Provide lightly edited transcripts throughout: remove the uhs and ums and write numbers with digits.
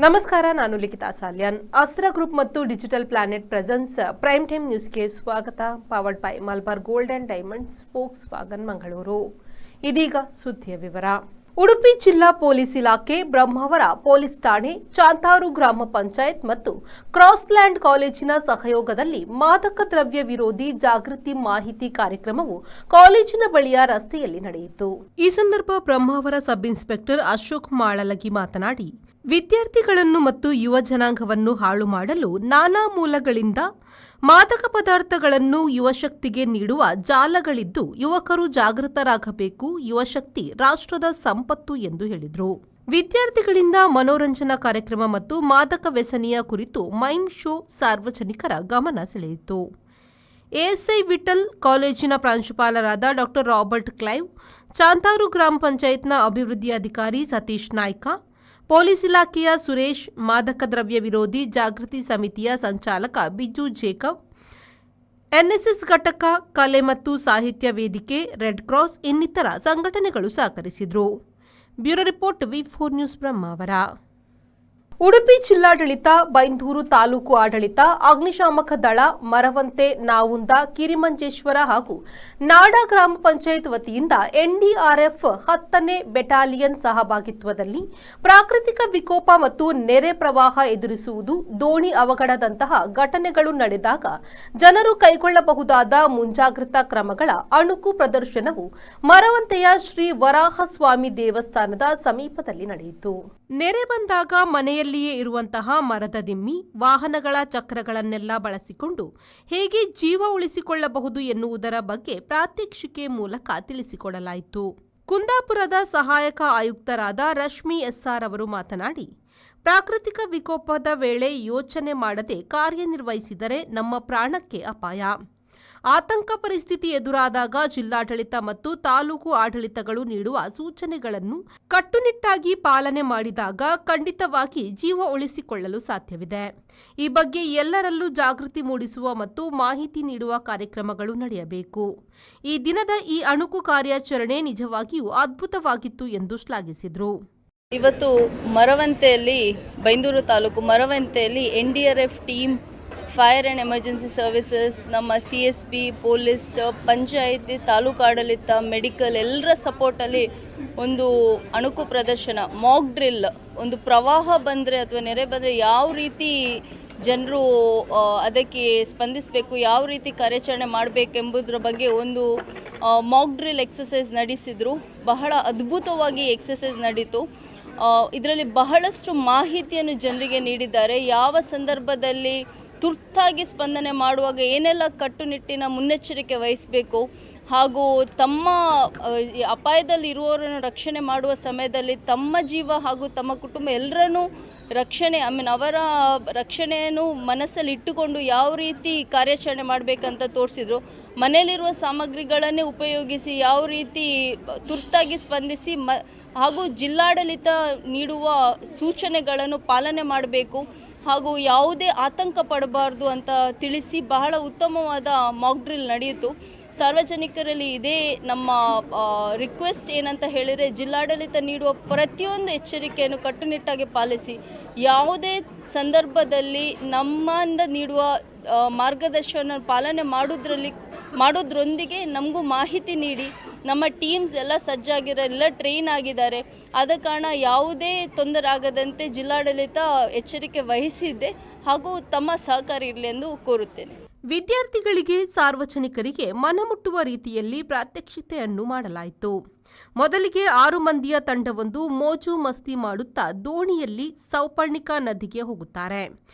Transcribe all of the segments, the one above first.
ನಮಸ್ಕಾರ, ನಾನು ಲಿಖಿತಾ ಸಾಲ್ಯಾನ್. ಅಸ್ತ್ರ ಗ್ರೂಪ್ ಮತ್ತು digital planet presence prime time ನ್ಯೂಸ್ಗೆ ಸ್ವಾಗತ. Powered by Malabar gold and diamonds, spokes wagon Mangaluru. ಇದೀಗ ಸುದ್ದಿಯ ವಿವರ. ಉಡುಪಿ ಜಿಲ್ಲಾ ಪೊಲೀಸ್ ಇಲಾಖೆ, ಬ್ರಹ್ಮಾವರ ಪೊಲೀಸ್ ಠಾಣೆ, ಚಾಂತಾರು ಗ್ರಾಮ ಪಂಚಾಯತ್ ಮತ್ತು ಕ್ರಾಸ್ಲ್ಯಾಂಡ್ ಕಾಲೇಜಿನ ಸಹಯೋಗದಲ್ಲಿ ಮಾದಕ ದ್ರವ್ಯ ವಿರೋಧಿ ಜಾಗೃತಿ ಮಾಹಿತಿ ಕಾರ್ಯಕ್ರಮವು ಕಾಲೇಜಿನ ಬಳಿಯ ರಸ್ತೆಯಲ್ಲಿ ನಡೆಯಿತು. ಈ ಸಂದರ್ಭ ಬ್ರಹ್ಮಾವರ ಸಬ್ ಇನ್ಸ್ಪೆಕ್ಟರ್ ಅಶೋಕ್ ಮಾಳಲಗಿ ಮಾತನಾಡಿ, ವಿದ್ಯಾರ್ಥಿಗಳನ್ನು ಮತ್ತು ಯುವ ಜನಾಂಗವನ್ನು ಹಾಳು ಮಾಡಲು ನಾನಾ ಮೂಲಗಳಿಂದ ಮಾದಕ ಪದಾರ್ಥಗಳನ್ನು ಯುವಶಕ್ತಿಗೆ ನೀಡುವ ಜಾಲಗಳಿದ್ದು ಯುವಕರು ಜಾಗೃತರಾಗಬೇಕು. ಯುವಶಕ್ತಿ ರಾಷ್ಟ್ರದ ಸಂಪತ್ತು ಎಂದು ಹೇಳಿದರು. ವಿದ್ಯಾರ್ಥಿಗಳಿಂದ ಮನೋರಂಜನಾ ಕಾರ್ಯಕ್ರಮ ಮತ್ತು ಮಾದಕ ವ್ಯಸನಿಯ ಕುರಿತು ಮೈಮ್ ಶೋ ಸಾರ್ವಜನಿಕರ ಗಮನ ಸೆಳೆಯಿತು. ಎಎಸ್ಐ ವಿಠಲ್ ಕಾಲೇಜಿನ ಪ್ರಾಂಶುಪಾಲರಾದ ಡಾ ರಾಬರ್ಟ್ ಕ್ಲೈವ್, ಚಾಂತಾರು ಗ್ರಾಮ ಪಂಚಾಯತ್ನ ಅಭಿವೃದ್ಧಿ ಅಧಿಕಾರಿ ಸತೀಶ್ ನಾಯ್ಕ, ಪೊಲೀಸ್ ಇಲಾಖೆಯ ಸುರೇಶ್, ಮಾದಕ ದ್ರವ್ಯ ವಿರೋಧಿ ಜಾಗೃತಿ ಸಮಿತಿಯ ಸಂಚಾಲಕ ಬಿಜು ಜೇಕಬ್, ಎನ್ಎಸ್ಎಸ್ ಘಟಕ, ಕಲೆ ಮತ್ತು ಸಾಹಿತ್ಯ ವೇದಿಕೆ, ರೆಡ್ ಕ್ರಾಸ್ ಇನ್ನಿತರ ಸಂಘಟನೆಗಳು ಸಹಕರಿಸಿದರು. ಬ್ಯೂರೋ ರಿಪೋರ್ಟ್, ವಿ4 ನ್ಯೂಸ್, ಬ್ರಹ್ಮಾವರ. ಉಡುಪಿ ಜಿಲ್ಲಾಡಳಿತ, ಬೈಂದೂರು ತಾಲೂಕು ಆಡಳಿತ, ಅಗ್ನಿಶಾಮಕ ದಳ, ಮರವಂತೆ, ನಾವುಂದ, ಕಿರಿಮಂಜೇಶ್ವರ ಹಾಗೂ ನಾಡ ಗ್ರಾಮ ಪಂಚಾಯತ್ ವತಿಯಿಂದ ಎನ್ಡಿಆರ್ಎಫ್ 10ನೇ ಬೆಟಾಲಿಯನ್ ಸಹಭಾಗಿತ್ವದಲ್ಲಿ ಪ್ರಾಕೃತಿಕ ವಿಕೋಪ ಮತ್ತು ನೆರೆ ಪ್ರವಾಹ ಎದುರಿಸುವುದು, ದೋಣಿ ಅವಘಡದಂತಹ ಘಟನೆಗಳು ನಡೆದಾಗ ಜನರು ಕೈಗೊಳ್ಳಬಹುದಾದ ಮುಂಜಾಗ್ರತಾ ಕ್ರಮಗಳ ಅಣುಕು ಪ್ರದರ್ಶನವು ಮರವಂತೆಯ ಶ್ರೀ ವರಾಹಸ್ವಾಮಿ ದೇವಸ್ಥಾನದ ಸಮೀಪದಲ್ಲಿ ನಡೆಯಿತು. ನೆರೆ ಬಂದಾಗ ಮನೆಯಲ್ಲಿಯೇ ಇರುವಂತಹ ಮರದ ದಿಮ್ಮಿ, ವಾಹನಗಳ ಚಕ್ರಗಳನ್ನೆಲ್ಲ ಬಳಸಿಕೊಂಡು ಹೇಗೆ ಜೀವ ಉಳಿಸಿಕೊಳ್ಳಬಹುದು ಎನ್ನುವುದರ ಬಗ್ಗೆ ಪ್ರಾತ್ಯಕ್ಷಿಕೆ ಮೂಲಕ ತಿಳಿಸಿಕೊಡಲಾಯಿತು. ಕುಂದಾಪುರದ ಸಹಾಯಕ ಆಯುಕ್ತರಾದ ರಶ್ಮಿ ಎಸ್ಆರ್ ಅವರು ಮಾತನಾಡಿ, ಪ್ರಾಕೃತಿಕ ವಿಕೋಪದ ವೇಳೆ ಯೋಚನೆ ಮಾಡದೆ ಕಾರ್ಯನಿರ್ವಹಿಸಿದರೆ ನಮ್ಮ ಪ್ರಾಣಕ್ಕೆ ಅಪಾಯ. ಆತಂಕ ಪರಿಸ್ಥಿತಿ ಎದುರಾದಾಗ ಜಿಲ್ಲಾಡಳಿತ ಮತ್ತು ತಾಲೂಕು ಆಡಳಿತಗಳು ನೀಡುವ ಸೂಚನೆಗಳನ್ನು ಕಟ್ಟುನಿಟ್ಟಾಗಿ ಪಾಲನೆ ಮಾಡಿದಾಗ ಖಂಡಿತವಾಗಿ ಜೀವ ಉಳಿಸಿಕೊಳ್ಳಲು ಸಾಧ್ಯವಿದೆ. ಈ ಬಗ್ಗೆ ಎಲ್ಲರಲ್ಲೂ ಜಾಗೃತಿ ಮೂಡಿಸುವ ಮತ್ತು ಮಾಹಿತಿ ನೀಡುವ ಕಾರ್ಯಕ್ರಮಗಳು ನಡೆಯಬೇಕು. ಈ ದಿನದ ಈ ಅಣುಕು ಕಾರ್ಯಾಚರಣೆ ನಿಜವಾಗಿಯೂ ಅದ್ಭುತವಾಗಿತ್ತು ಎಂದು ಶ್ಲಾಘಿಸಿದರು. ಇವತ್ತು ಮರವಂತೆಯಲ್ಲಿ, ಬೈಂದೂರು ತಾಲೂಕು ಮರವಂತೆಯಲ್ಲಿ NDRF team, fire and emergency services, ನಮ್ಮ CSP, ಪೊಲೀಸ್, ಪಂಚಾಯತಿ, ತಾಲೂಕು ಆಡಳಿತ, ಮೆಡಿಕಲ್ ಎಲ್ಲರ ಸಪೋರ್ಟಲ್ಲಿ ಒಂದು ಅಣುಕು ಪ್ರದರ್ಶನ, ಮಾಕ್ ಡ್ರಿಲ್, ಒಂದು ಪ್ರವಾಹ ಬಂದರೆ ಅಥವಾ ನೆರೆ ಬಂದರೆ ಯಾವ ರೀತಿ ಜನರು ಅದಕ್ಕೆ ಸ್ಪಂದಿಸಬೇಕು, ಯಾವ ರೀತಿ ಕಾರ್ಯಾಚರಣೆ ಮಾಡಬೇಕೆಂಬುದರ ಬಗ್ಗೆ ಒಂದು ಮಾಕ್ ಡ್ರಿಲ್ ಎಕ್ಸಸೈಸ್ ನಡೆಸಿದರು. ಬಹಳ ಅದ್ಭುತವಾಗಿ ಎಕ್ಸಸೈಸ್ ನಡೀತು. ಇದರಲ್ಲಿ ಬಹಳಷ್ಟು ಮಾಹಿತಿಯನ್ನು ಜನರಿಗೆ ನೀಡಿದ್ದಾರೆ. ಯಾವ ಸಂದರ್ಭದಲ್ಲಿ ತುರ್ತಾಗಿ ಸ್ಪಂದನೆ ಮಾಡುವಾಗ ಏನೆಲ್ಲ ಕಟ್ಟುನಿಟ್ಟಿನ ಮುನ್ನೆಚ್ಚರಿಕೆ ವಹಿಸಬೇಕು ಹಾಗೂ ತಮ್ಮ ಅಪಾಯದಲ್ಲಿ ಇರುವವರನ್ನು ರಕ್ಷಣೆ ಮಾಡುವ ಸಮಯದಲ್ಲಿ ತಮ್ಮ ಜೀವ ಹಾಗೂ ತಮ್ಮ ಕುಟುಂಬ ಎಲ್ಲರನ್ನೂ ರಕ್ಷಣೆ ಅವರ ರಕ್ಷಣೆಯನ್ನು ಮನಸ್ಸಲ್ಲಿ ಇಟ್ಟುಕೊಂಡು ಯಾವ ರೀತಿ ಕಾರ್ಯಾಚರಣೆ ಮಾಡಬೇಕಂತ ತೋರಿಸಿದ್ರು. ಮನೆಯಲ್ಲಿರುವ ಸಾಮಗ್ರಿಗಳನ್ನೇ ಉಪಯೋಗಿಸಿ ಯಾವ ರೀತಿ ತುರ್ತಾಗಿ ಸ್ಪಂದಿಸಿ ಹಾಗೂ ಜಿಲ್ಲಾಡಳಿತ ನೀಡುವ ಸೂಚನೆಗಳನ್ನು ಪಾಲನೆ ಮಾಡಬೇಕು ಹಾಗೂ ಯಾವುದೇ ಆತಂಕ ಪಡಬಾರ್ದು ಅಂತ ತಿಳಿಸಿ ಬಹಳ ಉತ್ತಮವಾದ ಮಾಕ್ ಡ್ರಿಲ್ ನಡೆಯಿತು. ಸಾರ್ವಜನಿಕರಲ್ಲಿ ಇದೇ ನಮ್ಮ ರಿಕ್ವೆಸ್ಟ್ ಏನಂತ ಹೇಳಿದರೆ, ಜಿಲ್ಲಾಡಳಿತ ನೀಡುವ ಪ್ರತಿಯೊಂದು ಎಚ್ಚರಿಕೆಯನ್ನು ಕಟ್ಟುನಿಟ್ಟಾಗಿ ಪಾಲಿಸಿ, ಯಾವುದೇ ಸಂದರ್ಭದಲ್ಲಿ ನಮ್ಮಿಂದ ನೀಡುವ ಮಾರ್ಗದರ್ಶನ ಪಾಲನೆ ಮಾಡೋದ್ರೊಂದಿಗೆ ನಮಗೂ ಮಾಹಿತಿ ನೀಡಿ. ನಮ್ಮ ಟೀಮ್ಸ್ ಎಲ್ಲ ಸಜ್ಜಾಗಿದ್ದಾರೆ, ಎಲ್ಲ ಟ್ರೈನ್ ಆಗಿದ್ದಾರೆ. ಆದ ಕಾರಣ ಯಾವುದೇ ತೊಂದರೆ ಆಗದಂತೆ ಜಿಲ್ಲಾಡಳಿತ ಎಚ್ಚರಿಕೆ ವಹಿಸಿದ್ದೆ ಹಾಗೂ ತಮ್ಮ ಸಹಕಾರ ಇರಲಿ ಎಂದು ಕೋರುತ್ತೇನೆ. ವಿದ್ಯಾರ್ಥಿಗಳಿಗೆ, ಸಾರ್ವಜನಿಕರಿಗೆ ಮನಮುಟ್ಟುವ ರೀತಿಯಲ್ಲಿ ಪ್ರಾತ್ಯಕ್ಷಿತೆಯನ್ನು ಮಾಡಲಾಯಿತು. ಮೊದಲಿಗೆ 6 ಮಂದಿಯ ತಂಡವೊಂದು ಮೋಜು ಮಸ್ತಿ ಮಾಡುತ್ತಾ ದೋಣಿಯಲ್ಲಿ ಸೌಪರ್ಣಿಕಾ ನದಿಗೆ ಹೋಗುತ್ತಾರೆ.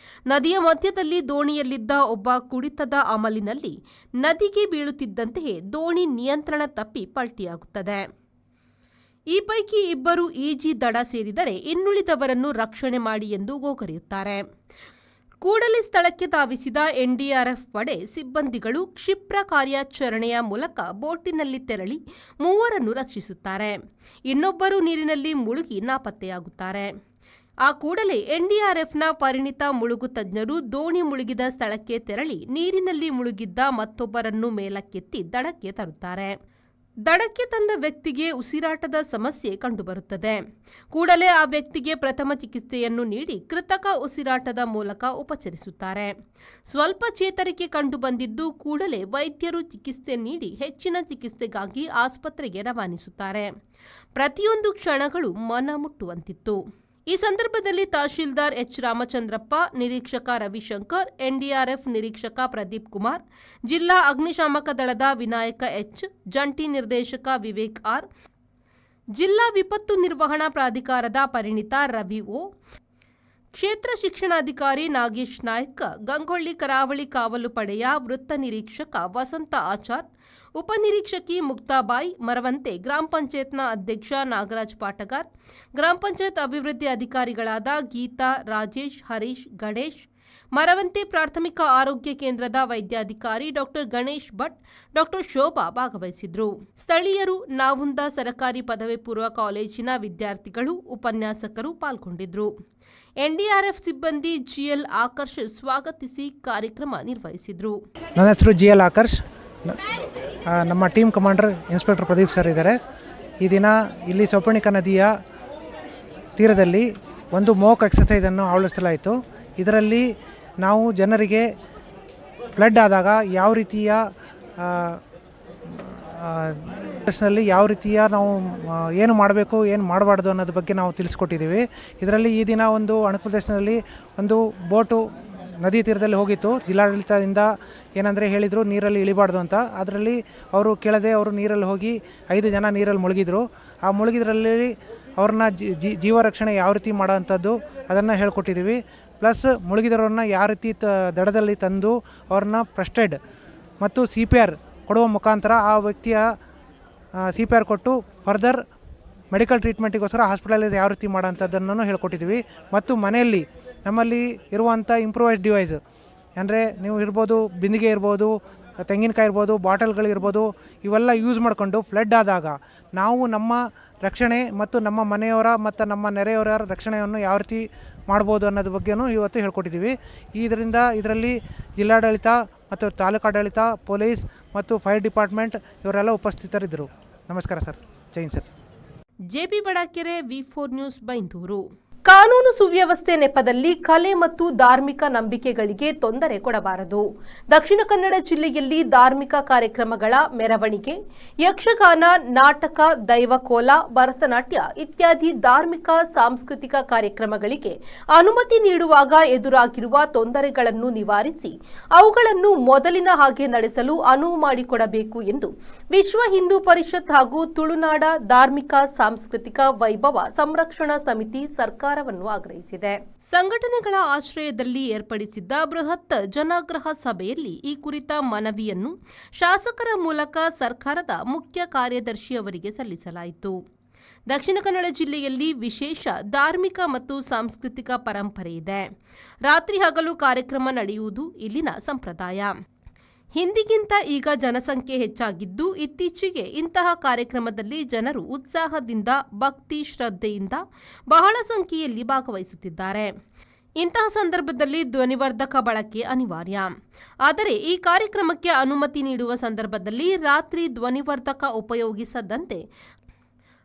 ನದಿಯ ಮಧ್ಯದಲ್ಲಿ ದೋಣಿಯಲ್ಲಿದ್ದ ಒಬ್ಬ ಕುಡಿತದ ಅಮಲಿನಲ್ಲಿ ನದಿಗೆ ಬೀಳುತ್ತಿದ್ದಂತೆಯೇ ದೋಣಿ ನಿಯಂತ್ರಣ ತಪ್ಪಿ ಪಲ್ಟಿಯಾಗುತ್ತದೆ. ಈ ಪೈಕಿ 2 ಈಜಿ ದಡ ಸೇರಿದರೆ ಇನ್ನುಳಿದವರನ್ನು ರಕ್ಷಣೆ ಮಾಡಿ ಎಂದು ಗೋಗರೆಯುತ್ತಾರೆ. ಕೂಡಲೇ ಸ್ಥಳಕ್ಕೆ ಧಾವಿಸಿದ ಎನ್ಡಿಆರ್ಎಫ್ ಪಡೆ ಸಿಬ್ಬಂದಿಗಳು ಕ್ಷಿಪ್ರ ಕಾರ್ಯಾಚರಣೆಯ ಮೂಲಕ ಬೋಟಿನಲ್ಲಿ ತೆರಳಿ 3 ರಕ್ಷಿಸುತ್ತಾರೆ. ಇನ್ನೊಬ್ಬರು ನೀರಿನಲ್ಲಿ ಮುಳುಗಿ ನಾಪತ್ತೆಯಾಗುತ್ತಾರೆ. ಆ ಕೂಡಲೇ ಎನ್ಡಿಆರ್ಎಫ್ನ ಪರಿಣಿತ ಮುಳುಗು ತಜ್ಞರು ದೋಣಿ ಮುಳುಗಿದ ಸ್ಥಳಕ್ಕೆ ತೆರಳಿ ನೀರಿನಲ್ಲಿ ಮುಳುಗಿದ್ದ ಮತ್ತೊಬ್ಬರನ್ನು ಮೇಲಕ್ಕೆತ್ತಿ ದಡಕ್ಕೆ ತರುತ್ತಾರೆ. ದಡಕ್ಕೆ ತಂದ ವ್ಯಕ್ತಿಗೆ ಉಸಿರಾಟದ ಸಮಸ್ಯೆ ಕಂಡುಬರುತ್ತದೆ. ಕೂಡಲೇ ಆ ವ್ಯಕ್ತಿಗೆ ಪ್ರಥಮ ಚಿಕಿತ್ಸೆಯನ್ನು ನೀಡಿ ಕೃತಕ ಉಸಿರಾಟದ ಮೂಲಕ ಉಪಚರಿಸುತ್ತಾರೆ. ಸ್ವಲ್ಪ ಚೇತರಿಕೆ ಕಂಡುಬಂದಿದ್ದು ಕೂಡಲೇ ವೈದ್ಯರು ಚಿಕಿತ್ಸೆ ನೀಡಿ ಹೆಚ್ಚಿನ ಚಿಕಿತ್ಸೆಗಾಗಿ ಆಸ್ಪತ್ರೆಗೆ ರವಾನಿಸುತ್ತಾರೆ. ಪ್ರತಿಯೊಂದು ಕ್ಷಣಗಳು ಮನ ಮುಟ್ಟುವಂತಿತ್ತು. ಈ ಸಂದರ್ಭದಲ್ಲಿ ತಹಶೀಲ್ದಾರ್ ಎಚ್ ರಾಮಚಂದ್ರಪ್ಪ, ನಿರೀಕ್ಷಕ ರವಿಶಂಕರ್, ಎನ್ಡಿಆರ್ಎಫ್ ನಿರೀಕ್ಷಕ ಪ್ರದೀಪ್ ಕುಮಾರ್, ಜಿಲ್ಲಾ ಅಗ್ನಿಶಾಮಕ ದಳದ ವಿನಾಯಕ ಎಚ್, ಜಂಟಿ ನಿರ್ದೇಶಕ ವಿವೇಕ್ ಆರ್, ಜಿಲ್ಲಾ ವಿಪತ್ತು ನಿರ್ವಹಣಾ ಪ್ರಾಧಿಕಾರದ ಪರಿಣಿತ ರವಿ ಒ, ಕ್ಷೇತ್ರ ಶಿಕ್ಷಣಾಧಿಕಾರಿ ನಾಗೇಶ್ ನಾಯ್ಕ್, ಗಂಗೊಳ್ಳಿ ಕರಾವಳಿ ಕಾವಲು ಪಡೆಯ ವೃತ್ತ ನಿರೀಕ್ಷಕ ವಸಂತ ಆಚಾರ್, ಉಪನಿರೀಕ್ಷಕಿ ಮುಕ್ತಾಬಾಯಿ, ಮರವಂತೆ ಗ್ರಾಮ ಪಂಚಾಯತ್ನ ಅಧ್ಯಕ್ಷ ನಾಗರಾಜ್ ಪಾಟಗಾರ್, ಗ್ರಾಮ ಪಂಚಾಯತ್ ಅಭಿವೃದ್ಧಿ ಅಧಿಕಾರಿಗಳಾದ ಗೀತಾ, ರಾಜೇಶ್, ಹರೀಶ್, ಗಣೇಶ್, ಮರವಂತೆ ಪ್ರಾಥಮಿಕ ಆರೋಗ್ಯ ಕೇಂದ್ರದ ವೈದ್ಯಾಧಿಕಾರಿ ಡಾಕ್ಟರ್ ಗಣೇಶ್ ಭಟ್, ಡಾಕ್ಟರ್ ಶೋಭಾ ಭಾಗವಹಿಸಿದ್ರು. ಸ್ಥಳೀಯರು, ನಾವುಂದ ಸರಕಾರಿ ಪದವಿ ಪೂರ್ವ ಕಾಲೇಜಿನ ವಿದ್ಯಾರ್ಥಿಗಳು, ಉಪನ್ಯಾಸಕರು ಪಾಲ್ಗೊಂಡಿದ್ರು. ಎನ್ಡಿಆರ್ಎಫ್ ಸಿಬ್ಬಂದಿ ಜಿಎಲ್ ಆಕರ್ಷ್ ಸ್ವಾಗತಿಸಿ ಕಾರ್ಯಕ್ರಮ ನಿರ್ವಹಿಸಿದ್ರು. ನನ್ನ ಹೆಸರು ಜಿಎಲ್ ಆಕರ್ಷ್. ನಮ್ಮ team commander inspector Pradeep sir ಇದ್ದಾರೆ. ಈ ದಿನ ಇಲ್ಲಿ ಸೌಪರ್ಣಿಕ ನದಿಯ ತೀರದಲ್ಲಿ ಒಂದು ಮೋಕ್ ಎಕ್ಸಸೈಸನ್ನು ಆಯೋಜಿಸಲಾಯಿತು. ಇದರಲ್ಲಿ ನಾವು ಜನರಿಗೆ ಫ್ಲಡ್ ಆದಾಗ ಯಾವ ರೀತಿಯ ಯಾವ ರೀತಿಯ ನಾವು ಏನು ಮಾಡಬೇಕು, ಏನು ಮಾಡಬಾರ್ದು ಅನ್ನೋದ್ರ ಬಗ್ಗೆ ನಾವು ತಿಳಿಸ್ಕೊಟ್ಟಿದ್ದೀವಿ. ಇದರಲ್ಲಿ ಈ ದಿನ ಒಂದು ಅಣಕು ಪ್ರದೇಶದಲ್ಲಿ ಒಂದು ಬೋಟು ನದಿ ತೀರದಲ್ಲಿ ಹೋಗಿತ್ತು. ಜಿಲ್ಲಾಡಳಿತದಿಂದ ಏನಂದರೆ ಹೇಳಿದರು ನೀರಲ್ಲಿ ಇಳಿಬಾರ್ದು ಅಂತ. ಅದರಲ್ಲಿ ಅವರು ಕೇಳದೆ ಅವರು ನೀರಲ್ಲಿ ಹೋಗಿ 5 ಜನ ನೀರಲ್ಲಿ ಮುಳುಗಿದ್ರು. ಆ ಮುಳುಗಿದ್ರಲ್ಲಿ ಅವ್ರನ್ನ ಜೀವ ರಕ್ಷಣೆ ಯಾವ ರೀತಿ ಮಾಡೋ ಅಂಥದ್ದು ಅದನ್ನು ಹೇಳ್ಕೊಟ್ಟಿದ್ದೀವಿ. ಪ್ಲಸ್ ಮುಳುಗಿದವ್ರನ್ನ ಯಾವ ರೀತಿ ದಡದಲ್ಲಿ ತಂದು ಅವ್ರನ್ನ ಫಸ್ಟ್ ಏಡ್ ಮತ್ತು CPR ಕೊಡುವ ಮುಖಾಂತರ ಆ ವ್ಯಕ್ತಿಯ CPR ಕೊಟ್ಟು ಫರ್ದರ್ ಮೆಡಿಕಲ್ ಟ್ರೀಟ್ಮೆಂಟಿಗೋಸ್ಕರ ಹಾಸ್ಪಿಟಲೈಸ್ ಯಾವ ರೀತಿ ಮಾಡೋ ಅಂಥದ್ದನ್ನು ಹೇಳ್ಕೊಟ್ಟಿದ್ದೀವಿ. ಮತ್ತು ಮನೆಯಲ್ಲಿ ನಮ್ಮಲ್ಲಿ ಇರುವಂಥ ಇಂಪ್ರೂವೈಸ್ ಡಿವೈಸ್ ಅಂದರೆ ನೀವು ಇರ್ಬೋದು, ಬಿಂದಿಗೆ ಇರ್ಬೋದು, ತೆಂಗಿನಕಾಯಿ ಇರ್ಬೋದು, ಬಾಟಲ್ಗಳಿರ್ಬೋದು, ಇವೆಲ್ಲ ಯೂಸ್ ಮಾಡಿಕೊಂಡು ಫ್ಲಡ್ ಆದಾಗ ನಾವು ನಮ್ಮ ರಕ್ಷಣೆ ಮತ್ತು ನಮ್ಮ ಮನೆಯವರ ಮತ್ತು ನಮ್ಮ ನೆರೆಯವರ ರಕ್ಷಣೆಯನ್ನು ಯಾವ ರೀತಿ ಮಾಡ್ಬೋದು ಅನ್ನೋದ್ರ ಬಗ್ಗೆಯೂ ಇವತ್ತು ಹೇಳ್ಕೊಟ್ಟಿದ್ದೀವಿ. ಇದರಲ್ಲಿ ಜಿಲ್ಲಾಡಳಿತ ಮತ್ತು ತಾಲೂಕಾಡಳಿತ, ಪೊಲೀಸ್ ಮತ್ತು ಫೈರ್ ಡಿಪಾರ್ಟ್ಮೆಂಟ್ ಇವರೆಲ್ಲ ಉಪಸ್ಥಿತರಿದ್ದರು. ನಮಸ್ಕಾರ sir. Jai Hind sir. JP Badakere, ವಿ4 ನ್ಯೂಸ್, ಬೈಂದೂರು. ಕಾನೂನು ಸುವ್ಯವಸ್ಥೆ ನೆಪದಲ್ಲಿ ಕಲೆ ಮತ್ತು ಧಾರ್ಮಿಕ ನಂಬಿಕೆಗಳಿಗೆ ತೊಂದರೆ ಕೊಡಬಾರದು. ದಕ್ಷಿಣ ಕನ್ನಡ ಜಿಲ್ಲೆಯಲ್ಲಿ ಧಾರ್ಮಿಕ ಕಾರ್ಯಕ್ರಮಗಳ ಮೆರವಣಿಗೆ, ಯಕ್ಷಗಾನ, ನಾಟಕ, ದೈವಕೋಲ, ಭರತನಾಟ್ಯ ಇತ್ಯಾದಿ ಧಾರ್ಮಿಕ ಸಾಂಸ್ಕೃತಿಕ ಕಾರ್ಯಕ್ರಮಗಳಿಗೆ ಅನುಮತಿ ನೀಡುವಾಗ ಎದುರಾಗಿರುವ ತೊಂದರೆಗಳನ್ನು ನಿವಾರಿಸಿ ಅವುಗಳನ್ನು ಮೊದಲಿನ ಹಾಗೆ ನಡೆಸಲು ಅನುವು ಮಾಡಿಕೊಡಬೇಕು ಎಂದು ವಿಶ್ವ ಹಿಂದೂ ಪರಿಷತ್ ಹಾಗೂ ತುಳುನಾಡ ಧಾರ್ಮಿಕ ಸಾಂಸ್ಕೃತಿಕ ವೈಭವ ಸಂರಕ್ಷಣಾ ಸಮಿತಿ ಸರ್ಕಾರವನ್ನು ಆಗ್ರಹಿಸಿದೆ. ಸಂಘಟನೆಗಳ ಆಶ್ರಯದಲ್ಲಿ ಏರ್ಪಡಿಸಿದ್ದ ಬೃಹತ್ ಜನಾಗ್ರಹ ಸಭೆಯಲ್ಲಿ ಈ ಕುರಿತ ಮನವಿಯನ್ನು ಶಾಸಕರ ಮೂಲಕ ಸರ್ಕಾರದ ಮುಖ್ಯ ಕಾರ್ಯದರ್ಶಿಯವರಿಗೆ ಸಲ್ಲಿಸಲಾಯಿತು. ದಕ್ಷಿಣ ಕನ್ನಡ ಜಿಲ್ಲೆಯಲ್ಲಿ ವಿಶೇಷ ಧಾರ್ಮಿಕ ಮತ್ತು ಸಾಂಸ್ಕೃತಿಕ ಪರಂಪರೆ ಇದೆ. ರಾತ್ರಿ ಹಗಲು ಕಾರ್ಯಕ್ರಮ ನಡೆಯುವುದು ಇಲ್ಲಿನ ಸಂಪ್ರದಾಯ. ಹಿಂದಿಗಿಂತ ಈಗ ಜನಸಂಖ್ಯೆ ಹೆಚ್ಚಾಗಿದ್ದು, ಇತ್ತೀಚೆಗೆ ಇಂತಹ ಕಾರ್ಯಕ್ರಮದಲ್ಲಿ ಜನರು ಉತ್ಸಾಹದಿಂದ, ಭಕ್ತಿ ಶ್ರದ್ಧೆಯಿಂದ ಬಹಳ ಸಂಖ್ಯೆಯಲ್ಲಿ ಭಾಗವಹಿಸುತ್ತಿದ್ದಾರೆ. ಇಂತಹ ಸಂದರ್ಭದಲ್ಲಿ ಧ್ವನಿವರ್ಧಕ ಬಳಕೆ ಅನಿವಾರ್ಯ. ಆದರೆ ಈ ಕಾರ್ಯಕ್ರಮಕ್ಕೆ ಅನುಮತಿ ನೀಡುವ ಸಂದರ್ಭದಲ್ಲಿ ರಾತ್ರಿ ಧ್ವನಿವರ್ಧಕ ಉಪಯೋಗಿಸದಂತೆ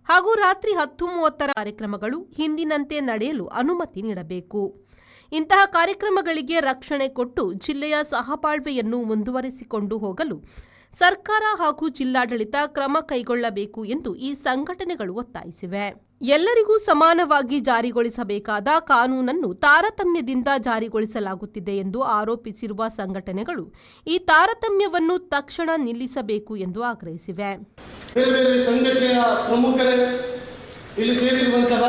ಹಾಗೂ ರಾತ್ರಿ 10:30 ಕಾರ್ಯಕ್ರಮಗಳು ಹಿಂದಿನಂತೆ ನಡೆಯಲು ಅನುಮತಿ ನೀಡಬೇಕು. ಇಂತಹ ಕಾರ್ಯಕ್ರಮಗಳಿಗೆ ರಕ್ಷಣೆ ಕೊಟ್ಟು ಜಿಲ್ಲೆಯ ಸಹಬಾಳ್ವೆಯನ್ನು ಮುಂದುವರಿಸಿಕೊಂಡು ಹೋಗಲು ಸರ್ಕಾರ ಹಾಗೂ ಜಿಲ್ಲಾಡಳಿತ ಕ್ರಮ ಕೈಗೊಳ್ಳಬೇಕು ಎಂದು ಈ ಸಂಘಟನೆಗಳು ಒತ್ತಾಯಿಸಿವೆ. ಎಲ್ಲರಿಗೂ ಸಮಾನವಾಗಿ ಜಾರಿಗೊಳಿಸಬೇಕಾದ ಕಾನೂನನ್ನು ತಾರತಮ್ಯದಿಂದ ಜಾರಿಗೊಳಿಸಲಾಗುತ್ತಿದೆ ಎಂದು ಆರೋಪಿಸಿರುವ ಸಂಘಟನೆಗಳು ಈ ತಾರತಮ್ಯವನ್ನು ತಕ್ಷಣ ನಿಲ್ಲಿಸಬೇಕು ಎಂದು ಆಗ್ರಹಿಸಿವೆ. ಬೇರೆ ಬೇರೆ ಸಂಘಟನೆಯ ಪ್ರಮುಖರೇ, ಇಲ್ಲಿ ಸೇರಿರುವಂತಹ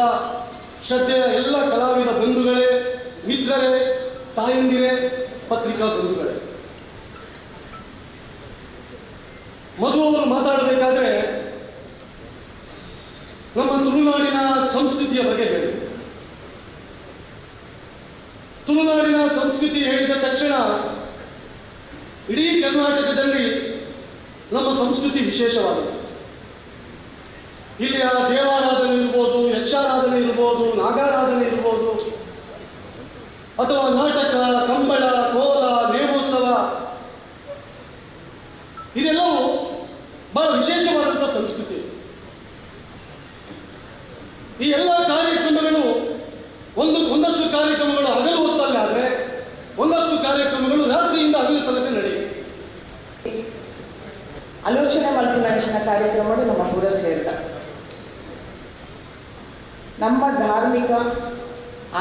ಶ್ರದ್ಧೆಯ ಎಲ್ಲ ಕಲಾವಿದ ಬಂಧುಗಳೇ, ಮಿತ್ರರೇ, ತಾಯಂದಿರೇ, ಪತ್ರಿಕಾ ಬಂಧುಗಳೇ, ಮಧು ಅವರು ಮಾತಾಡಬೇಕಾದ್ರೆ ನಮ್ಮ ತುಳುನಾಡಿನ ಸಂಸ್ಕೃತಿಯ ಬಗ್ಗೆ ಹೇಳಿ. ತುಳುನಾಡಿನ ಸಂಸ್ಕೃತಿ ಹೇಳಿದ ತಕ್ಷಣ ಇಡೀ ಕರ್ನಾಟಕದಲ್ಲಿ ನಮ್ಮ ಸಂಸ್ಕೃತಿ ವಿಶೇಷವಾಗಿದೆ. ಇಲ್ಲಿಯ ದೇವಾರಾಧನೆ ಇರ್ಬೋದು, ಯಕ್ಷಾರಾಧನೆ ಇರ್ಬೋದು, ನಾಗಾರಾಧನೆ ಇರ್ಬೋದು, ಅಥವಾ ನಾಟಕ, ಕಂಬಳ, ಕೋಲ, ನೇಮೋತ್ಸವ, ಇದೆಲ್ಲವೂ ಬಹಳ ವಿಶೇಷವಾದಂಥ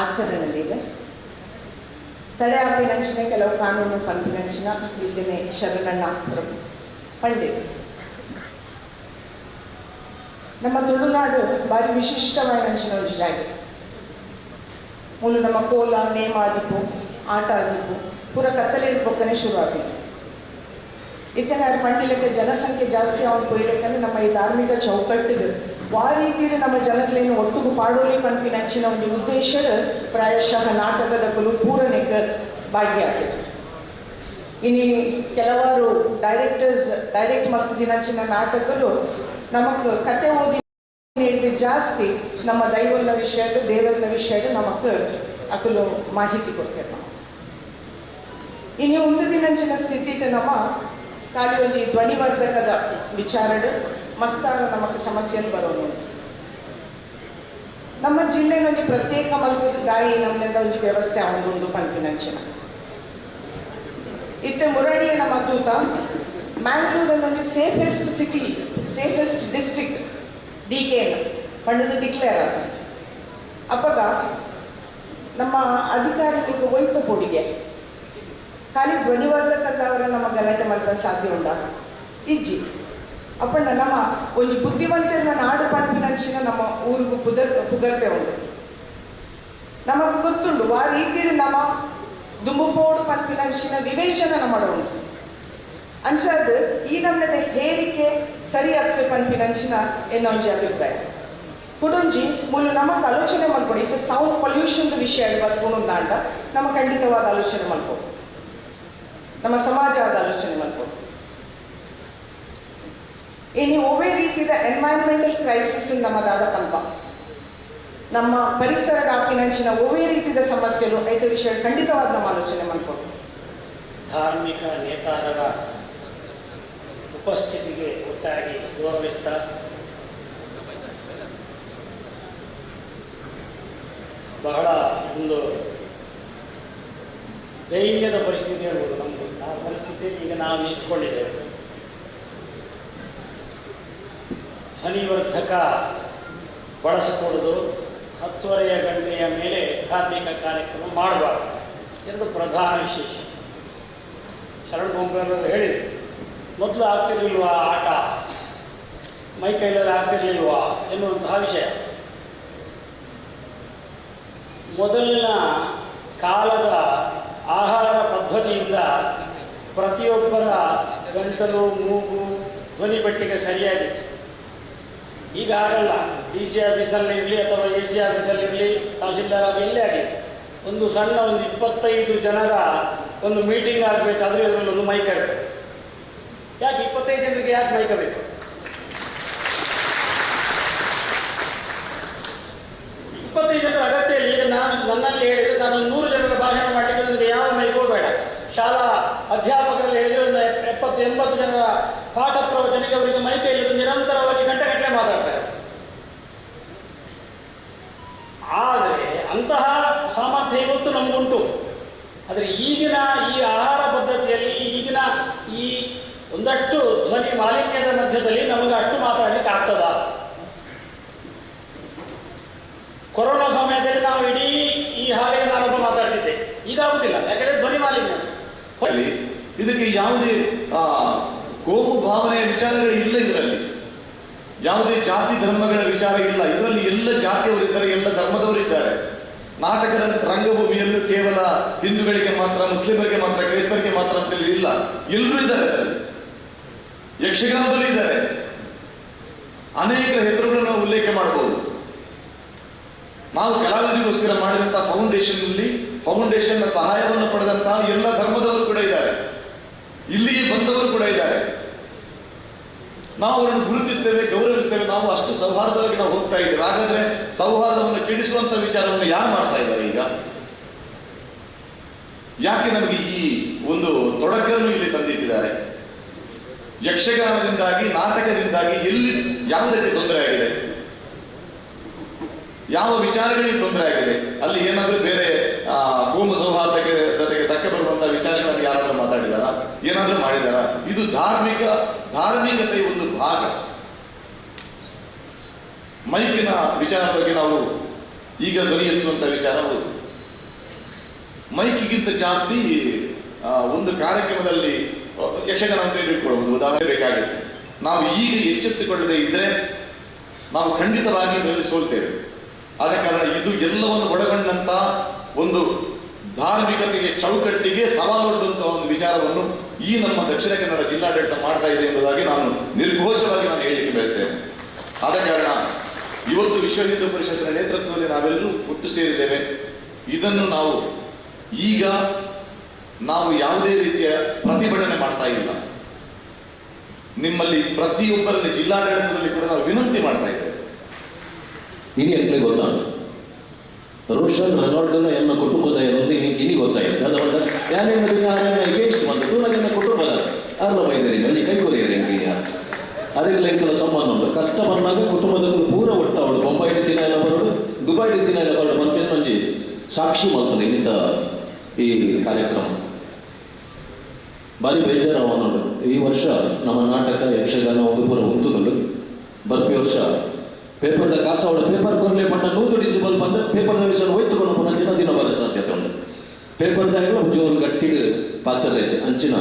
ಆಚರಣೆಯಲ್ಲಿದೆ. ತಡೆಯಾಪಿನಂಚಿನ ಕೆಲವು ಕಾನೂನು ಪಂಪಿನಂಚಿನ ವಿದ್ಯನೆ ಶರಣಣ್ಣ ಪಂಡಿತ್. ನಮ್ಮ ತುಳುನಾಡು ಭಾರಿ ವಿಶಿಷ್ಟವಾದಂಚಿನ ಒಂದು ಜಾಗ. ಮೂಲ ನಮ್ಮ ಕೋಲ ನೇಮ ಆದಿಪ್ಪು ಆಟ ಆದಿಪ್ಪು ಪೂರ ಕತ್ತಲೆ ಪೊಕ್ಕನೆ ಶುರುವಾಗಿದೆ. ಇತನ ಪಂಡಿಲಕ್ಕೆ ಜನಸಂಖ್ಯೆ ಜಾಸ್ತಿ ಅವನು ಕೊಯ್ಲಿಕ್ಕಂದ್ರೆ ನಮ್ಮ ಈ ಧಾರ್ಮಿಕ ಚೌಕಟ್ಟಿಗೆ ಆ ರೀತಿಯಲ್ಲಿ ನಮ್ಮ ಜನಗಳೇನು ಒಟ್ಟಿಗೆ ಪಾಡೋಲಿ ಪಂಪಿನಂಚಿನ ಒಂದು ಉದ್ದೇಶ ಪ್ರಾಯಶಃ ನಾಟಕದ ಕುಲು ಪೂರನೆಗೆ ಭಾಗಿಯಾಗಿದೆ. ಇನ್ನು ಕೆಲವಾರು ಡೈರೆಕ್ಟ್ ಮತ್ತು ದಿನಂಚಿನ ನಾಟಕಗಳು ನಮಗೆ ಕತೆ ಓದಿ ನೀಡಿದ ಜಾಸ್ತಿ ನಮ್ಮ ದೈವದ ವಿಷಯಗಳು ದೇವರ ವಿಷಯಗಳು ನಮಗೆ ಅಕಲು ಮಾಹಿತಿ ಕೊಡ್ತೇವೆ. ನಾವು ಇನ್ನು ಒಂದು ದಿನಂಚಿನ ಸ್ಥಿತಿಗೆ ನಮ್ಮ ಖಾಲಿ ಒಂದು ಧ್ವನಿವರ್ಧಕದ ವಿಚಾರಗಳು ಮಸ್ತಾಗ ನಮಗೆ ಸಮಸ್ಯೆಯಲ್ಲಿ ಬರೋದು. ನಮ್ಮ ಜಿಲ್ಲೆನಲ್ಲಿ ಪ್ರತ್ಯೇಕ ಮಲ್ಪದ ದಾಯಿ ನಮ್ಮಿಂದ ಒಂದು ವ್ಯವಸ್ಥೆ ಅವನೊಂದು ಪಂಪಿನಂಚಿನ ಇತ್ತೆ ಮುರಳಿಯ ನಮ್ಮ ದೂತ ಮ್ಯಾಂಗ್ಳೂರಲ್ಲಿ safest city safest district DK ಪಂಡದ ಡಿಕ್ಲೇರ್ ಆದ ಅಪ್ಪಗ ನಮ್ಮ ಅಧಿಕಾರಿಗಳಿಗೆ ಒಯ್ತ ಕೊಡಿಗೆ ಖಾಲಿ ಧ್ವನಿವರ್ಧಕದವರ ನಮ್ಮ ಗಲಾಟೆ ಮಾಡಲು ಸಾಧ್ಯ ಉಂಡ ಇಜ್ಜಿ ಅಪ್ಪಣ್ಣ ನಮ್ಮ ಒಂದು ಬುದ್ಧಿವಂತರ ನಾಡು ಪಂಪಿನಂಚಿನ ನಮ್ಮ ಊರಿಗೂ ಪುಗರ್ತೆ ಉಂಟು. ನಮಗೆ ಗೊತ್ತುಂಡು ಆ ರೀತಿಯಲ್ಲಿ ನಮ್ಮ ದುಂಬುಪೋಡು ಪಂಪಿನಂಚಿನ ವಿವೇಚನ ಮಾಡೋದು ಅಂಚಾದ ಈ ನಮ್ಮದ ಹೇರಿಕೆ ಸರಿ ಆಗ್ತದೆ ಪಂಪಿನಂಚಿನ ಎನ್ನೊಂಜಿ ಅಭಿಪ್ರಾಯ ಕುಡೊಂಜಿ ಮೂಲ ನಮಗೆ ಆಲೋಚನೆ ಮಾಡ್ಕೊಂಡು ಇದು ಸೌಂಡ್ ಪೊಲ್ಯೂಷನ್ ವಿಷಯ ಬರ್ಕೊಂಡು ನಾಡ ನಮ್ಮ ಖಂಡಿತವಾದ ಆಲೋಚನೆ ಮಾಡ್ಬೋದು, ನಮ್ಮ ಸಮಾಜದ ಆಲೋಚನೆ ಮಾಡ್ಬೋದು. ಇನ್ನು ಒವೇ ರೀತಿಯ ಎನ್ವೈರನ್ಮೆಂಟಲ್ ಕ್ರೈಸಿಸ್ ನಮ್ಮದಾದ ಪಂಪ ನಮ್ಮ ಪರಿಸರದ ಆಪಿನಂಚಿನ ಒವೇ ರೀತಿಯ ಸಮಸ್ಯೆಗಳು ಐದು ವಿಷಯ ಖಂಡಿತವಾದ ನಮ್ಮ ಆಲೋಚನೆ ಮಾಡ್ಬೋದು. ಧಾರ್ಮಿಕ ನೇತಾರರ ಉಪಸ್ಥಿತಿಗೆ ಒಟ್ಟಾಗಿ ಗೌರವಿಸ್ತಾ ಬಹಳ ಒಂದು ದೈನ್ಯದ ಪರಿಸ್ಥಿತಿ ಹೇಳ್ಬೋದು ನಮ್ಮದು. ಆ ಪರಿಸ್ಥಿತಿಯಲ್ಲಿ ಈಗ ನಾವು ನಿಂತ್ಕೊಂಡಿದ್ದೇವೆ. ಧ್ವನಿವರ್ಧಕ ಬಳಸಿಕೊಡೋದು, 10:30 ಗಂಟೆಯ ಮೇಲೆ ಧಾರ್ಮಿಕ ಕಾರ್ಯಕ್ರಮ ಮಾಡಬಾರ್ದು, ಎರಡು ಪ್ರಧಾನ ವಿಶೇಷ. ಶರಣ ಬೊಂಬೆಯವರು ಹೇಳಿದರು, ಮೊದಲು ಆಗ್ತಿರ್ಲಿಲ್ವಾ ಆಟ, ಮೈ ಕೈಯಲ್ಲಿ ಆಗ್ತಿರ್ಲಿಲ್ವಾ ಎನ್ನುವಂತಹ ವಿಷಯ. ಮೊದಲಿನ ಕಾಲದ ಆಹಾರ ಪದ್ಧತಿಯಿಂದ ಪ್ರತಿಯೊಬ್ಬರ ಗಂಟಲು ಮೂಗು ಧ್ವನಿ ಪೆಟ್ಟಿಗೆ ಸರಿಯಾಗಿತ್ತು. ಈಗ ಆಗಲ್ಲ. DC ಆಫೀಸಲ್ಲಿರಲಿ ಅಥವಾ AC ಆಫೀಸಲ್ಲಿರಲಿ, ತಹಶೀಲ್ದಾರ್ ಎಲ್ಲೇ ಆಗಲಿ, ಒಂದು ಸಣ್ಣ ಒಂದು 25 ಜನರ ಒಂದು ಮೀಟಿಂಗ್ ಆಗಬೇಕಾದ್ರೆ ಅದರಲ್ಲಿ ಒಂದು ಮೈಕ್ ಇರ್ತದೆ. ಯಾಕೆ 25 ಜನರಿಗೆ ಯಾಕೆ ಮೈಕ್ ಬೇಕು? 25 ಜನರ ಅಗತ್ಯ ಇಲ್ಲ. ಈಗ ನನ್ನಲ್ಲಿ ಹೇಳಿದರೆ ನಾನು 100 ಜನರ ಭಾಷಣ ಮಾಡಲಿಕ್ಕೆ ನನಗೆ ಯಾವ ಮೈಕೋ ಬೇಡ. ಶಾಲಾ ಅಧ್ಯಾಪಕರಲ್ಲಿ ಹೇಳಿದರೆ ಒಂದು 70-80 ಜನರ ಪಾಠ ಪ್ರವಚನೆಗೆ ಅವರಿಗೆ ಮೈಕ ಇಲ್ಲದೆ ನಿರಂತರವಾಗಿ ಗಂಟೆಗಟ್ಟಲೆ ಮಾತಾಡ್ತಾರೆ. ಆದರೆ ಅಂತಹ ಸಾಮರ್ಥ್ಯ ಇವತ್ತು ನಮಗುಂಟು. ಆದರೆ ಈಗಿನ ಈ ಆಹಾರ ಪದ್ಧತಿಯಲ್ಲಿ, ಈಗಿನ ಈ ಒಂದಷ್ಟು ಧ್ವನಿ ಮಾಲಿನ್ಯದ ಮಧ್ಯದಲ್ಲಿ ನಮಗೆ ಅಷ್ಟು ಮಾತಾಡಲಿಕ್ಕೆ ಆಗ್ತದ? ಕೊರೋನಾ ಸಮಯದಲ್ಲಿ ನಾವು ಇಡೀ ಈ ಹಾಗೆ ನಾನೊಬ್ಬ ಮಾತಾಡ್ತಿದ್ದೆ, ಈಗಾಗುದಿಲ್ಲ. ಯಾಕಂದರೆ ಧ್ವನಿ ಮಾಲಿನ್ಯ. ಇದಕ್ಕೆ ಯಾವುದೇ ಕೋಮು ಭಾವನೆಯ ವಿಚಾರಗಳು ಇಲ್ಲ. ಇದರಲ್ಲಿ ಯಾವುದೇ ಜಾತಿ ಧರ್ಮಗಳ ವಿಚಾರ ಇಲ್ಲ. ಇದರಲ್ಲಿ ಎಲ್ಲ ಜಾತಿಯವರಿದ್ದಾರೆ, ಎಲ್ಲ ಧರ್ಮದವರಿದ್ದಾರೆ. ನಾಟಕದ ರಂಗಭೂಮಿಯಲ್ಲೂ ಕೇವಲ ಹಿಂದೂಗಳಿಗೆ ಮಾತ್ರ, ಮುಸ್ಲಿಮರಿಗೆ ಮಾತ್ರ, ಕ್ರೈಸ್ತರಿಗೆ ಮಾತ್ರ ಅಂತೇಳಿ ಇಲ್ಲ, ಎಲ್ಲರೂ ಇದ್ದಾರೆ ಅದರಲ್ಲಿ. ಯಕ್ಷಗಾನದಲ್ಲಿ ಇದ್ದಾರೆ. ಅನೇಕರ ಹೆಸರುಗಳನ್ನು ನಾವು ಉಲ್ಲೇಖ ಮಾಡಬಹುದು. ನಾವು ಕಲಾವಿದರಿಗೋಸ್ಕರ ಮಾಡಿದಂತಹ ಫೌಂಡೇಶನ್ನ ಸಹಾಯವನ್ನು ಪಡೆದಂತಹ ಎಲ್ಲ ಧರ್ಮದವರು ಕೂಡ ಇದ್ದಾರೆ, ಇಲ್ಲಿಗೆ ಬಂದವರು ಕೂಡ ಇದ್ದಾರೆ. ನಾವು ಅವರನ್ನು ಗುರುತಿಸ್ತೇವೆ, ಗೌರವಿಸ್ತೇವೆ. ನಾವು ಅಷ್ಟು ಸೌಹಾರ್ದವಾಗಿ ನಾವು ಹೋಗ್ತಾ ಇದ್ದೇವೆ. ಹಾಗಾದ್ರೆ ಸೌಹಾರ್ದವನ್ನು ಕೆಡಿಸುವಂತ ವಿಚಾರವನ್ನು ಯಾರು ಮಾಡ್ತಾ ಇದ್ದಾರೆ ಈಗ? ಯಾಕೆ ನಮಗೆ ಈ ಒಂದು ತೊಡಕನ್ನು ಇಲ್ಲಿ ತಂದಿಟ್ಟಿದ್ದಾರೆ? ಯಕ್ಷಗಾನದಿಂದಾಗಿ, ನಾಟಕದಿಂದಾಗಿ ಎಲ್ಲಿ ಯಾವುದಕ್ಕೆ ತೊಂದರೆ ಆಗಿದೆ? ಯಾವ ವಿಚಾರಗಳಿಗೆ ತೊಂದರೆ ಆಗಿದೆ? ಅಲ್ಲಿ ಏನಾದರೂ ಬೇರೆ ಕೋಮು ಸೌಹಾರ್ದಕ್ಕೆ ಧಕ್ಕೆ ಬರುವಂತಹ ವಿಚಾರಗಳನ್ನು ಯಾರಾದ್ರೂ ಮಾತಾಡಿದಾರ, ಏನಾದ್ರೂ ಮಾಡಿದಾರ? ಇದು ಧಾರ್ಮಿಕತೆಯ ಒಂದು ಭಾಗ. ಮೈಕಿನ ವಿಚಾರದ ಬಗ್ಗೆ ನಾವು ಈಗ ಧ್ವನಿ ಎತ್ತುವಂಥ ವಿಚಾರ ಹೌದು. ಮೈಕಿಗಿಂತ ಜಾಸ್ತಿ ಒಂದು ಕಾರ್ಯಕ್ರಮದಲ್ಲಿ ಯಕ್ಷಗಾನ ಅಂತ ಇಟ್ಕೊಳ್ಳುವುದು ಉದಾಹರಣೆ ಬೇಕಾಗುತ್ತೆ. ನಾವು ಈಗ ಎಚ್ಚೆತ್ತುಕೊಳ್ಳದೆ ಇದ್ದರೆ ನಾವು ಖಂಡಿತವಾಗಿ ಇದರಲ್ಲಿ ಸೋಲ್ತೇವೆ. ಆದ ಕಾರಣ ಇದು ಎಲ್ಲವನ್ನು ಒಳಗೊಂಡಂಥ ಒಂದು ಧಾರ್ಮಿಕತೆಗೆ ಚೌಕಟ್ಟಿಗೆ ಸವಾಲೊಡ್ಡುವಂಥ ಒಂದು ವಿಚಾರವನ್ನು ಈ ನಮ್ಮ ದಕ್ಷಿಣ ಕನ್ನಡ ಜಿಲ್ಲಾಡಳಿತ ಮಾಡ್ತಾ ಇದೆ ಎಂಬುದಾಗಿ ನಾನು ನಿರ್ಘೋಷವಾಗಿ ಹೇಳಲಿಕ್ಕೆ ಬಯಸ್ತೇನೆ. ಆದ ಕಾರಣ ಇವತ್ತು ವಿಶ್ವ ಹಿಂದೂ ಪರಿಷತ್ತಿನ ನೇತೃತ್ವದಲ್ಲಿ ನಾವೆಲ್ಲರೂ ಒಟ್ಟು ಸೇರಿದ್ದೇವೆ. ಇದನ್ನು ಈಗ ನಾವು ಯಾವುದೇ ರೀತಿಯ ಪ್ರತಿಭಟನೆ ಮಾಡ್ತಾ ಇಲ್ಲ. ನಿಮ್ಮಲ್ಲಿ ಪ್ರತಿಯೊಬ್ಬರಲ್ಲಿ ಜಿಲ್ಲಾಡಳಿತದಲ್ಲಿ ಕೂಡ ನಾವು ವಿನಂತಿ ಮಾಡ್ತಾ ಇದ್ದೇವೆ. ಇನಿ ಎಂಕ್ಲೆ ಗೊತ್ತಾണ് ರೋಷನ್ ರೊನಾಲ್ಡೋನ ಎನ್ನ ಕುಟುಂಬದ ಏನೊಂದು ಇನಿ ಗೊತ್ತಾಯಿತು അതുകൊണ്ട് ഞാൻ എഗേൻസ്റ്റ് വന്നു തൂണകെന്ന കുടുംബದ ಅರ್ಧ ಬೈದರೆ ಅಲ್ಲಿ ಕೈ ಕೊರಿಯರು ಹೆಂಗೆ ಅದಕ್ಕೆ ಲೆಕ್ಕಲ ಸಂಬಂಧ ಉಂಟು. ಕಷ್ಟ ಬಂದಾಗ ಕುಟುಂಬದ ಪೂರ ಒಟ್ಟವಳು ಬೊಂಬೈ ದಿನ ಎಲ್ಲ ಬರೋದು, ದುಬೈ ದಿನ ಎಲ್ಲ ಬರೋದು ಅಂತ ಮಂಜಿ ಸಾಕ್ಷಿ ಮಾಡ್ತದೆ ಇನ್ನಿಂದ ಈ ಕಾರ್ಯಕ್ರಮ ಭಾರಿ ಬೇಜಾರವನ್ನುಂಟು. ಈ ವರ್ಷ ನಮ್ಮ ನಾಟಕ ಯಕ್ಷಗಾನ ಒಂದು ಪೂರ ಉಂಟುದುಂಟು. ಬರ್ಪಿ ವರ್ಷ ಪೇಪರ್ದ ಕಾಸವಳ ಪೇಪರ್ ಕೊರಲೆ ಪಂಡ 100 ಡಿಸಿಬಲ್ ಬಂದ ಪೇಪರ್ದ ವಿಷಯ ಹೋಯ್ತುಕೊಂಡು ಪುನಃ ದಿನ ಬರೋ ಸಾಧ್ಯತೆ ಉಂಟು. ಪೇಪರ್ದಾಗಲೂ ಜೋರು ಗಟ್ಟಿಡು ಪಾತ್ರೆ ಅಂಚಿನ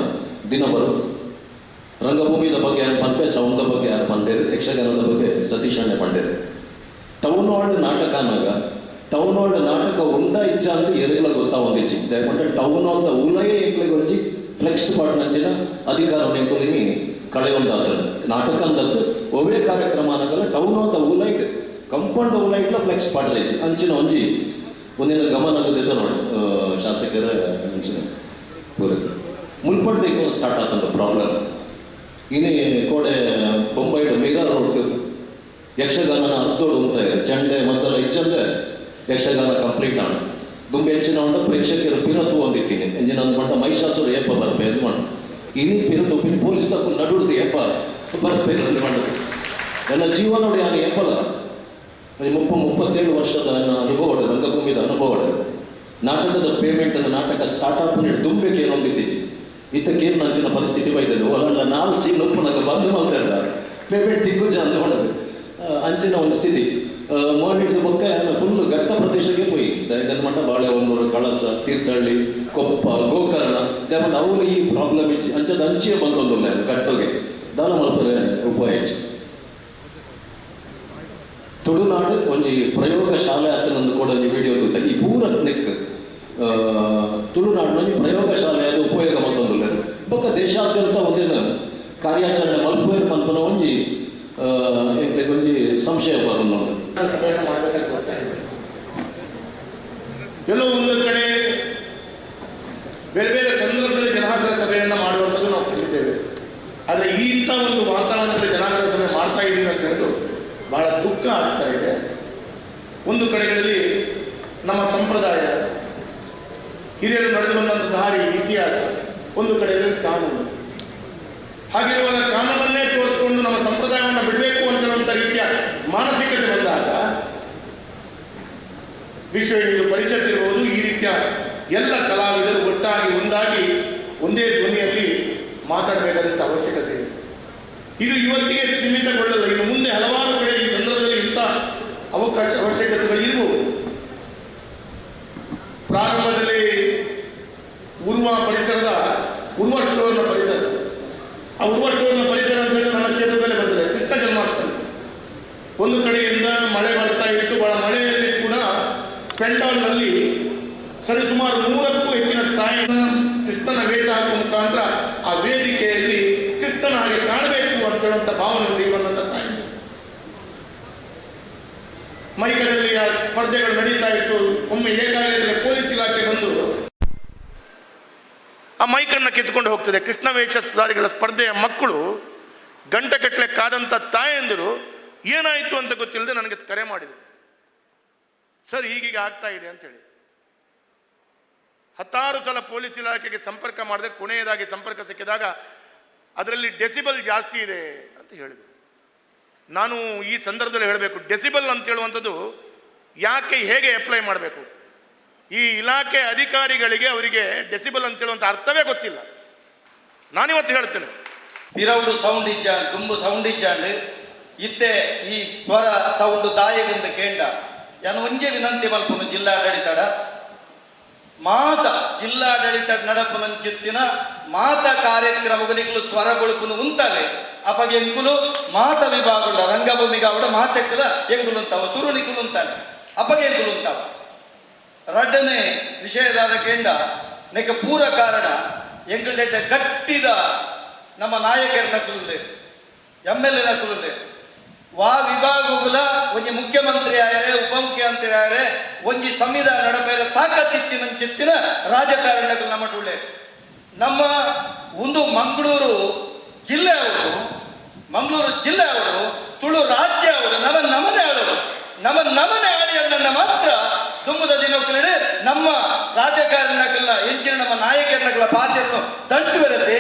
ದಿನ ಬರು. ರಂಗಭೂಮಿದ ಬಗ್ಗೆ ಯಾರು ಪಂಪೆ, ಸೌಂಡ್ ಬಗ್ಗೆ ಯಾರು ಪಂಡೇರು, ಯಕ್ಷಗಾನದ ಬಗ್ಗೆ ಸತೀಶ್ ಅಣ್ಣೆ ಪಂಡೇರು. ಟೌನ್ ಹಾಲ್ಡ್ ನಾಟಕ ಅನ್ನಾಗ ಟೌನ್ ಹಾಲ್ಡ್ ನಾಟಕ ಉಂಡ ಇಚ್ಛ ಅಂತ ಎರೆಗಳ ಗೊತ್ತಾವಂದಿಚ್ಚಿ ದಯಪಂಡ ಟೌನ್ ಹಾಲ್ದ ಊಲಗೆ ಎಂಕ್ಲೆಗೆ ಹೊಂಚಿ ಫ್ಲೆಕ್ಸ್ ಪಾಟ್ನಂಚಿನ ಅಧಿಕಾರ ನೆಂಕೊಲಿನಿ ಕಳೆಯೊಂದಾಗ್ತದೆ. ನಾಟಕ ಅಂದದ್ದು ಒವೇ ಕಾರ್ಯಕ್ರಮ ಅನ್ನಗಲ್ಲ ಟೌನ್ ಹಾಲ್ದ ಊಲೈಟ್ ಕಂಪೌಂಡ್ ಊಲೈಟ್ಲ ಫ್ಲೆಕ್ಸ್ ಪಾಟ್ಲೇಜಿ ಅಂಚಿನ ಒಂಜಿ ಒಂದಿನ ಗಮನಗದಿದ್ದ ನೋಡಿ ಶಾಸಕರ ಅಂಚಿನ ಮುಲ್ಪಡ್ದು ಸ್ಟಾರ್ಟ್ ಆಗ್ತದೆ ಪ್ರಾಬ್ಲಮ್. ಇನಿ ಕೋಡೆ ಬೊಂಬೈಡ್ ಮಿರರ್ ರೋಡ್ ಯಕ್ಷಗಾನನ ಅರ್ಧೋಡು ಅಂತಾರೆ ಚಂಡೆ ಮೊದಲ ಇಚ್ಚಂದೆ ಯಕ್ಷಗಾನ ಕಂಪ್ಲೀಟ್ ಆಣ ದುಂಬೆ ಹೆಚ್ಚಿನ ಉಂಟ ಪ್ರೇಕ್ಷಕರು ಪಿರತು ಹೊಂದಿದ್ದೀನಿ ಎಂಜಿನ ಅಂದ್ಕೊಂಡ ಮಹಿಷಾಸುರ ಏಪ ಬರ್ಬೇಕು ಮಾಡು ಇನಿ ಪಿರತು ಪಿನ್ ಪೊಲೀಸ್ ತಪ್ಪು ನಡುಡ್ದು ಏಪ ಬರ್ಬೇಕು ಅಂತ ಮಾಡೋದು ಎಲ್ಲ ಜೀವನ ನೋಡಿ ನಾನು ಏಪಲ್ಲ 37 ವರ್ಷದ ಅನುಭವ ರಂಗಭೂಮಿದ ಅನುಭವ ನಾಟಕದ ಪೇಮೆಂಟ್ ನಾಟಕ ಸ್ಟಾರ್ಟ್ಅಪ್ ದುಂಬೆಗೆ ಏನೊಂದಿದ್ದೀಜಿ ಇತ್ತಕ್ಕೇನು ನಂಚಿನ ಪರಿಸ್ಥಿತಿ ಬೈದಲ್ಲಿ ಹೊರಲ್ಲ 4 ಸೀನ್ ಒಪ್ಪನಾಗ ಬಂದು ಮಾತಾಡ ಪೇಮೆಂಟ್ ದಿಗ್ಗುಜ ಅಂತ ಮಾಡೋದು ಅಂಚಿನ ಒಂದು ಸ್ಥಿತಿ ಮಾಡಿದ ಬೊಕ್ಕ ಫುಲ್ ಘಟ್ಟ ಪ್ರದೇಶಕ್ಕೆ ಹೋಗಿ ದಯಗದ ಮಠ ಬಾಳೆಹೊನ್ನೂರು, ಕಳಸ, ತೀರ್ಥಹಳ್ಳಿ, ಕೊಪ್ಪ, ಗೋಕರ್ಣ ದಯಮಾಡಿ ಅವರು ಈ ಪ್ರಾಬ್ಲಮ್ ಇಚ್ಚಿ ಅಂಚದ ಅಂಚಿಯ ಬಂದೊಂದು ಘಟ್ಟಗೆ ದಾನ ಮಲ್ಪರೆ ಉಪಾಯ ಇಚ್ಚಿ ತುಳುನಾಡು ಒಂಜಿ ಪ್ರಯೋಗ ಶಾಲೆ ಅತ್ತನೊಂದು ಕೂಡ ಒಂದು ವಿಡಿಯೋ ತೂತ ಈ ಪೂರ ನೆಕ್ ತುಳುನಾಡಿನಲ್ಲಿ ಪ್ರಯೋಗ ಶಾಲೆಯಾದ ಉಪಯೋಗ ಮತ್ತೊಂದು ಬೊಕ್ಕ ದೇಶಾದ್ಯಂತ ಒಂದೇನು ಕಾರ್ಯಾಚರಣೆ ಮಲ್ಪೇರು ಮಲ್ಪನ ಒಂಜಿ ಒಂಜಿ ಸಂಶಯ ಬರೋದು ಸಭೆಯನ್ನು ಮಾಡಬೇಕಾಗಿ ಬರ್ತಾ ಇದೆ. ಎಲ್ಲೋ ಒಂದು ಕಡೆ ಬೇರೆ ಬೇರೆ ಸಂದರ್ಭದಲ್ಲಿ ಜನಾಗ್ರಹ ಸಭೆಯನ್ನು ಮಾಡುವಂಥದ್ದು ನಾವು ಕಲಿತೇವೆ. ಆದರೆ ಇಂಥ ಒಂದು ವಾತಾವರಣದಲ್ಲಿ ಜನಾಗ್ರಹ ಸಭೆ ಮಾಡ್ತಾ ಇದ್ದೀವಿ ಅಂತ ಹೇಳಿದ್ರು ಬಹಳ ದುಃಖ ಆಗ್ತಾ ಇದೆ. ಒಂದು ಕಡೆಗಳಲ್ಲಿ ನಮ್ಮ ಸಂಪ್ರದಾಯ ಹಿರಿಯರು ನಡೆದು ಬಂದಂಥ ದಾರಿ ಇತಿಹಾಸ, ಒಂದು ಕಡೆಯಲ್ಲಿ ಕಾನೂನು. ಹಾಗಿರುವಾಗ ಕಾನೂನನ್ನೇ ತೋರಿಸಿಕೊಂಡು ನಮ್ಮ ಸಂಪ್ರದಾಯವನ್ನು ಬಿಡಬೇಕು ಅಂತ ಹೇಳುವಂಥ ರೀತಿಯ ಮಾನಸಿಕತೆ ಬಂದಾಗ ವಿಶ್ವ ಹಿಂದೂ ಪರಿಷತ್ ಇರ್ಬೋದು, ಈ ರೀತಿಯ ಎಲ್ಲ ಕಲಾವಿದರು ಒಟ್ಟಾಗಿ ಒಂದಾಗಿ ಒಂದೇ ಧ್ವನಿಯಲ್ಲಿ ಮಾತಾಡಬೇಕಾದಂಥ ಅವಶ್ಯಕತೆ ಇದೆ. ಇದು ಇವತ್ತಿಗೆ ಸೀಮಿತಗೊಳ್ಳಲ್ಲ. ಇನ್ನು ಮುಂದೆ ಹಲವಾರು ಕಡೆ ಈ ಸಂದರ್ಭದಲ್ಲಿ ಇಂಥ ಅವಶ್ಯಕತೆಗಳು ಇರಬಹುದು. ಪ್ರಾರಂಭದಲ್ಲಿ ಉರ್ವ ಪರಿಸರದ ಉರ್ವ ಸ್ಟೋರ್ನ ಪರಿಸರ, ಆ ಉರ್ವ ಸ್ಟೋರ್ನ ಪರಿಸರ ಅಂತ ಹೇಳಿ ನನ್ನ ಕ್ಷೇತ್ರದಲ್ಲೇ ಬರ್ತದೆ. ಕೃಷ್ಣ ಜನ್ಮಾಷ್ಟಮಿ ಒಂದು ಕಡೆಯಿಂದ ಮಳೆ ಬರ್ತಾ ಇತ್ತು. ಬಹಳ ಮಳೆಯಲ್ಲಿ ಕೂಡ ಪೆಂಡಾಲ್ನಲ್ಲಿ ಸರಿಸುಮಾರು 100ಕ್ಕೂ ಹೆಚ್ಚಿನ ತಾಯಿನ ಕೃಷ್ಣನ ವೇಷ ಹಾಕುವ ಮುಖಾಂತರ ಆ ವೇದಿಕೆಯಲ್ಲಿ ಕೃಷ್ಣನ ಹಾಗೆ ಕಾಣಬೇಕು ಅಂತ ಹೇಳುವಂಥ ಭಾವನೆಯೊಂದಿಗೆ ಬಂದಂಥ ತಾಯಿ. ಮೈಕರಲ್ಲಿ ಆ ಸ್ಪರ್ಧೆಗಳು ನಡೀತಾ ಇತ್ತು. ಒಮ್ಮೆ ಏಕಾಏಕಿ ಪೊಲೀಸ್ ಇಲಾಖೆ ಬಂದು ಆ ಮೈಕನ್ನು ಕಿತ್ಕೊಂಡು ಹೋಗ್ತದೆ. ಕೃಷ್ಣ ವೇಷ ಸುಧಾರಿಗಳ ಸ್ಪರ್ಧೆಯ ಮಕ್ಕಳು ಗಂಟೆಗಟ್ಟಲೆ ಕಾದಂಥ ತಾಯಂದಿರು ಏನಾಯಿತು ಅಂತ ಗೊತ್ತಿಲ್ಲದೆ ನನಗೆ ಕರೆ ಮಾಡಿದರು. ಸರ್ ಹೀಗೀಗ ಆಗ್ತಾ ಇದೆ ಅಂತೇಳಿ 10 ಸಲ ಪೊಲೀಸ್ ಇಲಾಖೆಗೆ ಸಂಪರ್ಕ ಮಾಡಿದೆ. ಕೊನೆಯದಾಗಿ ಸಂಪರ್ಕ ಸಿಕ್ಕಿದಾಗ ಅದರಲ್ಲಿ ಡೆಸಿಬಲ್ ಜಾಸ್ತಿ ಇದೆ ಅಂತ ಹೇಳಿದರು. ನಾನು ಈ ಸಂದರ್ಭದಲ್ಲಿ ಹೇಳಬೇಕು, ಡೆಸಿಬಲ್ ಅಂತ ಹೇಳುವಂಥದ್ದು ಯಾಕೆ ಹೇಗೆ ಅಪ್ಲೈ ಮಾಡಬೇಕು, ಈ ಇಲಾಖೆ ಅಧಿಕಾರಿಗಳಿಗೆ ಅವರಿಗೆ ಡೆಸಿಬಲ್ ಅಂತ ಹೇಳುವಂಥ ಅರ್ಥವೇ ಗೊತ್ತಿಲ್ಲ. ನಾನಿವತ್ತು ಹೇಳ್ತೇನೆ, ಪಿರೌಡು ಸೌಂಡ್ ಇಜ್ಜಾಂಡ್ ದುಂಬು ಸೌಂಡ್ ಇಜ್ಜಾಂಡ್ ಇತ್ತೆ ಈ ಸ್ವರ ಸೌಂಡ್ ದಾಯದಿಂದ ಕೇಂಡ ಯಾನು ಒಂಜೆ ವಿನಂತಿ ಮಲ್ಪುನು ಜಿಲ್ಲಾಡಳಿತಡ ಮಾತ ಜಿಲ್ಲಾಡಳಿತ ನಡಪುನಂಚಿತ್ತಿನ ಮಾತ ಕಾರ್ಯಕ್ರಮಗಳಿಗೂ ಸ್ವರ ಕೊಳುಪುನು ಉಂತಾಲೆ ಅಪಗೆ ಎಂಕುಲು ಮಾತ ವಿಭಾಗದ ರಂಗಭೂಮಿಗಾವಡ ಮಾತೆಕ್ಕಲ ಎಂಕುಲು ಉಂತಾವ ಸುರುನಿಕುಲು ಉಂತಾನೆ ಅಪಗೆ ಎಂಕುಲು ಉಂತಾವ ರಡ್ಡನೇ ವಿಷಯದಾದ ಕೇಂದ್ರ ನೆಕ ಪೂರ ಕಾರಣ ಎಂಕಲ್ಡೆಡ್ಡ ಗಟ್ಟಿದ ನಮ್ಮ ನಾಯಕರನ್ನ ಕುಲುಲೆ MLA ಕುಲುಲೆ ವಾ ವಿಭಾಗಗಳ ಒಂಜಿ ಮುಖ್ಯಮಂತ್ರಿ ಆಯರೆ ಉಪಮುಖ್ಯಮಂತ್ರಿ ಆಯರೆ ಒಂಜಿ ಸಂವಿಧಾನ ನಡಪೇರ ತಾಕತ್ತಿತ್ತಿನ ಚಿತ್ತಿನ ರಾಜಕಾರಣಗಳು ನಮ್ಮ ಟುಳ್ಳೆ ನಮ್ಮ ಒಂದು ಮಂಗಳೂರು ಜಿಲ್ಲೆ ಅವರು ತುಳು ರಾಜ್ಯ ಅವರು ನಮನೆ ಆಡಿಯನ್ನ ಮಾತ್ರ ತುಂಬದ ದಿನಕ್ಕೂ ನಮ್ಮ ರಾಜಕಾರಣಗಳ ಎಂಚಿನ ನಮ್ಮ ನಾಯಕರನ್ನ ಪಾತ್ರವನ್ನು ತಂಟು ಬರುತ್ತೆ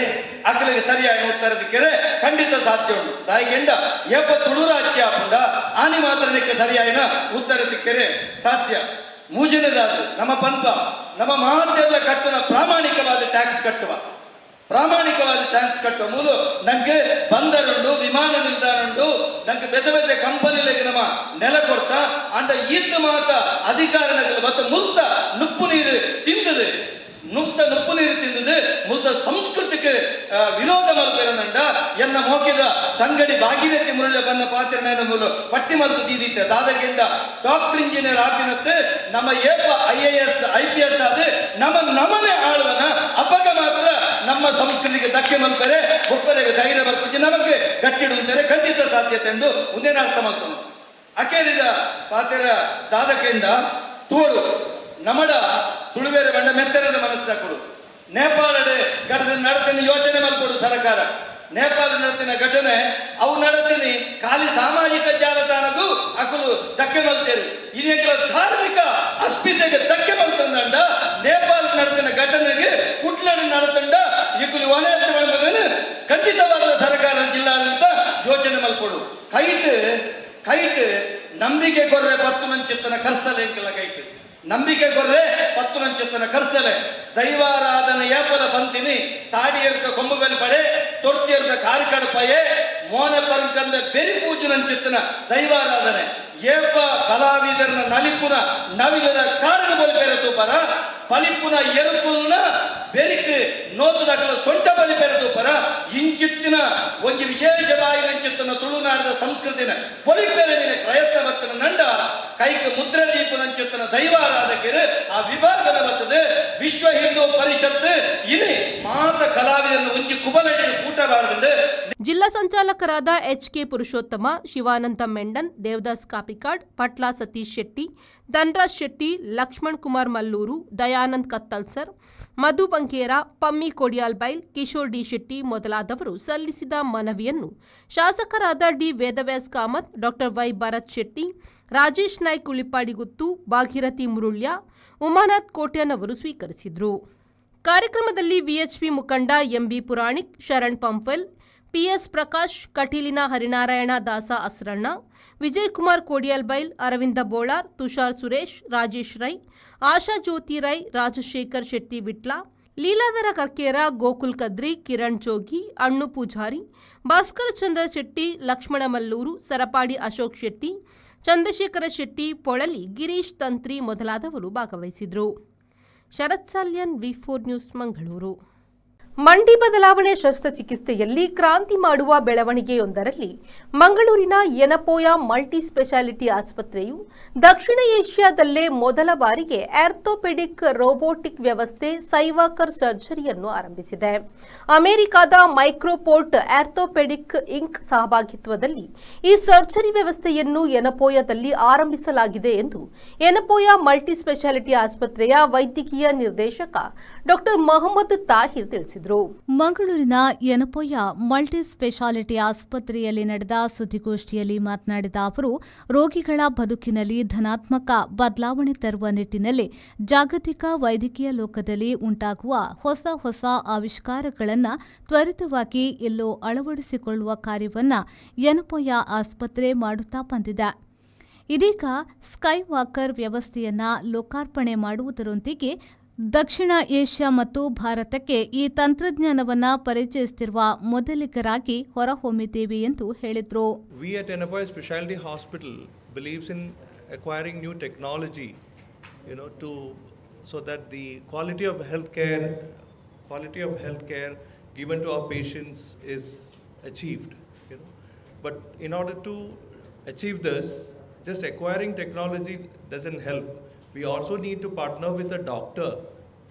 ಅಕ್ಕಲಿಗೆ ಸರಿಯಾಗಿ ಉತ್ತರದಿಕ್ಕರೆ ಖಂಡಿತ ಸಾಧ್ಯ ಉಂಟು ತಾಯಿಗೆಂಡ ಏಪ ತುಳು ರಾಜ್ಯ ಪುಂಡ ಆನಿ ಮಾತ್ರಕ್ಕೆ ಸರಿಯಾಗಿನ ಉತ್ತರದಿಕ್ಕರೆ ಸಾಧ್ಯ ಮೂಜನೆದಾದ್ರು ನಮ್ಮ ಪಂಪ ನಮ್ಮ ಮಹತ್ಯದ ಕಟ್ಟುನ ಪ್ರಾಮಾಣಿಕವಾದ ಟ್ಯಾಕ್ಸ್ ಕಟ್ಟುವ ಮೂಲ ನಂಗೆ ಬಂದರುಂಡು ವಿಮಾನ ನಿಲ್ದಾಣ ಉಂಡು ನಂಗೆ ಬೆದ ಕಂಪನಿಗಳಿಗೆ ನಮ್ಮ ನೆಲ ಕೊಡ್ತಾ ಅಂಡ ಈತ ಮಾತ ಅಧಿಕಾರಿಗಳು ಮತ್ತು ಮುಕ್ತ ನುಪ್ಪು ನೀರು ತಿಂದದು ಮುಲ್ದ ಸಂಸ್ಕೃತಿಗೆ ವಿರೋಧ ಮಲ್ಪೇರಂಡ ಎನ್ನ ಮೋಕಿದ ತಂಗಡಿ ಭಾಗೀರಥಿ ಮುರಳಿ ಬನ್ನ ಪಾತ್ರ ಮೂಲ ಪಟ್ಟಿ ಮಲ್ತು ದೀದಿತ್ತೆ ದಾದಗೆಂಡ ಡಾಕ್ಟರ್ ಇಂಜಿನಿಯರ್ ಆಪಿನತ್ತೆ ನಮ್ಮ ಏಪ IAS IPS ಆದ ನಮನೆ ಆಳುವನ ಅಪಗ ಮಾತ್ರ ನಮ್ಮ ಸಂಸ್ಕೃತಿಗೆ ಧಕ್ಕೆ ಮಲ್ಪರೆ ಒಬ್ಬರಿಗೆ ಧೈರ್ಯ ಬರ್ಪುಜಿ ನಮಗೆ ಗಟ್ಟಿಡುತ್ತಾರೆ ಖಂಡಿತ ಸಾಧ್ಯತೆ ಎಂದು ಮುಂದೇನ ಅರ್ಥ ಮಾಡ್ತಾನೆ ಅಕೇರಿದ ಪಾತ್ರ ದಾದಕೆಂಡ ತೋಡು ನಮಡ ತುಳುವೇರು ಬಂಡ ಮೆತ್ತರದ ಮನಸ್ಸು ಕೊಡು ನೇಪಾಳದ ಘಟನೆ ನಡತಿನ ಯೋಚನೆ ಮಲ್ಕೊಡು ಸರ್ಕಾರ ನೇಪಾಳ ನಡತಿನ ಘಟನೆ ಅವು ನಡತೀನಿ ಖಾಲಿ ಸಾಮಾಜಿಕ ಜಾಲತಾಣಗೂ ಅಕಲು ಧಕ್ಕೆ ಮಲ್ತೇರು ಇನ್ನೇಕಲ ಧಾರ್ಮಿಕ ಅಸ್ಮಿತೆಗೆ ಧಕ್ಕೆ ಮಲ್ತಂಡ ನೇಪಾಳ ನಡತಿನ ಘಟನೆಗೆ ಕುಟ್ಲನ್ನು ನಡತಂಡ ಇಕಲು ಒಣೆ ಖಂಡಿತವಾದ ಸರ್ಕಾರ ಜಿಲ್ಲಾಡಳಿತ ಯೋಚನೆ ಮಲ್ಕೊಡು ಕೈಟ್ ನಂಬಿಕೆ ಕೊರ್ರೆ 10 ನಂಚಿತ್ತನ ಕರ್ಸಲೆ ಎಂಕಲ ಕೈಟ್ ನಂಬಿಕೆ ಕೊರ್ರೆ 10 ನಂಚಿತ್ತನ ಕರ್ಸಲೆ ದೈವಾರಾಧನೆ ಏಪಲ ಬಂತಿನಿ ತಾಡಿಯರ್ಕ ಕೊಂಬುಬೆಲ್ ಪಡೆ ತೊರ್ತಿಯರ್ಕ ಕಾರ್ಕಡಪಯೆ ಮೋನ ಪರಂಕಂದ ಬೆರಿ ಪೂಜನಂಚಿತ್ತನ ದೈವಾರಾಧನೆ ಏಪ ಕಲಾವಿದರನ ನಲಿಪುನ ನವಿಲರ ಕಾರಣ ಬಲಿಪೇರ ತೂಪರ ಬಲಿಪುನ ಎರುಕುಲ್ನ ಬೆರಿಕ್ ನೋತುದಕಲ ಸೊಂಟ ಬಲಿಪೇರ ತೂಪರ ಇಂಚಿತ್ತಿನ ಒಂದು ವಿಶೇಷವಾಯಿನಂಚಿತ್ತನ ತುಳುನಾಡದ ಸಂಸ್ಕೃತಿನ ಬಲಿಪೇರ ಪ್ರಯತ್ನ ಬರ್ತನ ನಂಡ ಕೈಕ ಮುದ್ರೆ ದೀಪನಂಚಿತ್ತನ ದೈವಾರಾಧಕರು ಆ ವಿಭಾಗದ ಬರ್ತದೆ ವಿಶ್ವ ಹಿಂದೂ ಪರಿಷತ್ ಇನಿ ಮಾತ ಕಲಾವಿದರನ್ನು ಒಂಜಿ ಕುಬಲಡಿನ ಕೂಟ ಬಾಡದಂಡೆ ಜಿಲ್ಲಾ ಸಂಚಾಲಕರಾದ HK ಪುರುಷೋತ್ತಮ, ಶಿವಾನಂದ ಮೆಂಡನ್, ದೇವದಾಸ್ ಕಾಪಿಕಾಡ್, ಪಟ್ಲ ಸತೀಶ್ ಶೆಟ್ಟಿ, ಧನ್ರಾಜ್ ಶೆಟ್ಟಿ, ಲಕ್ಷ್ಮಣ್ ಕುಮಾರ್ ಮಲ್ಲೂರು, ದಯಾನಂದ್ ಕತ್ತಲ್ಸರ್, ಮಧು ಬಂಕೇರ, ಪಮ್ಮಿ ಕೊಡಿಯಾಲ್ಬೈಲ್, ಕಿಶೋರ್ ಡಿ ಶೆಟ್ಟಿ ಮೊದಲಾದವರು ಸಲ್ಲಿಸಿದ ಮನವಿಯನ್ನು ಶಾಸಕರಾದ ಡಿ ವೇದವ್ಯಾಸ್ ಕಾಮತ್, ಡಾ ವೈ ಭರತ್ ಶೆಟ್ಟಿ, ರಾಜೇಶ್ ನಾಯ್ಕ್ ಉಳಿಪಾಡಿಗುತ್ತು, ಭಾಗೀರಥಿ ಮುರುಳ್ಯ, ಉಮಾನಾಥ್ ಕೋಟ್ಯಾನ್ ಅವರು ಸ್ವೀಕರಿಸಿದರು. ಕಾರ್ಯಕ್ರಮದಲ್ಲಿ ವಿಎಚ್ಪಿ ಮುಖಂಡ MB ಪುರಾಣಿಕ್, ಶರಣ್ ಪಂಫೆಲ್, PS ಪ್ರಕಾಶ್, ಕಟೀಲಿನ ಹರಿನಾರಾಯಣ ದಾಸ ಅಸ್ರಣ್ಣ, ವಿಜಯಕುಮಾರ್ ಕೋಡಿಯಲ್ಬೈಲ್, ಅರವಿಂದ ಬೋಳಾರ್, ತುಷಾರ್ ಸುರೇಶ್, ರಾಜೇಶ್ ರೈ, ಆಶಾ ಜ್ಯೋತಿ ರೈ, ರಾಜಶೇಖರ್ ಶೆಟ್ಟಿ ವಿಟ್ಲ, ಲೀಲಾಧರ ಕರ್ಕೇರ, ಗೋಕುಲ್ ಕದ್ರಿ, ಕಿರಣ್ ಜೋಗಿ, ಅಣ್ಣು ಪೂಜಾರಿ, ಭಾಸ್ಕರ ಚಂದ್ರ ಶೆಟ್ಟಿ, ಲಕ್ಷ್ಮಣ ಮಲ್ಲೂರು, ಸರಪಾಡಿ ಅಶೋಕ್ ಶೆಟ್ಟಿ, ಚಂದ್ರಶೇಖರ ಶೆಟ್ಟಿ, ಪೊಳಲಿ, ಗಿರೀಶ್ ತಂತ್ರಿ ಮೊದಲಾದವರು ಭಾಗವಹಿಸಿದರು. ಶರತ್ ಸಾಲ್ಯನ್, V4 ನ್ಯೂಸ್, ಮಂಗಳೂರು. ಮಂಡಿ ಬದಲಾವಣೆ ಶಸ್ತ್ರಚಿಕಿತ್ಸೆಯಲ್ಲಿ ಕ್ರಾಂತಿ ಮಾಡುವ ಬೆಳವಣಿಗೆಯೊಂದರಲ್ಲಿ ಮಂಗಳೂರಿನ ಯೆನಪೋಯ ಮಲ್ಟಿ ಸ್ಪೆಷಾಲಿಟಿ ಆಸ್ಪತ್ರೆಯು ದಕ್ಷಿಣ ಏಷ್ಯಾದಲ್ಲೇ ಮೊದಲ ಬಾರಿಗೆ ಆರ್ಥೋಪೆಡಿಕ್ ರೋಬೋಟಿಕ್ ವ್ಯವಸ್ಥೆ ಸೈವಾಕರ್ ಸರ್ಜರಿಯನ್ನು ಆರಂಭಿಸಿದೆ. ಅಮೆರಿಕದ ಮೈಕ್ರೋಪೋರ್ಟ್ ಆರ್ಥೋಪೆಡಿಕ್ ಇಂಕ್ ಸಹಭಾಗಿತ್ವದಲ್ಲಿ ಈ ಸರ್ಜರಿ ವ್ಯವಸ್ಥೆಯನ್ನು ಯೆನಪೋಯದಲ್ಲಿ ಆರಂಭಿಸಲಾಗಿದೆ ಎಂದು ಯೆನಪೋಯ ಮಲ್ಟಿ ಸ್ಪೆಷಾಲಿಟಿ ಆಸ್ಪತ್ರೆಯ ವೈದ್ಯಕೀಯ ನಿರ್ದೇಶಕ ಡಾ ಮೊಹಮ್ಮದ್ ತಾಹಿರ್ ತಿಳಿಸಿದರು. ಮಂಗಳೂರಿನ ಯೆನಪೋಯ ಮಲ್ಟಿ ಸ್ಪೆಷಾಲಿಟಿ ಆಸ್ಪತ್ರೆಯಲ್ಲಿ ನಡೆದ ಸುದ್ದಿಗೋಷ್ಠಿಯಲ್ಲಿ ಮಾತನಾಡಿದ ಅವರು, ರೋಗಿಗಳ ಬದುಕಿನಲ್ಲಿ ಧನಾತ್ಮಕ ಬದಲಾವಣೆ ತರುವ ನಿಟ್ಟಿನಲ್ಲಿ ಜಾಗತಿಕ ವೈದ್ಯಕೀಯ ಲೋಕದಲ್ಲಿ ಉಂಟಾಗುವ ಹೊಸ ಆವಿಷ್ಕಾರಗಳನ್ನು ತ್ವರಿತವಾಗಿ ಎಲ್ಲೋ ಅಳವಡಿಸಿಕೊಳ್ಳುವ ಕಾರ್ಯವನ್ನು ಯೆನಪೋಯ ಆಸ್ಪತ್ರೆ ಮಾಡುತ್ತಾ ಬಂದಿದೆ. ಇದೀಗ ಸ್ಕೈ ವಾಕರ್ ವ್ಯವಸ್ಥೆಯನ್ನು ಲೋಕಾರ್ಪಣೆ ಮಾಡುವುದರೊಂದಿಗೆ ದಕ್ಷಿಣ ಏಷ್ಯಾ ಮತ್ತು ಭಾರತಕ್ಕೆ ಈ ತಂತ್ರಜ್ಞಾನವನ್ನು ಪರಿಚಯಿಸುತ್ತಿರುವ ಮೊದಲಿಗರಾಗಿ ಹೊರಹೊಮ್ಮಿದ್ದೇವೆ ಎಂದು ಹೇಳಿದರು. We at Yenopoya Specialty Hospital believes in acquiring new technology, so that the quality of healthcare given to our patients is achieved. But in order to achieve this, just acquiring technology doesn't help. We also need to partner with a doctor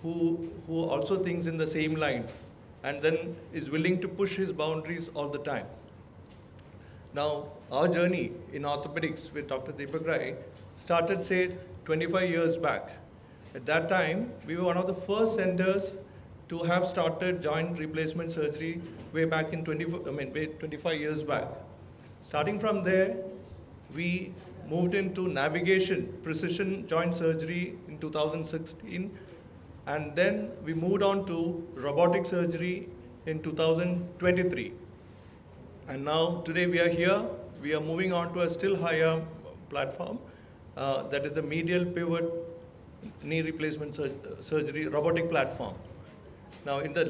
who also thinks in the same lines and then is willing to push his boundaries all the time. Now, our journey in orthopedics with Dr. Deepak Rai started, say, 25 years back. At that time, we were one of the first centers to have started joint replacement surgery way back in 25 years back. Starting from there, we moved into navigation, precision joint surgery in 2016, and then we moved on to robotic surgery in 2023. And now, today we are here, we are moving on to a still higher platform, that is the medial pivot knee replacement surgery robotic platform. Now, in the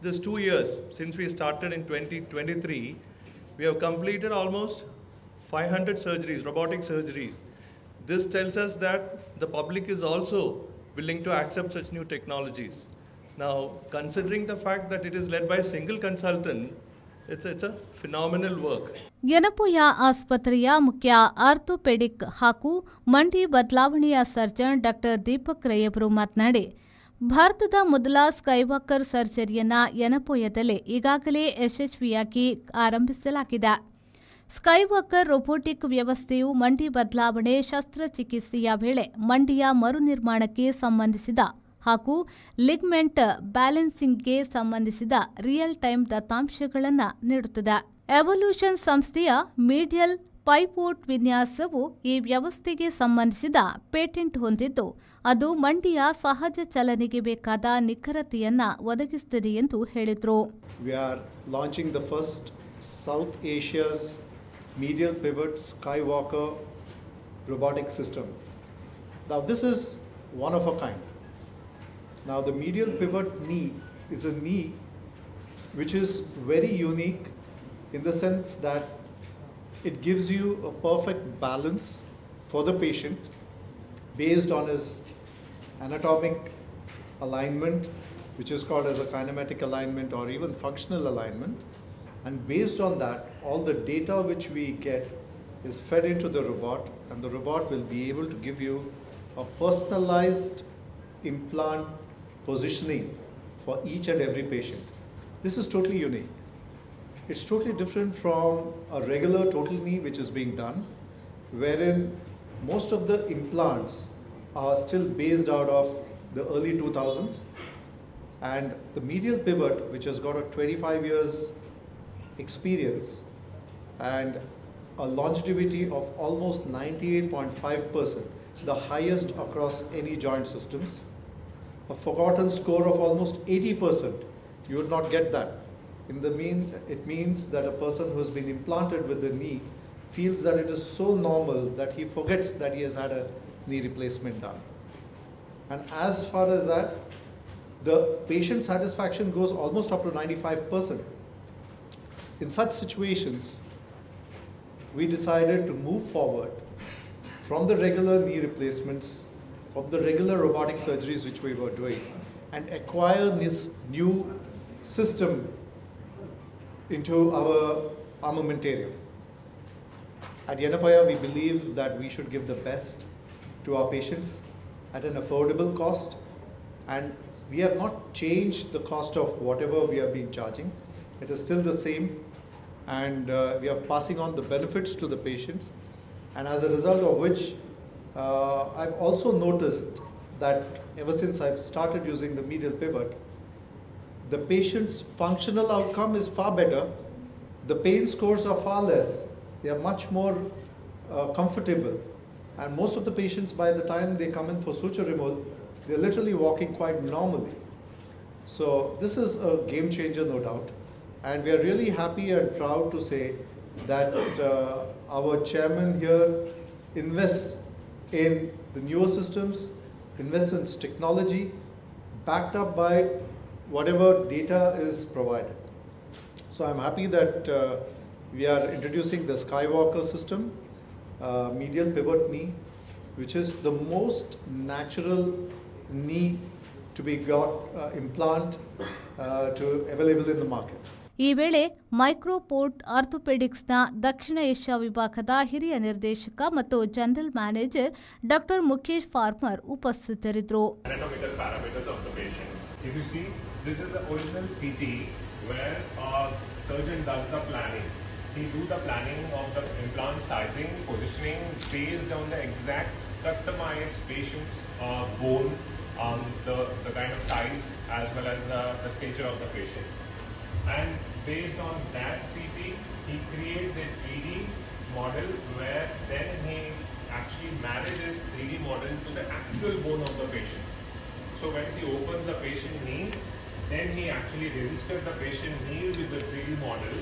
this 2 years, since we started in 2023, we have completed almost 500 surgeries, robotic surgeries. This tells us that the public is also willing to accept such new technologies. Now, considering the fact that it is led by a single consultant, it's a phenomenal work. Yenepoya ಆಸ್ಪತ್ರೆಯ ಮುಖ್ಯ orthopaedic ಹಾಗೂ ಮಂಡಿ ಬದಲಾವಣೆಯ surgeon doctor Deepak Rai ಅವರು ಮಾತನಾಡಿ, ಭಾರತದ ಮೊದಲ ಸ್ಕೈವಾಕರ್ ಸರ್ಜರಿಯನ್ನ ಯನಪೋಯದಲ್ಲಿ ಈಗಾಗಲೇ ಯಶಸ್ವಿಯಾಗಿ ಆರಂಭಿಸಲಾಗಿದೆ. ಸ್ಕೈವಾಕರ್ ರೋಬೋಟಿಕ್ ವ್ಯವಸ್ಥೆಯು ಮಂಡಿ ಬದಲಾವಣೆ ಶಸ್ತ್ರಚಿಕಿತ್ಸೆಯ ವೇಳೆ ಮಂಡಿಯ ಮರುನಿರ್ಮಾಣಕ್ಕೆ ಸಂಬಂಧಿಸಿದ ಹಾಗೂ ಲಿಗ್ಮೆಂಟ್ ಬ್ಯಾಲೆನ್ಸಿಂಗ್ಗೆ ಸಂಬಂಧಿಸಿದ ರಿಯಲ್ ಟೈಮ್ ದತ್ತಾಂಶಗಳನ್ನು ನೀಡುತ್ತದೆ. ಎವಲ್ಯೂಷನ್ ಸಂಸ್ಥೆಯ ಮೀಡಿಯಲ್ ಪೈಪೋಟ್ ವಿನ್ಯಾಸವು ಈ ವ್ಯವಸ್ಥೆಗೆ ಸಂಬಂಧಿಸಿದ ಪೇಟೆಂಟ್ ಹೊಂದಿದ್ದು, ಅದು ಮಂಡಿಯ ಸಹಜ ಚಲನೆಗೆ ಬೇಕಾದ ನಿಖರತೆಯನ್ನು ಒದಗಿಸುತ್ತದೆ ಎಂದು ಹೇಳಿದರು. We are launching the first South Asia's medial pivot Skywalker robotic system. Now this is one of a kind. Now the medial pivot knee is a knee which is very unique in the sense that it gives you a perfect balance for the patient based on his anatomic alignment, which is called as a kinematic alignment or even functional alignment. And based on that, all the data which we get is fed into the robot, and the robot will be able to give you a personalized implant positioning for each and every patient. This is totally unique. It's totally different from a regular total knee which is being done, wherein most of the implants are still based out of the early 2000s, and the medial pivot, which has got a 25 years experience and a longevity of almost 98.5%, the highest across any joint systems, a forgotten score of almost 80%, you would not get that. It means that a person who has been implanted with the knee feels that it is so normal that he forgets that he has had a knee replacement done. And as far as that, the patient satisfaction goes almost up to 95%. In such situations, we decided to move forward from the regular knee replacements, from the regular robotic surgeries which we were doing, and acquire this new system into our armamentarium. At Yanapaya, we believe that we should give the best to our patients at an affordable cost, and we have not changed the cost of whatever we have been charging. It is still the same, and we are passing on the benefits to the patients, and as a result of which I've also noticed that ever since I've started using the medial pivot, the patient's functional outcome is far better, the pain scores are far less, they are much more comfortable, and most of the patients, by the time they come in for suture removal, they're literally walking quite normally. So this is a game changer, no doubt, and we are really happy and proud to say that our chairman here invests in the newer systems, invests in technology, backed up by whatever data is provided. So I'm happy that we are introducing the Skywalker system, medial pivot knee, which is the most natural knee to be got implant to available in the market. ಈ ವೇಳೆ ಮೈಕ್ರೋಪೋರ್ಟ್ ಆರ್ಥೋಪೆಡಿಕ್ಸ್ನ ದಕ್ಷಿಣ Asia ವಿಭಾಗದ ಹಿರಿಯ ನಿರ್ದೇಶಕ ಮತ್ತು general manager doctor Mukesh farmer ಉಪಸ್ಥಿತರಿದ್ದರು. If you see, this is the original CT where a surgeon does the planning. He do the planning of the implant sizing, positioning based on the exact customized patient's bone, the kind of size as well as the stature of the patient. And based on that CT, he creates a 3D model where then he actually marries 3D model to the actual bone of the patient. So once he opens the patient knee, then he actually registers the patient knee with the 3D model,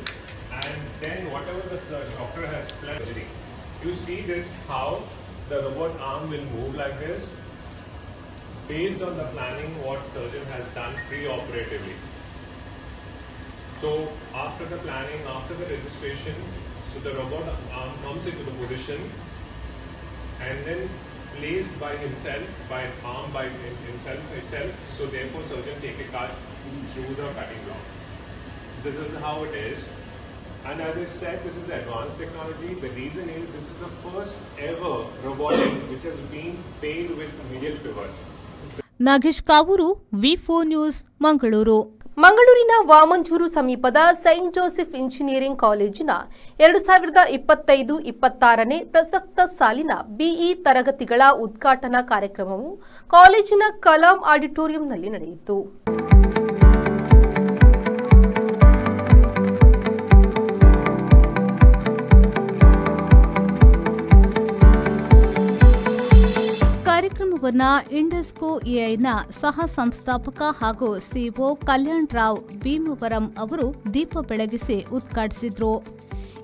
and then whatever the doctor has planned. You see this how the robot arm will move like this based on the planning what surgeon has done pre-operatively. So after the planning, after the registration, so the robot arm comes into the position and then placed by himself, by arm by himself itself. So therefore surgeon take a cut through the cutting block. This is how it is. And as I said, this is advanced technology. The reason is this is the first ever robotic which has been paired with medial pivot. Nagesh Kavoor, ವಿ4 news, Mangaluru. ಮಂಗಳೂರಿನ ವಾಮಂಜೂರು ಸಮೀಪದ Saint Joseph engineering ಕಾಲೇಜಿನ 2025-26ನೇ ಪ್ರಸಕ್ತ ಸಾಲಿನ BE ತರಗತಿಗಳ ಉದ್ಘಾಟನಾ ಕಾರ್ಯಕ್ರಮವು ಕಾಲೇಜಿನ ಕಲಾಂ ಆಡಿಟೋರಿಯಂನಲ್ಲಿ ನಡೆಯಿತು. ಕಾರ್ಯಕ್ರಮವನ್ನು ಇಂಡಸ್ಕೋ ಎಐನ ಸಹ ಸಂಸ್ಥಾಪಕ ಹಾಗೂ ಸಿಇಒ ಕಲ್ಯಾಣ್ ರಾವ್ ಭೀಮವರಂ ಅವರು ದೀಪ ಬೆಳಗಿಸಿ ಉದ್ಘಾಟಿಸಿದರು.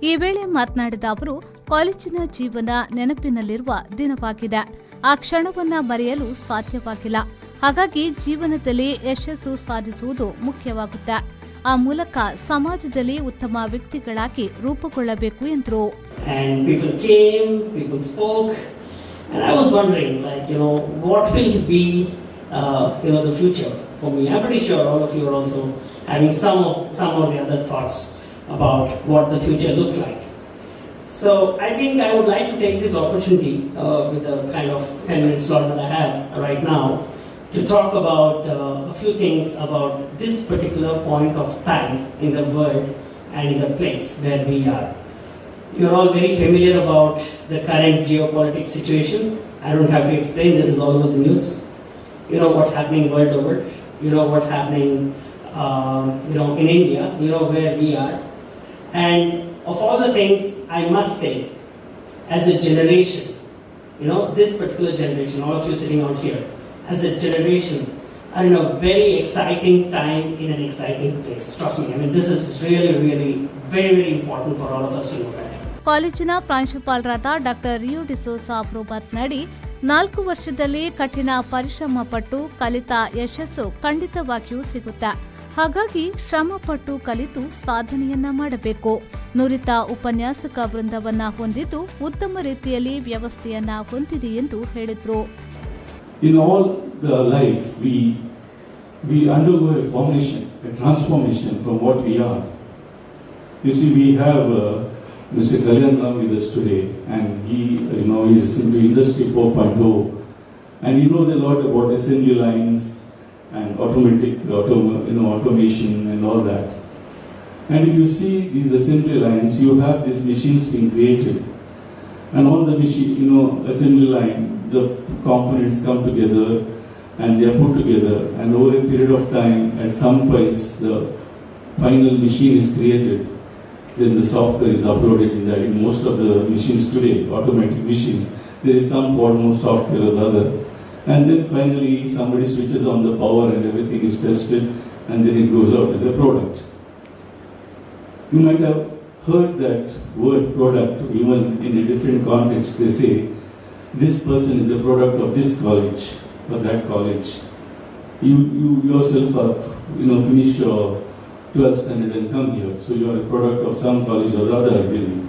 ಈ ವೇಳೆ ಮಾತನಾಡಿದ ಅವರು, ಕಾಲೇಜಿನ ಜೀವನ ನೆನಪಿನಲ್ಲಿರುವ ದಿನವಾಗಿದೆ. ಆ ಕ್ಷಣವನ್ನು ಮರೆಯಲು ಸಾಧ್ಯವಾಗಿಲ್ಲ. ಹಾಗಾಗಿ ಜೀವನದಲ್ಲಿ ಯಶಸ್ಸು ಸಾಧಿಸುವುದು ಮುಖ್ಯವಾಗುತ್ತೆ. ಆ ಮೂಲಕ ಸಮಾಜದಲ್ಲಿ ಉತ್ತಮ ವ್ಯಕ್ತಿಗಳಾಗಿ ರೂಪುಗೊಳ್ಳಬೇಕು ಎಂದರು. And I was wondering, what will be, the future for me. I'm pretty sure all of you are also having some of the other thoughts about what the future looks like. So I think I would like to take this opportunity with the kind of 10-minute slot that I have right now to talk about a few things about this particular point of time in the world and in the place where we are. You're all very familiar about the current geopolitical situation. I don't have to explain, this is all over the news. You know what's happening world over. You know what's happening in India. You know where we are. And of all the things, I must say, as a generation, this particular generation, all of you sitting out here, as a generation, are in a very exciting time in an exciting place. Trust me, this is really, really very, very important for all of us to know that. ಕಾಲೇಜಿನ ಪ್ರಾಂಶುಪಾಲರಾದ doctor ರಿಯೋ ಡಿಸೋಸಾ ಅವರು ಮಾತನಾಡಿ, 4 ವರ್ಷದಲ್ಲಿ ಕಠಿಣ ಪರಿಶ್ರಮ ಪಟ್ಟು ಕಲಿತ ಯಶಸ್ಸು ಖಂಡಿತವಾಗಿಯೂ ಸಿಗುತ್ತೆ. ಹಾಗಾಗಿ ಶ್ರಮಪಟ್ಟು ಕಲಿತು ಸಾಧನೆಯನ್ನ ಮಾಡಬೇಕು. ನುರಿತ ಉಪನ್ಯಾಸಕ ವೃಂದವನ್ನ ಹೊಂದಿದ್ದು ಉತ್ತಮ ರೀತಿಯಲ್ಲಿ ವ್ಯವಸ್ಥೆಯನ್ನ ಹೊಂದಿದೆ ಎಂದು ಹೇಳಿದರು. In all the life we undergo a formation, a transformation from what we are. You see, we have Mr. Kalyan Ram with us today, and he is into Industry 4.0, and he knows a lot about assembly lines and automation and all that. And if you see these assembly lines, you have these machines being created, and all the assembly line, the components come together and they are put together, and over a period of time, at some price, the final machine is created. Then the software is uploaded in that. In most of the machines today, automatic machines, there is some form of software or the other. And then finally somebody switches on the power and everything is tested, and then it goes out as a product. You might have heard that word product even in a different context. They say, this person is a product of this college or that college. You yourself are, finished your 12th standard and come here. So you are a product of some college or the other, I believe.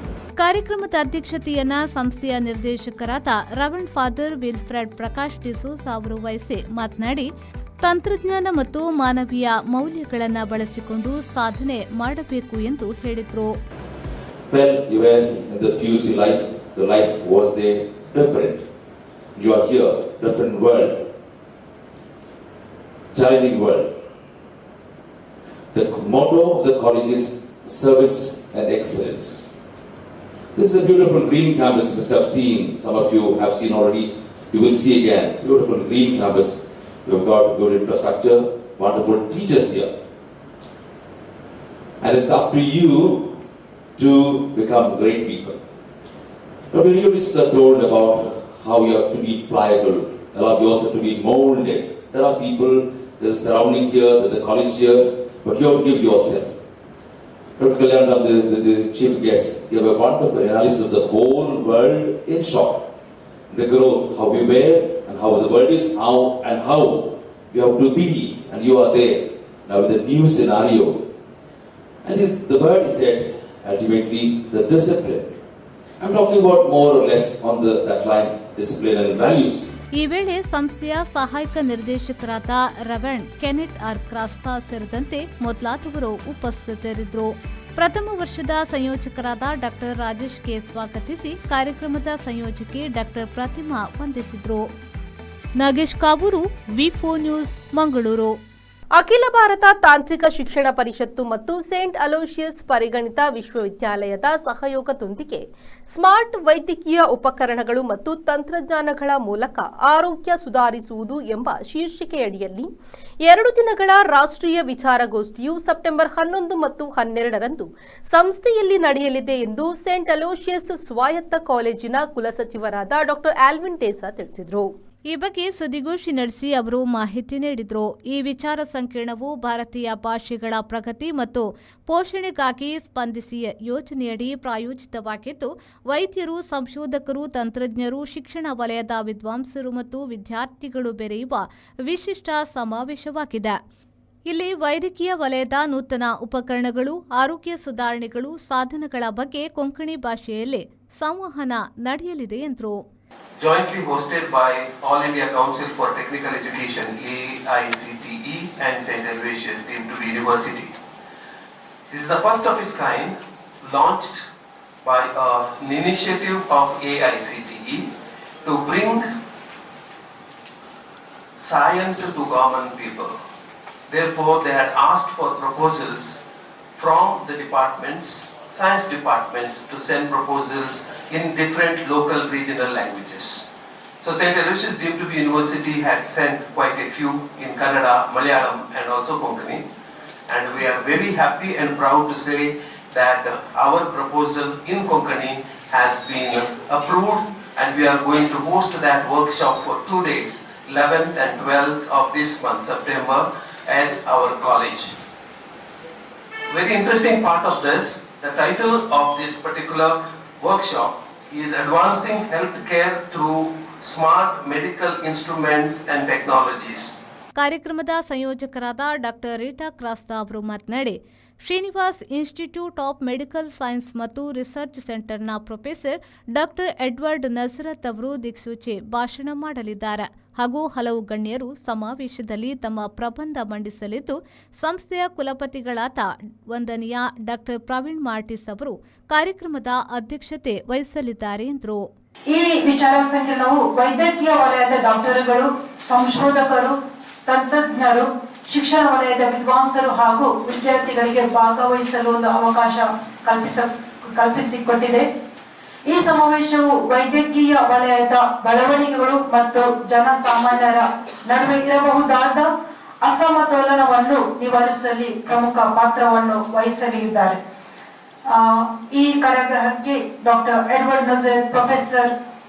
ಕಾರ್ಯಕ್ರಮದ ಅಧ್ಯಕ್ಷತೆಯನ್ನ ಸಂಸ್ಥೆಯ ನಿರ್ದೇಶಕರಾದ reverend father Wilfred Prakash D'Souza ಅವರು ವಹಿಸಿ ಮಾತನಾಡಿ, ತಂತ್ರಜ್ಞಾನ ಮತ್ತು ಮಾನವೀಯ ಮೌಲ್ಯಗಳನ್ನು ಬಳಸಿಕೊಂಡು ಸಾಧನೆ ಮಾಡಬೇಕು ಎಂದು ಹೇಳಿದರು. Well, even in the PUC life, the life was there different. You are here, different world, challenging world. The motto of the college is service and excellence. This is a beautiful green campus you must have seen. Some of you have seen already. You will see again. Beautiful green campus. We have got good infrastructure, wonderful teachers here. And it's up to you to become great people. Dr. Lewis told about how you have to be pliable, allow yourself to be molded. There are people, there's a surrounding here, there's the college here, but you have to give yourself. Dr. Kalyanram, the chief guest, gave a wonderful analysis of the whole world in short. The growth, how we were, and how the world is now, and how you have to be, and you are there. Now with the new scenario. And the word is said, ultimately, the discipline. I'm talking about more or less on that line, discipline and values. ಈ ವೇಳೆ ಸಂಸ್ಥೆಯ ಸಹಾಯಕ ನಿರ್ದೇಶಕರಾದ reverend ಕೆನೆಟ್ R Crasta ಸೇರಿದಂತೆ ಮೊದಲಾದವರು ಉಪಸ್ಥಿತರಿದ್ದರು. ಪ್ರಥಮ ವರ್ಷದ ಸಂಯೋಜಕರಾದ ಡಾಕ್ಟರ್ ರಾಜೇಶ್ ಕೆ ಸ್ವಾಗತಿಸಿ ಕಾರ್ಯಕ್ರಮದ ಸಂಯೋಜಕಿ ಡಾಕ್ಟರ್ ಪ್ರತಿಮಾ ವಂದಿಸಿದರು. ನಾಗೇಶ್ ಕಾಬೂರು, ವಿ4 ನ್ಯೂಸ್, ಮಂಗಳೂರು. ಅಖಿಲ ಭಾರತ ತಾಂತ್ರಿಕ ಶಿಕ್ಷಣ ಪರಿಷತ್ತು ಮತ್ತು ಸೇಂಟ್ ಅಲೋಷಿಯಸ್ ಪರಿಗಣಿತ ವಿಶ್ವವಿದ್ಯಾಲಯದ ಸಹಯೋಗದೊಂದಿಗೆ ಸ್ಮಾರ್ಟ್ ವೈದ್ಯಕೀಯ ಉಪಕರಣಗಳು ಮತ್ತು ತಂತ್ರಜ್ಞಾನಗಳ ಮೂಲಕ ಆರೋಗ್ಯ ಸುಧಾರಿಸುವುದು ಎಂಬ ಶೀರ್ಷಿಕೆಯಡಿಯಲ್ಲಿ 2 ದಿನಗಳ ರಾಷ್ಟ್ರೀಯ ವಿಚಾರಗೋಷ್ಠಿಯು ಸೆಪ್ಟೆಂಬರ್ 11 ಮತ್ತು 12ರಂದು ಸಂಸ್ಥೆಯಲ್ಲಿ ನಡೆಯಲಿದೆ ಎಂದು ಸೇಂಟ್ ಅಲೋಷಿಯಸ್ ಸ್ವಾಯತ್ತ ಕಾಲೇಜಿನ ಕುಲಸಚಿವರಾದ ಡಾಕ್ಟರ್ ಆಲ್ವಿನ್ ಟೇಸಾ ತಿಳಿಸಿದರು. ಈ ಬಗ್ಗೆ ಸುದ್ದಿಗೋಷ್ಠಿ ನಡೆಸಿ ಅವರು ಮಾಹಿತಿ ನೀಡಿದರು. ಈ ವಿಚಾರ ಸಂಕಿರಣವು ಭಾರತೀಯ ಭಾಷೆಗಳ ಪ್ರಗತಿ ಮತ್ತು ಪೋಷಣೆಗಾಗಿ ಸ್ಪಂದಿಸಿ ಯೋಜನೆಯಡಿ ಪ್ರಾಯೋಜಿತವಾಗಿದ್ದು, ವೈದ್ಯರು, ಸಂಶೋಧಕರು, ತಂತ್ರಜ್ಞರು, ಶಿಕ್ಷಣ ವಲಯದ ವಿದ್ವಾಂಸರು ಮತ್ತು ವಿದ್ಯಾರ್ಥಿಗಳು ಬೆರೆಯುವ ವಿಶಿಷ್ಟ ಸಮಾವೇಶವಾಗಿದೆ. ಇಲ್ಲಿ ವೈದ್ಯಕೀಯ ವಲಯದ ನೂತನ ಉಪಕರಣಗಳು, ಆರೋಗ್ಯ ಸುಧಾರಣೆಗಳು, ಸಾಧನಗಳ ಬಗ್ಗೆ ಕೊಂಕಣಿ ಭಾಷೆಯಲ್ಲಿ ಸಂವಹನ ನಡೆಯಲಿದೆ ಎಂದರು. Jointly hosted by All India Council for Technical Education AICTE and St. Aloysius deemed to be university. This is the first of its kind, launched by an initiative of AICTE to bring science to common people. Therefore, they had asked for proposals from the departments, science departments, to send proposals in different local regional languages. So St. Aloysius deemed to be university had sent quite a few in Kannada, Malayalam and also Konkani. And we are very happy and proud to say that our proposal in Konkani has been approved, and we are going to host that workshop for 2 days, 11th and 12th of this month, September, at our college. Very interesting part of this, the title of this particular workshop is Advancing Healthcare Through Smart Medical Instruments and Technologies. ಕಾರ್ಯಕ್ರಮದ ಸಂಯೋಜಕರಾದ doctor Rita Crasta ಅವರು ಮಾತನಾಡಿ, Srinivas institute of medical science ಮತ್ತು research ಸೆಂಟರ್ನ professor doctor Edward ನಜರತ್ ಅವರು ದಿಕ್ಸೂಚಿ ಭಾಷಣ ಮಾಡಲಿದ್ದಾರೆ ಹಾಗೂ ಹಲವು ಗಣ್ಯರು ಸಮಾವೇಶದಲ್ಲಿ ತಮ್ಮ ಪ್ರಬಂಧ ಮಂಡಿಸಲಿದ್ದು, ಸಂಸ್ಥೆಯ ಕುಲಪತಿಗಳಾದ ವಂದನೀಯ ಡಾಕ್ಟರ್ ಪ್ರವೀಣ್ ಮಾರ್ಟಿಸ್ ಅವರು ಕಾರ್ಯಕ್ರಮದ ಅಧ್ಯಕ್ಷತೆ ವಹಿಸಲಿದ್ದಾರೆ ಎಂದರು. ಈ ವಿಚಾರ ಸಂಕಿರಣವು ವೈದ್ಯಕೀಯ ವಲಯದ ಡಾಕ್ಟರ್ಗಳು, ಸಂಶೋಧಕರು, ತಂತ್ರಜ್ಞರು, ಶಿಕ್ಷಣ ವಲಯದ ವಿದ್ವಾಂಸರು ಹಾಗೂ ವಿದ್ಯಾರ್ಥಿಗಳಿಗೆ ಭಾಗವಹಿಸಲು ಒಂದು ಅವಕಾಶ ಕಲ್ಪಿಸಿಕೊಟ್ಟಿದೆ. ಈ ಸಮಾವೇಶವು ವೈದ್ಯಕೀಯ ವಲಯದ ಬೆಳವಣಿಗೆಗಳು ಮತ್ತು ಜನಸಾಮಾನ್ಯರ ನಡುವೆ ಇರಬಹುದಾದ ಅಸಮತೋಲನವನ್ನು ನಿವಾರಿಸುವಲ್ಲಿ ಪ್ರಮುಖ ಪಾತ್ರವನ್ನು ವಹಿಸಲಿದ್ದಾರೆ. ಈ ಕಾರ್ಯಕ್ರಮಕ್ಕೆ doctor Edward Nazareth, professor,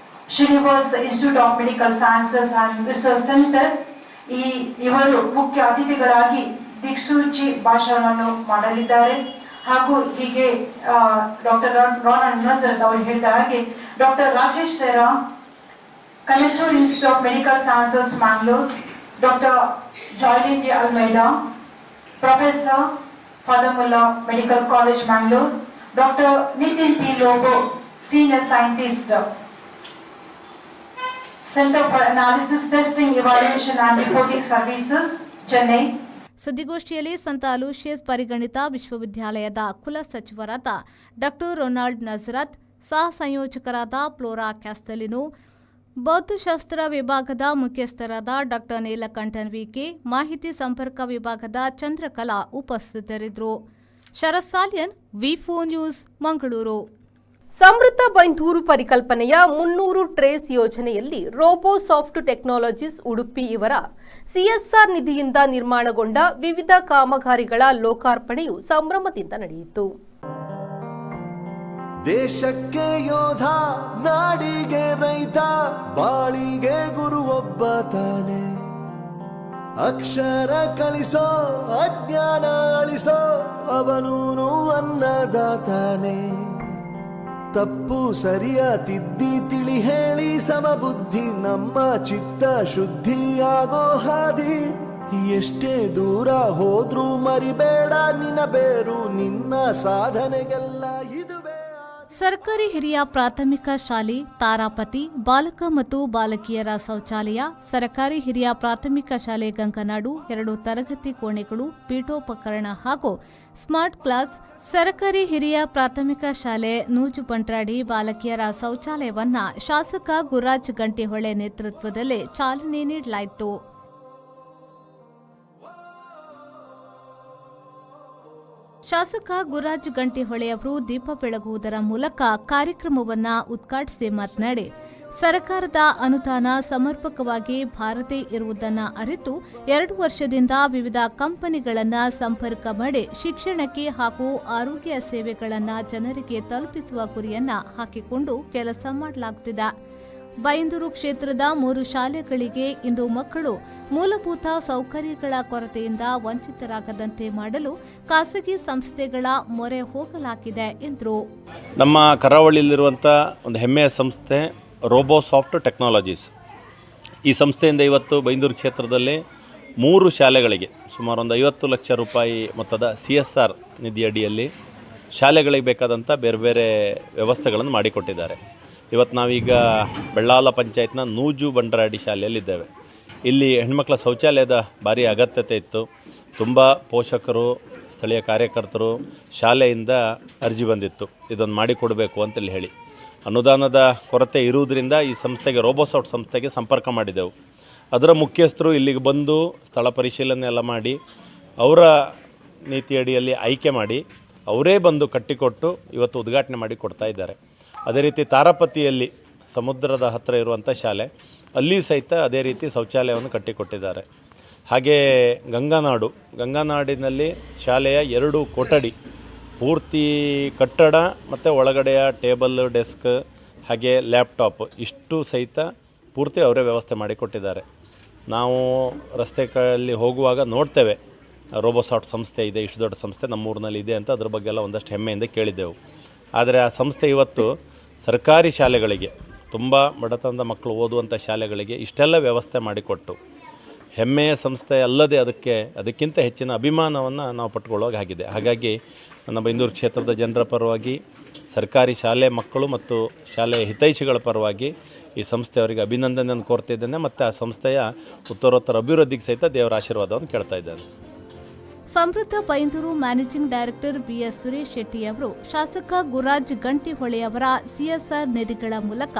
Srinivas institute of medical sciences and research centre, ಇವರು ಮುಖ್ಯ ಅತಿಥಿಗಳಾಗಿ ದಿಕ್ಸೂಚಿ ಭಾಷಣವನ್ನು ಮಾಡಲಿದ್ದಾರೆ. ಹಾಗೂ ಹೀಗೆ ಡಾಕ್ಟರ್ ರೋನಾಲ್ಡ್ ನಜರತ್ ಅವರು ಹೇಳಿದ ಹಾಗೆ doctor Rajesh Sera, collector institute of medical sciences Mangalore, doctor Joylin J Almeida, professor father Muller medical college Mangalore Dr. Nitin P. Lobo, Senior Scientist, Center for Analysis, Testing, Evaluation and Reporting Services, Chennai. ಸುದ್ದಿಗೋಷ್ಠಿಯಲ್ಲಿ ಸಂತ Aloysius ಪರಿಗಣಿತ ವಿಶ್ವವಿದ್ಯಾಲಯದ ಕುಲ ಸಚಿವರಾದ doctor Ronald ನಜರತ್, ಸಹ ಸಂಯೋಜಕರಾದ flora ಕ್ಯಾಸ್ಟೆಲಿನೋ, ಬೌದ್ಧಶಾಸ್ತ್ರ ವಿಭಾಗದ ಮುಖ್ಯಸ್ಥರಾದ doctor Neelakantan ವಿಕೆ, ಮಾಹಿತಿ ಸಂಪರ್ಕ ವಿಭಾಗದ ಚಂದ್ರಕಲಾ ಉಪಸ್ಥಿತರಿದ್ದರು. ಶರತ್ ಸಾಲಿಯನ್, ವಿ4 ನ್ಯೂಸ್, ಮಂಗಳೂರು. ಸಮೃದ್ಧ ಬೈಂದೂರು ಪರಿಕಲ್ಪನೆಯ 300 ಟ್ರೇಸ್ ಯೋಜನೆಯಲ್ಲಿ ರೋಬೋಸಾಫ್ಟ್ ಟೆಕ್ನಾಲಜೀಸ್ ಉಡುಪಿ ಇವರ ಸಿಎಸ್ಆರ್ ನಿಧಿಯಿಂದ ನಿರ್ಮಾಣಗೊಂಡ ವಿವಿಧ ಕಾಮಗಾರಿಗಳ ಲೋಕಾರ್ಪಣೆಯು ಸಂಭ್ರಮದಿಂದ ನಡೆಯಿತು. ದೇಶಕ್ಕೆ ಯೋಧ, ನಾಡಿಗೆ ರೈತ, ಬಾಳಿಗೆ ಗುರು ಒಬ್ಬ ತಾನೆ. ಅಕ್ಷರ ಕಲಿಸೋ, ಅಜ್ಞಾನ ಅಳಿಸೋ, ಅವನೂನು ಅನ್ನದಾತಾನೆ. ತಪ್ಪು ಸರಿಯ ತಿದ್ದಿ ತಿಳಿ ಹೇಳಿ ಸಮಬುದ್ಧಿ ನಮ್ಮ ಚಿತ್ತ ಶುದ್ಧಿಯಾಗೋ ಹಾದಿ. ಎಷ್ಟೇ ದೂರ ಹೋದ್ರೂ ಮರಿಬೇಡ ನಿನ್ನ ಬೇರು, ನಿನ್ನ ಸಾಧನೆಗೆಲ್ಲ ಇದುವೇ. ಸರ್ಕಾರಿ ಹಿರಿಯ ಪ್ರಾಥಮಿಕ ಶಾಲೆ ತಾರಾಪತಿ, ಬಾಲಕ ಮತ್ತು ಬಾಲಕಿಯರ ಶೌಚಾಲಯ, ಸರ್ಕಾರಿ ಹಿರಿಯ ಪ್ರಾಥಮಿಕ ಶಾಲೆ ಗಂಗನಾಡು, 2 ತರಗತಿ ಕೋಣೆಗಳು, ಪೀಠೋಪಕರಣ ಹಾಗೂ ಸ್ಮಾರ್ಟ್ ಕ್ಲಾಸ್, ಸರ್ಕಾರಿ ಹಿರಿಯ ಪ್ರಾಥಮಿಕ ಶಾಲೆ ನೂಜು ಬಂಟ್ರಾಡಿ ಬಾಲಕಿಯರ ಶೌಚಾಲಯವನ್ನ ಶಾಸಕ ಗುರಾಜ್ ಗಂಟಿಹೊಳೆ ನೇತೃತ್ವದಲ್ಲಿ ಚಾಲನೆ ನೀಡಲಾಯಿತು. ಶಾಸಕ ಗುರಾಜ್ ಗಂಟಿಹೊಳೆ ಅವರು ದೀಪ ಬೆಳಗುವುದರ ಮೂಲಕ ಕಾರ್ಯಕ್ರಮವನ್ನು ಉದ್ಘಾಟಿಸಿ ಮಾತನಾಡಿ, ಸರ್ಕಾರದ ಅನುದಾನ ಸಮರ್ಪಕವಾಗಿ ಬಾರದೇ ಇರುವುದನ್ನು ಅರಿತು 2 ವರ್ಷದಿಂದ ವಿವಿಧ ಕಂಪನಿಗಳನ್ನು ಸಂಪರ್ಕ ಮಾಡಿ ಶಿಕ್ಷಣಕ್ಕೆ ಹಾಗೂ ಆರೋಗ್ಯ ಸೇವೆಗಳನ್ನು ಜನರಿಗೆ ತಲುಪಿಸುವ ಗುರಿಯನ್ನು ಹಾಕಿಕೊಂಡು ಕೆಲಸ ಮಾಡಲಾಗುತ್ತಿದೆ. ಬೈಂದೂರು ಕ್ಷೇತ್ರದ 3 ಶಾಲೆಗಳಿಗೆ ಇಂದು ಮಕ್ಕಳು ಮೂಲಭೂತ ಸೌಕರ್ಯಗಳ ಕೊರತೆಯಿಂದ ವಂಚಿತರಾಗದಂತೆ ಮಾಡಲು ಖಾಸಗಿ ಸಂಸ್ಥೆಗಳ ಮೊರೆ ಹೋಗಲಾಗಿದೆ ಎಂದರು. ನಮ್ಮ ಕರಾವಳಿಯಲ್ಲಿರುವಂಥ ಒಂದು ಹೆಮ್ಮೆಯ ಸಂಸ್ಥೆ ರೋಬೋಸಾಫ್ಟ್ ಟೆಕ್ನಾಲಜೀಸ್. ಈ ಸಂಸ್ಥೆಯಿಂದ ಇವತ್ತು ಬೈಂದೂರು ಕ್ಷೇತ್ರದಲ್ಲಿ 3 ಶಾಲೆಗಳಿಗೆ ಸುಮಾರು ಒಂದು 50 ಲಕ್ಷ ರೂಪಾಯಿ ಮೊತ್ತದ CSR ನಿಧಿಯಡಿಯಲ್ಲಿ ಶಾಲೆಗಳಿಗೆ ಬೇಕಾದಂಥ ಬೇರೆ ಬೇರೆ ವ್ಯವಸ್ಥೆಗಳನ್ನು ಮಾಡಿಕೊಟ್ಟಿದ್ದಾರೆ. ಇವತ್ತು ನಾವೀಗ ಬೆಳ್ಳಾಲ ಪಂಚಾಯತ್ನ ನೂಜು ಬಂಡರಾಡಿ ಶಾಲೆಯಲ್ಲಿದ್ದೇವೆ. ಇಲ್ಲಿ ಹೆಣ್ಮಕ್ಳ ಶೌಚಾಲಯದ ಭಾರಿ ಅಗತ್ಯತೆ ಇತ್ತು. ತುಂಬ ಪೋಷಕರು, ಸ್ಥಳೀಯ ಕಾರ್ಯಕರ್ತರು ಶಾಲೆಯಿಂದ ಅರ್ಜಿ ಬಂದಿತ್ತು, ಇದನ್ನು ಮಾಡಿಕೊಡಬೇಕು ಅಂತೇಳಿ ಹೇಳಿ. ಅನುದಾನದ ಕೊರತೆ ಇರುವುದರಿಂದ ಈ ಸಂಸ್ಥೆಗೆ ರೋಬೋಸಾಫ್ಟ್ ಸಂಸ್ಥೆಗೆ ಸಂಪರ್ಕ ಮಾಡಿದೆವು. ಅದರ ಮುಖ್ಯಸ್ಥರು ಇಲ್ಲಿಗೆ ಬಂದು ಸ್ಥಳ ಪರಿಶೀಲನೆ ಎಲ್ಲ ಮಾಡಿ ಅವರ ನೀತಿಯಡಿಯಲ್ಲಿ ಆಯ್ಕೆ ಮಾಡಿ ಅವರೇ ಬಂದು ಕಟ್ಟಿಕೊಟ್ಟು ಇವತ್ತು ಉದ್ಘಾಟನೆ ಮಾಡಿ ಕೊಡ್ತಾ ಇದ್ದಾರೆ. ಅದೇ ರೀತಿ ತಾರಾಪತಿಯಲ್ಲಿ ಸಮುದ್ರದ ಹತ್ತಿರ ಇರುವಂಥ ಶಾಲೆ, ಅಲ್ಲಿ ಸಹಿತ ಅದೇ ರೀತಿ ಶೌಚಾಲಯವನ್ನು ಕಟ್ಟಿಕೊಟ್ಟಿದ್ದಾರೆ. ಹಾಗೇ ಗಂಗಾನಾಡಿನಲ್ಲಿ ಶಾಲೆಯ 2 ಕೊಠಡಿ, ಪೂರ್ತಿ ಕಟ್ಟಡ ಮತ್ತು ಒಳಗಡೆಯ ಟೇಬಲ್, ಡೆಸ್ಕ್ ಹಾಗೆ ಲ್ಯಾಪ್ಟಾಪ್ ಇಷ್ಟು ಸಹಿತ ಪೂರ್ತಿ ಅವರೇ ವ್ಯವಸ್ಥೆ ಮಾಡಿಕೊಟ್ಟಿದ್ದಾರೆ. ನಾವು ರಸ್ತೆಗಳಲ್ಲಿ ಹೋಗುವಾಗ ನೋಡ್ತೇವೆ ರೋಬೋಸಾಫ್ಟ್ ಸಂಸ್ಥೆ ಇದೆ, ಇಷ್ಟು ದೊಡ್ಡ ಸಂಸ್ಥೆ ನಮ್ಮೂರಿನಲ್ಲಿ ಇದೆ ಅಂತ. ಅದ್ರ ಬಗ್ಗೆ ಎಲ್ಲ ಒಂದಷ್ಟು ಹೆಮ್ಮೆಯಿಂದ ಕೇಳಿದ್ದೆವು. ಆದರೆ ಆ ಸಂಸ್ಥೆ ಇವತ್ತು ಸರ್ಕಾರಿ ಶಾಲೆಗಳಿಗೆ, ತುಂಬ ಬಡತನದ ಮಕ್ಕಳು ಓದುವಂಥ ಶಾಲೆಗಳಿಗೆ ಇಷ್ಟೆಲ್ಲ ವ್ಯವಸ್ಥೆ ಮಾಡಿಕೊಟ್ಟು ಹೆಮ್ಮೆಯ ಸಂಸ್ಥೆ ಅಲ್ಲದೆ ಅದಕ್ಕಿಂತ ಹೆಚ್ಚಿನ ಅಭಿಮಾನವನ್ನು ನಾವು ಪಟ್ಟುಕೊಳ್ಳೋಗಾಗಿದೆ. ಹಾಗಾಗಿ ನನ್ನ ಬೈಂದೂರು ಕ್ಷೇತ್ರದ ಜನರ ಪರವಾಗಿ, ಸರ್ಕಾರಿ ಶಾಲೆ ಮಕ್ಕಳು ಮತ್ತು ಶಾಲೆಯ ಹಿತೈಷಿಗಳ ಪರವಾಗಿ ಈ ಸಂಸ್ಥೆಯವರಿಗೆ ಅಭಿನಂದನೆಯನ್ನು ಕೋರ್ತಿದ್ದೇನೆ ಮತ್ತು ಆ ಸಂಸ್ಥೆಯ ಉತ್ತರೋತ್ತರ ಅಭಿವೃದ್ಧಿಗೆ ಸಹಿತ ದೇವರ ಆಶೀರ್ವಾದವನ್ನು ಕೇಳ್ತಾ ಇದ್ದೇನೆ. Samruddha Byndoor managing director B S Suresh Shetty ಅವರು ಶಾಸಕ ಗುರಾಜ್ ಗಂಟಿಹೊಳೆ ಅವರ CSR ನಿಧಿಗಳ ಮೂಲಕ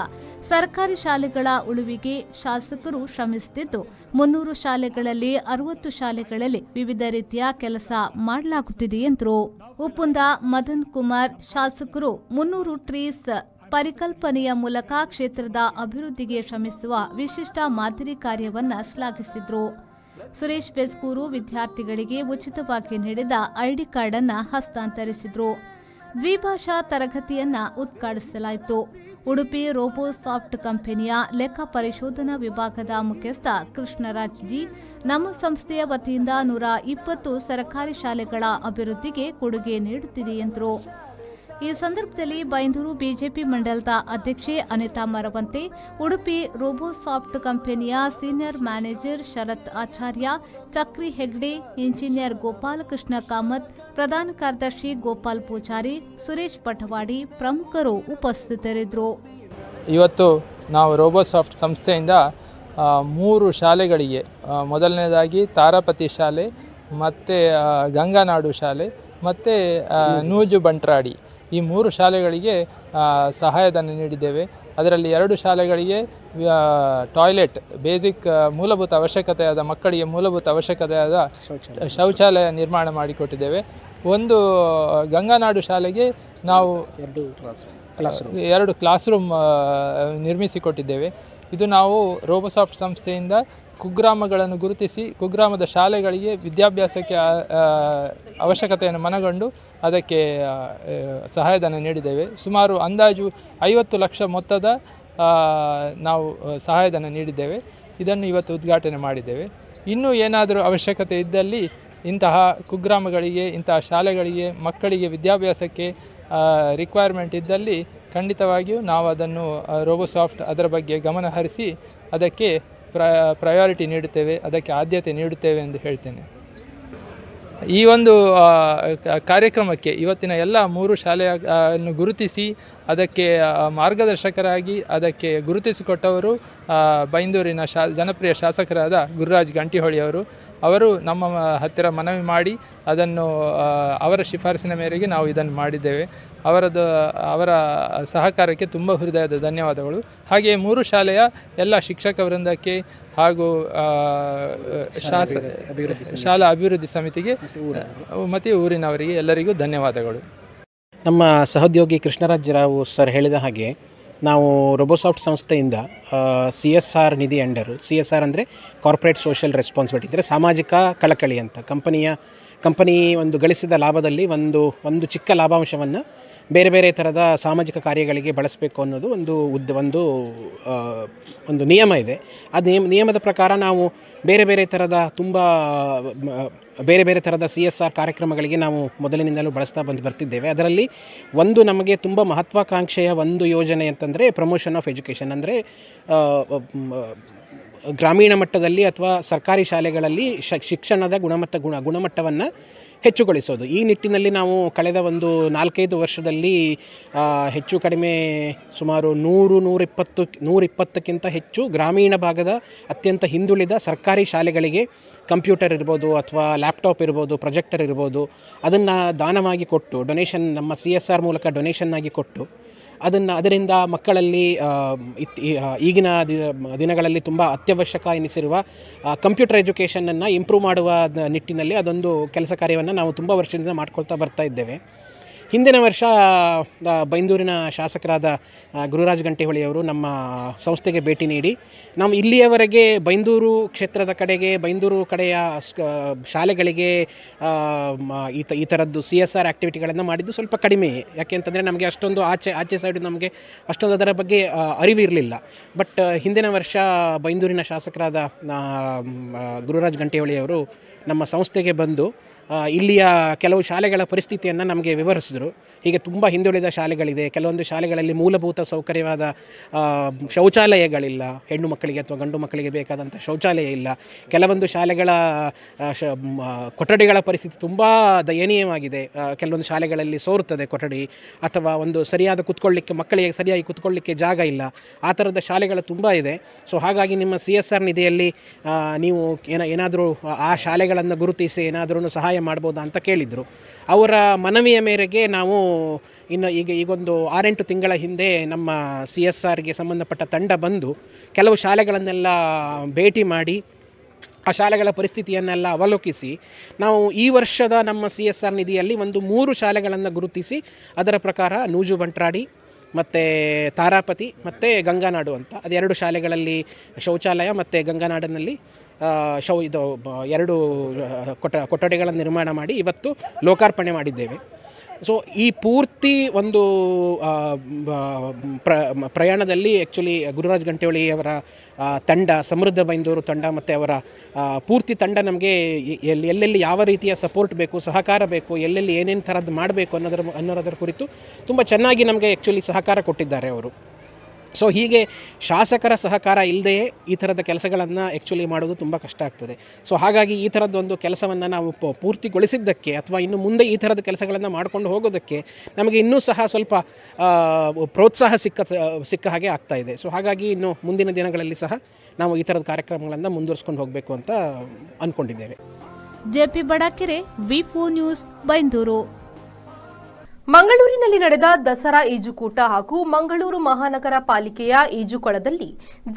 ಸರ್ಕಾರಿ ಶಾಲೆಗಳ ಉಳಿವಿಗೆ ಶಾಸಕರು ಶ್ರಮಿಸುತ್ತಿದ್ದು 300 ಶಾಲೆಗಳಲ್ಲಿ 60 ಶಾಲೆಗಳಲ್ಲಿ ವಿವಿಧ ರೀತಿಯ ಕೆಲಸ ಮಾಡಲಾಗುತ್ತಿದೆ ಎಂದರು. ಉಪ್ಪುಂದ ಮದನ್ ಕುಮಾರ್ ಶಾಸಕರು 300 ಟ್ರೀಸ್ ಪರಿಕಲ್ಪನೆಯ ಮೂಲಕ ಕ್ಷೇತ್ರದ ಅಭಿವೃದ್ಧಿಗೆ ಶ್ರಮಿಸುವ ವಿಶಿಷ್ಟ ಮಾದರಿ ಕಾರ್ಯವನ್ನು ಶ್ಲಾಘಿಸಿದರು. ಸುರೇಶ್ ಬೆಸ್ಕೂರು ವಿದ್ಯಾರ್ಥಿಗಳಿಗೆ ಉಚಿತವಾಗಿ ನೀಡಿದ ಐಡಿ ಕಾರ್ಡ್ ಅನ್ನು ಹಸ್ತಾಂತರಿಸಿದರು. ದ್ವಿಭಾಷಾ ತರಗತಿಯನ್ನು ಉದ್ಘಾಟಿಸಲಾಯಿತು. ಉಡುಪಿ ರೋಬೋಸಾಫ್ಟ್ ಕಂಪನಿಯ ಲೆಕ್ಕ ಪರಿಶೋಧನಾ ವಿಭಾಗದ ಮುಖ್ಯಸ್ಥ ಕೃಷ್ಣರಾಜ್ ಜಿ, ನಮ್ಮ ಸಂಸ್ಥೆಯ ವತಿಯಿಂದ 120 ಸರ್ಕಾರಿ ಶಾಲೆಗಳ ಅಭಿವೃದ್ಧಿಗೆ ಕೊಡುಗೆ ನೀಡುತ್ತಿದೆ ಎಂದರು. ಈ ಸಂದರ್ಭದಲ್ಲಿ ಬೈಂದೂರು ಬಿಜೆಪಿ ಮಂಡಲದ ಅಧ್ಯಕ್ಷೆ ಅನಿತಾ ಮರವಂತೆ, ಉಡುಪಿ ರೋಬೋಸಾಫ್ಟ್ ಕಂಪನಿಯ ಸೀನಿಯರ್ ಮ್ಯಾನೇಜರ್ ಶರತ್ ಆಚಾರ್ಯ, ಚಕ್ರಿ ಹೆಗ್ಡೆ, ಇಂಜಿನಿಯರ್ ಗೋಪಾಲಕೃಷ್ಣ ಕಾಮತ್, ಪ್ರಧಾನ ಕಾರ್ಯದರ್ಶಿ ಗೋಪಾಲ್ ಪೂಜಾರಿ, ಸುರೇಶ್ ಪಟವಾಡಿ ಪ್ರಮುಖರು ಉಪಸ್ಥಿತರಿದ್ದರು. ಇವತ್ತು ನಾವು ರೋಬೋಸಾಫ್ಟ್ ಸಂಸ್ಥೆಯಿಂದ 3 ಶಾಲೆಗಳಿಗೆ, ಮೊದಲನೇದಾಗಿ ತಾರಾಪತಿ ಶಾಲೆ, ಮತ್ತು ಗಂಗಾನಾಡು ಶಾಲೆ ಮತ್ತು ನೂಜು ಬಂಟ್ರಾಡಿ, ಈ 3 ಶಾಲೆಗಳಿಗೆ ಸಹಾಯಧನ ನೀಡಿದ್ದೇವೆ. ಅದರಲ್ಲಿ 2 ಶಾಲೆಗಳಿಗೆ ಟಾಯ್ಲೆಟ್, ಬೇಸಿಕ್ ಮೂಲಭೂತ ಅವಶ್ಯಕತೆಯಾದ ಮಕ್ಕಳಿಗೆ ಮೂಲಭೂತ ಅವಶ್ಯಕತೆಯಾದ ಶೌಚಾಲಯ ನಿರ್ಮಾಣ ಮಾಡಿಕೊಟ್ಟಿದ್ದೇವೆ. ಒಂದು ಗಂಗಾನಾಡು ಶಾಲೆಗೆ ನಾವು 2 ಕ್ಲಾಸ್ ರೂಮ್ ನಿರ್ಮಿಸಿಕೊಟ್ಟಿದ್ದೇವೆ. ಇದು ನಾವು ರೋಬೋಸಾಫ್ಟ್ ಸಂಸ್ಥೆಯಿಂದ ಕುಗ್ರಾಮಗಳನ್ನು ಗುರುತಿಸಿ ಕುಗ್ರಾಮದ ಶಾಲೆಗಳಿಗೆ ವಿದ್ಯಾಭ್ಯಾಸಕ್ಕೆ ಅವಶ್ಯಕತೆಯನ್ನು ಮನಗಂಡು ಅದಕ್ಕೆ ಸಹಾಯಧನ ನೀಡಿದ್ದೇವೆ. ಸುಮಾರು ಅಂದಾಜು 50 ಲಕ್ಷ ಮೊತ್ತದ ನಾವು ಸಹಾಯಧನ ನೀಡಿದ್ದೇವೆ. ಇದನ್ನು ಇವತ್ತು ಉದ್ಘಾಟನೆ ಮಾಡಿದ್ದೇವೆ. ಇನ್ನೂ ಏನಾದರೂ ಅವಶ್ಯಕತೆ ಇದ್ದಲ್ಲಿ ಇಂತಹ ಕುಗ್ರಾಮಗಳಿಗೆ, ಇಂತಹ ಶಾಲೆಗಳಿಗೆ, ಮಕ್ಕಳಿಗೆ ವಿದ್ಯಾಭ್ಯಾಸಕ್ಕೆ ರಿಕ್ವೈರ್ಮೆಂಟ್ ಇದ್ದಲ್ಲಿ ಖಂಡಿತವಾಗಿಯೂ ನಾವು ಅದನ್ನು ರೋಬೋಸಾಫ್ಟ್ ಅದರ ಬಗ್ಗೆ ಗಮನ ಹರಿಸಿ ಅದಕ್ಕೆ ಪ್ರಯಾರಿಟಿ ನೀಡುತ್ತೇವೆ, ಅದಕ್ಕೆ ಆದ್ಯತೆ ನೀಡುತ್ತೇವೆ ಎಂದು ಹೇಳ್ತೇನೆ. ಈ ಒಂದು ಕಾರ್ಯಕ್ರಮಕ್ಕೆ ಇವತ್ತಿನ ಎಲ್ಲ 3 ಶಾಲೆಯನ್ನು ಗುರುತಿಸಿ ಅದಕ್ಕೆ ಮಾರ್ಗದರ್ಶಕರಾಗಿ ಅದಕ್ಕೆ ಗುರುತಿಸಿಕೊಟ್ಟವರು ಬೈಂದೂರಿನ ಜನಪ್ರಿಯ ಶಾಸಕರಾದ ಗುರುರಾಜ್ ಗಂಟಿಹೊಳಿಯವರು. ಅವರು ನಮ್ಮ ಹತ್ತಿರ ಮನವಿ ಮಾಡಿ ಅದನ್ನು ಅವರ ಶಿಫಾರಸಿನ ಮೇರೆಗೆ ನಾವು ಇದನ್ನು ಮಾಡಿದ್ದೇವೆ. ಅವರ ಸಹಕಾರಕ್ಕೆ ತುಂಬ ಹೃದಯದ ಧನ್ಯವಾದಗಳು. ಹಾಗೆಯೇ 3 ಶಾಲೆಯ ಎಲ್ಲ ಶಿಕ್ಷಕ ವೃಂದಕ್ಕೆ ಹಾಗೂ ಶಾಲಾ ಅಭಿವೃದ್ಧಿ ಸಮಿತಿಗೆ ಮತ್ತು ಊರಿನವರಿಗೆ ಎಲ್ಲರಿಗೂ ಧನ್ಯವಾದಗಳು. ನಮ್ಮ ಸಹೋದ್ಯೋಗಿ ಕೃಷ್ಣರಾಜ್ ರಾವ್ ಸರ್ ಹೇಳಿದ ಹಾಗೆ ನಾವು ರೋಬೋಸಾಫ್ಟ್ ಸಂಸ್ಥೆಯಿಂದ CSR ನಿಧಿ ಅಂಡರು, CSR ಅಂದರೆ ಕಾರ್ಪೊರೇಟ್ ಸೋಷಿಯಲ್ ರೆಸ್ಪಾನ್ಸಿಬಿಲಿಟಿ, ಅಂದರೆ ಸಾಮಾಜಿಕ ಕಳಕಳಿ ಅಂತ, ಕಂಪನಿ ಒಂದು ಗಳಿಸಿದ ಲಾಭದಲ್ಲಿ ಒಂದು ಚಿಕ್ಕ ಲಾಭಾಂಶವನ್ನು ಬೇರೆ ಬೇರೆ ಥರದ ಸಾಮಾಜಿಕ ಕಾರ್ಯಗಳಿಗೆ ಬಳಸಬೇಕು ಅನ್ನೋದು ಒಂದು ನಿಯಮ ಇದೆ. ಆ ನಿಯಮದ ಪ್ರಕಾರ ನಾವು ಬೇರೆ ಬೇರೆ ಥರದ CSR ಕಾರ್ಯಕ್ರಮಗಳಿಗೆ ನಾವು ಮೊದಲಿನಿಂದಲೂ ಬಳಸ್ತಾ ಬರ್ತಿದ್ದೇವೆ. ಅದರಲ್ಲಿ ಒಂದು ನಮಗೆ ತುಂಬ ಮಹತ್ವಾಕಾಂಕ್ಷೆಯ ಒಂದು ಯೋಜನೆ ಅಂತಂದರೆ ಪ್ರಮೋಷನ್ ಆಫ್ ಎಜುಕೇಷನ್, ಅಂದರೆ ಗ್ರಾಮೀಣ ಮಟ್ಟದಲ್ಲಿ ಅಥವಾ ಸರ್ಕಾರಿ ಶಾಲೆಗಳಲ್ಲಿ ಶಿಕ್ಷಣದ ಗುಣಮಟ್ಟವನ್ನು ಹೆಚ್ಚುಗೊಳಿಸೋದು. ಈ ನಿಟ್ಟಿನಲ್ಲಿ ನಾವು ಕಳೆದ ಒಂದು 4-5 ವರ್ಷದಲ್ಲಿ ಹೆಚ್ಚು ಕಡಿಮೆ ಸುಮಾರು 120ಕ್ಕಿಂತ ಹೆಚ್ಚು ಗ್ರಾಮೀಣ ಭಾಗದ ಅತ್ಯಂತ ಹಿಂದುಳಿದ ಸರ್ಕಾರಿ ಶಾಲೆಗಳಿಗೆ ಕಂಪ್ಯೂಟರ್ ಇರ್ಬೋದು ಅಥವಾ ಲ್ಯಾಪ್ಟಾಪ್ ಇರ್ಬೋದು, ಪ್ರೊಜೆಕ್ಟರ್ ಇರ್ಬೋದು, ಅದನ್ನು ದಾನವಾಗಿ ಕೊಟ್ಟು, ನಮ್ಮ CSR ಮೂಲಕ ಡೊನೇಷನ್ ಆಗಿ ಕೊಟ್ಟು ಅದರಿಂದ ಮಕ್ಕಳಲ್ಲಿ ಈಗಿನ ದಿನಗಳಲ್ಲಿ ತುಂಬ ಅತ್ಯವಶ್ಯಕ ಎನಿಸಿರುವ ಕಂಪ್ಯೂಟರ್ ಎಜುಕೇಷನನ್ನು ಇಂಪ್ರೂವ್ ಮಾಡುವ ನಿಟ್ಟಿನಲ್ಲಿ ಅದೊಂದು ಕೆಲಸ ಕಾರ್ಯವನ್ನು ನಾವು ತುಂಬ ವರ್ಷದಿಂದ ಮಾಡ್ಕೊಳ್ತಾ ಬರ್ತಾ ಇದ್ದೇವೆ. ಹಿಂದಿನ ವರ್ಷ ಬೈಂದೂರಿನ ಶಾಸಕರಾದ ಗುರುರಾಜ್ ಗಂಟಿಹೊಳಿಯವರು ನಮ್ಮ ಸಂಸ್ಥೆಗೆ ಭೇಟಿ ನೀಡಿ ನಾವು ಇಲ್ಲಿಯವರೆಗೆ ಬೈಂದೂರು ಕ್ಷೇತ್ರದ ಕಡೆಗೆ, ಬೈಂದೂರು ಕಡೆಯ ಶಾಲೆಗಳಿಗೆ ಈ ಥರದ್ದು CSR ಆ್ಯಕ್ಟಿವಿಟಿಗಳನ್ನು ಮಾಡಿದ್ದು ಸ್ವಲ್ಪ ಕಡಿಮೆ. ಯಾಕೆ ಅಂತಂದರೆ ನಮಗೆ ಅಷ್ಟೊಂದು ಆಚೆ ಸೈಡ್ ನಮಗೆ ಅಷ್ಟೊಂದು ಅದರ ಬಗ್ಗೆ ಅರಿವಿರಲಿಲ್ಲ. ಬಟ್ ಹಿಂದಿನ ವರ್ಷ ಬೈಂದೂರಿನ ಶಾಸಕರಾದ ಗುರುರಾಜ್ ಗಂಟಿಹೊಳಿಯವರು ನಮ್ಮ ಸಂಸ್ಥೆಗೆ ಬಂದು ಇಲ್ಲಿಯ ಕೆಲವು ಶಾಲೆಗಳ ಪರಿಸ್ಥಿತಿಯನ್ನು ನಮಗೆ ವಿವರಿಸಿದರು. ಹೀಗೆ ತುಂಬ ಹಿಂದುಳಿದ ಶಾಲೆಗಳಿದೆ, ಕೆಲವೊಂದು ಶಾಲೆಗಳಲ್ಲಿ ಮೂಲಭೂತ ಸೌಕರ್ಯವಾದ ಶೌಚಾಲಯಗಳಿಲ್ಲ, ಹೆಣ್ಣು ಮಕ್ಕಳಿಗೆ ಅಥವಾ ಗಂಡು ಮಕ್ಕಳಿಗೆ ಬೇಕಾದಂಥ ಶೌಚಾಲಯ ಇಲ್ಲ, ಕೆಲವೊಂದು ಶಾಲೆಗಳ ಕೊಠಡಿಗಳ ಪರಿಸ್ಥಿತಿ ತುಂಬ ದಯನೀಯವಾಗಿದೆ, ಕೆಲವೊಂದು ಶಾಲೆಗಳಲ್ಲಿ ಸೋರುತ್ತದೆ ಕೊಠಡಿ, ಅಥವಾ ಒಂದು ಸರಿಯಾದ ಮಕ್ಕಳಿಗೆ ಸರಿಯಾಗಿ ಕುತ್ಕೊಳ್ಳಿಕ್ಕೆ ಜಾಗ ಇಲ್ಲ, ಆ ಥರದ ಶಾಲೆಗಳು ತುಂಬ ಇದೆ. ಸೊ ಹಾಗಾಗಿ ನಿಮ್ಮ CSR ನಿಧಿಯಲ್ಲಿ ನೀವು ಏನಾದರೂ ಆ ಶಾಲೆಗಳನ್ನು ಗುರುತಿಸಿ ಏನಾದರೂ ಸಹಾಯ ಮಾಡ್ಬೋದಾ ಅಂತ ಕೇಳಿದರು. ಅವರ ಮನವಿಯ ಮೇರೆಗೆ ನಾವು ಈಗೊಂದು 6-8 ತಿಂಗಳ ಹಿಂದೆ ನಮ್ಮ CSRಗೆ ಸಂಬಂಧಪಟ್ಟ ತಂಡ ಬಂದು ಕೆಲವು ಶಾಲೆಗಳನ್ನೆಲ್ಲ ಭೇಟಿ ಮಾಡಿ ಆ ಶಾಲೆಗಳ ಪರಿಸ್ಥಿತಿಯನ್ನೆಲ್ಲ ಅವಲೋಕಿಸಿ ನಾವು ಈ ವರ್ಷದ ನಮ್ಮ CSR ನಿಧಿಯಲ್ಲಿ 3 ಶಾಲೆಗಳನ್ನು ಗುರುತಿಸಿ ಅದರ ಪ್ರಕಾರ ನೂಜು ಬಂಟ್ರಾಡಿ ಮತ್ತು ತಾರಾಪತಿ ಮತ್ತು ಗಂಗಾನಾಡು ಅಂತ, ಅದು 2 ಶಾಲೆಗಳಲ್ಲಿ ಶೌಚಾಲಯ ಮತ್ತು ಗಂಗಾನಾಡಿನಲ್ಲಿ ಇದು 2 ಕೊಠಡಿಗಳನ್ನು ನಿರ್ಮಾಣ ಮಾಡಿ ಇವತ್ತು ಲೋಕಾರ್ಪಣೆ ಮಾಡಿದ್ದೇವೆ. ಸೊ ಈ ಪೂರ್ತಿ ಒಂದು ಪ್ರಯಾಣದಲ್ಲಿ ಆ್ಯಕ್ಚುಲಿ ಗುರುರಾಜ್ ಗಂಟೆಹೊಳಿಯವರ ತಂಡ, ಸಮೃದ್ಧ ಬೈಂದೂರು ತಂಡ ಮತ್ತು ಅವರ ಪೂರ್ತಿ ತಂಡ ನಮಗೆ ಎಲ್ಲೆಲ್ಲಿ ಯಾವ ರೀತಿಯ ಸಪೋರ್ಟ್ ಬೇಕು, ಸಹಕಾರ ಬೇಕು, ಎಲ್ಲೆಲ್ಲಿ ಏನೇನು ಥರದ್ದು ಮಾಡಬೇಕು ಅನ್ನೋದರ ಕುರಿತು ತುಂಬ ಚೆನ್ನಾಗಿ ನಮಗೆ ಆ್ಯಕ್ಚುಲಿ ಸಹಕಾರ ಕೊಟ್ಟಿದ್ದಾರೆ ಅವರು. ಸೊ ಹೀಗೆ ಶಾಸಕರ ಸಹಕಾರ ಇಲ್ಲದೆಯೇ ಈ ಥರದ ಕೆಲಸಗಳನ್ನು ಆ್ಯಕ್ಚುಲಿ ಮಾಡೋದು ತುಂಬ ಕಷ್ಟ ಆಗ್ತದೆ. ಸೊ ಹಾಗಾಗಿ ಈ ಥರದ್ದೊಂದು ಕೆಲಸವನ್ನು ನಾವು ಪೂರ್ತಿಗೊಳಿಸಿದ್ದಕ್ಕೆ ಅಥವಾ ಇನ್ನು ಮುಂದೆ ಈ ಥರದ ಕೆಲಸಗಳನ್ನು ಮಾಡಿಕೊಂಡು ಹೋಗೋದಕ್ಕೆ ನಮಗೆ ಇನ್ನೂ ಸಹ ಸ್ವಲ್ಪ ಪ್ರೋತ್ಸಾಹ ಸಿಕ್ಕ ಹಾಗೆ ಆಗ್ತಾಯಿದೆ. ಸೊ ಹಾಗಾಗಿ ಇನ್ನು ಮುಂದಿನ ದಿನಗಳಲ್ಲಿ ಸಹ ನಾವು ಈ ಥರದ ಕಾರ್ಯಕ್ರಮಗಳನ್ನು ಮುಂದುವರಿಸ್ಕೊಂಡು ಹೋಗಬೇಕು ಅಂತ ಅಂದ್ಕೊಂಡಿದ್ದೇವೆ. ಜೆಪಿ ಬಡಾಕೆರೆ, ವಿ4 ನ್ಯೂಸ್, ಬೈಂದೂರು. ಮಂಗಳೂರಿನಲ್ಲಿ ನಡೆದ ದಸರಾ ಈಜುಕೂಟ ಹಾಗೂ ಮಂಗಳೂರು ಮಹಾನಗರ ಪಾಲಿಕೆಯ ಈಜುಕೊಳದಲ್ಲಿ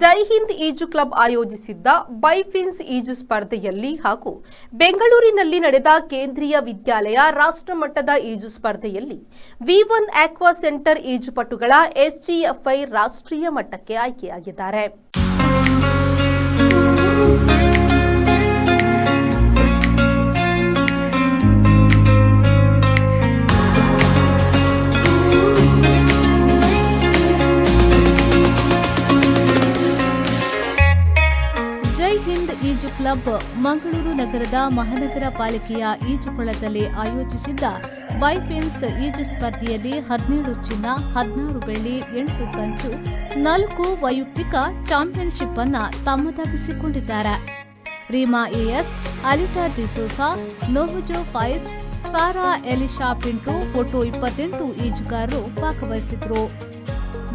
ಜೈ ಹಿಂದ್ ಈಜು ಕ್ಲಬ್ ಆಯೋಜಿಸಿದ್ದ ಬೈಫಿನ್ಸ್ ಈಜು ಸ್ಪರ್ಧೆಯಲ್ಲಿ ಹಾಗೂ ಬೆಂಗಳೂರಿನಲ್ಲಿ ನಡೆದ ಕೇಂದ್ರೀಯ ವಿದ್ಯಾಲಯ ರಾಷ್ಟ್ರಮಟ್ಟದ ಈಜು ಸ್ಪರ್ಧೆಯಲ್ಲಿ ವಿ1 ಆಕ್ವಾ ಸೆಂಟರ್ ಈಜುಪಟುಗಳ ಎಸ್ಜಿಎಫ್ಐ ರಾಷ್ಟ್ರೀಯ ಮಟ್ಟಕ್ಕೆ ಆಯ್ಕೆಯಾಗಿದ್ದಾರೆ. ಜೈ ಹಿಂದ್ ಈಜು ಕ್ಲಬ್ ಮಂಗಳೂರು ನಗರದ ಮಹಾನಗರ ಪಾಲಿಕೆಯ ಈಜುಕೊಳದಲ್ಲಿ ಆಯೋಜಿಸಿದ್ದ ಬೈಫಿನ್ಸ್ ಈಜು ಸ್ಪರ್ಧೆಯಲ್ಲಿ 17 ಚಿನ್ನ, 16 ಬೆಳ್ಳಿ, 8 ಕಂಚು, 4 ವೈಯಕ್ತಿಕ ಚಾಂಪಿಯನ್ಶಿಪ್ ಅನ್ನು ತಮ್ಮದಾಗಿಸಿಕೊಂಡಿದ್ದಾರೆ. ರೀಮಾ ಎಎಸ್, ಅಲಿಟಾ ಡಿಸೋಸಾ, ನೋವುಜೋ ಫೈಸ್, ಸಾರಾ ಎಲಿಶಾ ಪಿಂಟು ಒಟ್ಟು 28 ಈಜುಗಾರರು ಭಾಗವಹಿಸಿದ್ರು.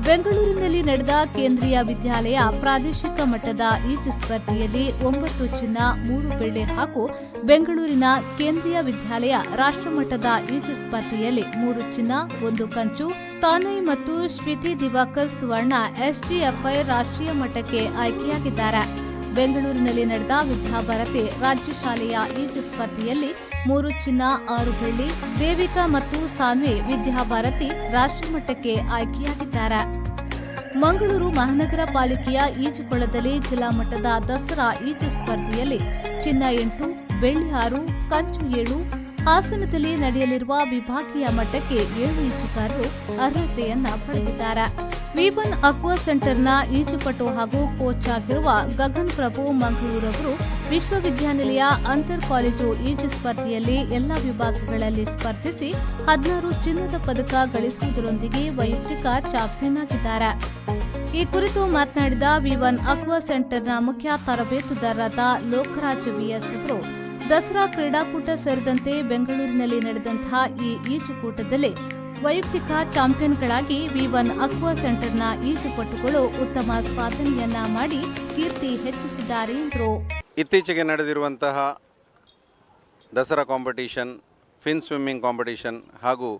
ಬೆಂಗಳೂರಿನಲ್ಲಿ ನಡೆದ ಕೇಂದ್ರೀಯ ವಿದ್ಯಾಲಯ ಪ್ರಾದೇಶಿಕ ಮಟ್ಟದ ಈಜು ಸ್ಪರ್ಧೆಯಲ್ಲಿ 9 ಚಿನ್ನ, 3 ಬೆಳ್ಳಿ ಹಾಗೂ ಬೆಂಗಳೂರಿನ ಕೇಂದ್ರೀಯ ವಿದ್ಯಾಲಯ ರಾಷ್ಟ್ರಮಟ್ಟದ ಈಜು ಸ್ಪರ್ಧೆಯಲ್ಲಿ 3 ಚಿನ್ನ, 1 ಕಂಚು, ತಾನಯ್ ಮತ್ತು ಶ್ರುತಿ ದಿವಾಕರ್ ಸುವರ್ಣ ಎಸ್ಜಿಎಫ್ಐ ರಾಷ್ಟ್ರೀಯ ಮಟ್ಟಕ್ಕೆ ಆಯ್ಕೆಯಾಗಿದ್ದಾರೆ. ಬೆಂಗಳೂರಿನಲ್ಲಿ ನಡೆದ ವಿದ್ಯಾಭಾರತಿ ರಾಜ್ಯ ಶಾಲೆಯ ಈಜು ಸ್ಪರ್ಧೆಯಲ್ಲಿ 3 ಚಿನ್ನ, 6 ಬೆಳ್ಳಿ, ದೇವಿಕಾ ಮತ್ತು ಸಾನ್ವಿ ವಿದ್ಯಾಭಾರತಿ ರಾಷ್ಟ್ರಮಟ್ಟಕ್ಕೆ ಆಯ್ಕೆಯಾಗಿದ್ದಾರೆ. ಮಂಗಳೂರು ಮಹಾನಗರ ಪಾಲಿಕೆಯ ಈಜುಕೊಳದಲ್ಲಿ ಜಿಲ್ಲಾ ಮಟ್ಟದ ದಸರಾ ಈಜು ಸ್ಪರ್ಧೆಯಲ್ಲಿ ಚಿನ್ನ 8, ಬೆಳ್ಳಿ 6, ಕಂಚು 7, ಹಾಸನದಲ್ಲಿ ನಡೆಯಲಿರುವ ವಿಭಾಗೀಯ ಮಟ್ಟಕ್ಕೆ 7 ಈಜುಗಾರರು ಅರ್ಹತೆಯನ್ನ ಪಡೆದಿದ್ದಾರೆ. ವಿ1 ಅಕ್ವಾ ಸೆಂಟರ್ನ ಈಜುಪಟು ಹಾಗೂ ಕೋಚ್ ಆಗಿರುವ ಗಗನ್ ಪ್ರಭು ಮಂಗಳೂರವರು ವಿಶ್ವವಿದ್ಯಾನಿಲಯ ಅಂತರ್ ಕಾಲೇಜು ಈಜು ಸ್ಪರ್ಧೆಯಲ್ಲಿ ಎಲ್ಲ ವಿಭಾಗಗಳಲ್ಲಿ ಸ್ಪರ್ಧಿಸಿ 16 ಚಿನ್ನದ ಪದಕ ಗಳಿಸುವುದರೊಂದಿಗೆ ವೈಯಕ್ತಿಕ ಚಾಂಪಿಯನ್ ಆಗಿದ್ದಾರೆ. ಈ ಕುರಿತು ಮಾತನಾಡಿದ ವಿ1 ಅಕ್ವಾ ಸೆಂಟರ್ನ ಮುಖ್ಯ ತರಬೇತುದಾರರಾದ ಲೋಕರಾಜ್ ವಿಎಸ್ ಅವರು, ದಸರಾ ಕ್ರೀಡಾಕೂಟ ಸೇರಿದಂತೆ ಬೆಂಗಳೂರಿನಲ್ಲಿ ನಡೆದಂತಹ ಈ ಈಜುಕೂಟದಲ್ಲಿ ವೈಯಕ್ತಿಕ ಚಾಂಪಿಯನ್ಗಳಾಗಿ ವಿ1 ಅಕ್ವಾ ಸೆಂಟರ್ನ ಈಜುಪಟುಗಳು ಉತ್ತಮ ಸಾಧನೆಯನ್ನ ಮಾಡಿ ಕೀರ್ತಿ ಹೆಚ್ಚಿಸಿದ್ದಾರೆ ಎಂದರು. ಇತ್ತೀಚೆಗೆ ನಡೆದಿರುವಂತಹ Dasara competition, fin swimming competition ಹಾಗೂ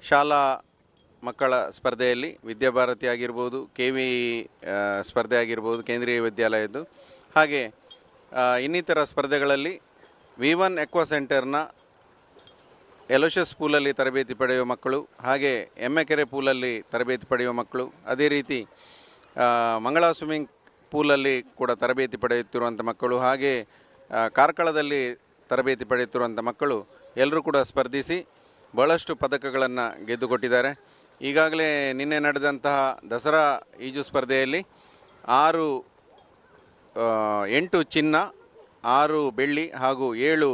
ಶಾಲಾ ಮಕ್ಕಳ ಸ್ಪರ್ಧೆಯಲ್ಲಿ ವಿದ್ಯಾಭಾರತಿ ಆಗಿರ್ಬೋದು, KV ಸ್ಪರ್ಧೆ ಆಗಿರ್ಬೋದು, ಕೇಂದ್ರೀಯ ವಿದ್ಯಾಲಯದ್ದು, ಹಾಗೆ ಇನ್ನಿತರ ಸ್ಪರ್ಧೆಗಳಲ್ಲಿ ವಿ1 ಅಕ್ವಾ ಸೆಂಟರ್ನ ಎಲೋಷಸ್ ಪೂಲಲ್ಲಿ ತರಬೇತಿ ಪಡೆಯುವ ಮಕ್ಕಳು, ಹಾಗೆ ಎಮ್ಮೆಕೆರೆ ಪೂಲಲ್ಲಿ ತರಬೇತಿ ಪಡೆಯುವ ಮಕ್ಕಳು, ಅದೇ ರೀತಿ ಮಂಗಳಾ ಸ್ವಿಮ್ಮಿಂಗ್ ಪೂಲಲ್ಲಿ ಕೂಡ ತರಬೇತಿ ಪಡೆಯುತ್ತಿರುವಂಥ ಮಕ್ಕಳು, ಹಾಗೆ ಕಾರ್ಕಳದಲ್ಲಿ ತರಬೇತಿ ಪಡೆಯುತ್ತಿರುವಂಥ ಮಕ್ಕಳು ಎಲ್ಲರೂ ಕೂಡ ಸ್ಪರ್ಧಿಸಿ ಬಹಳಷ್ಟು ಪದಕಗಳನ್ನು ಗೆದ್ದುಕೊಟ್ಟಿದ್ದಾರೆ. ಈಗಾಗಲೇ ನಿನ್ನೆ ನಡೆದಂತಹ ದಸರಾ ಈಜು ಸ್ಪರ್ಧೆಯಲ್ಲಿ 8 ಚಿನ್ನ, 6 ಬೆಳ್ಳಿ ಹಾಗೂ 7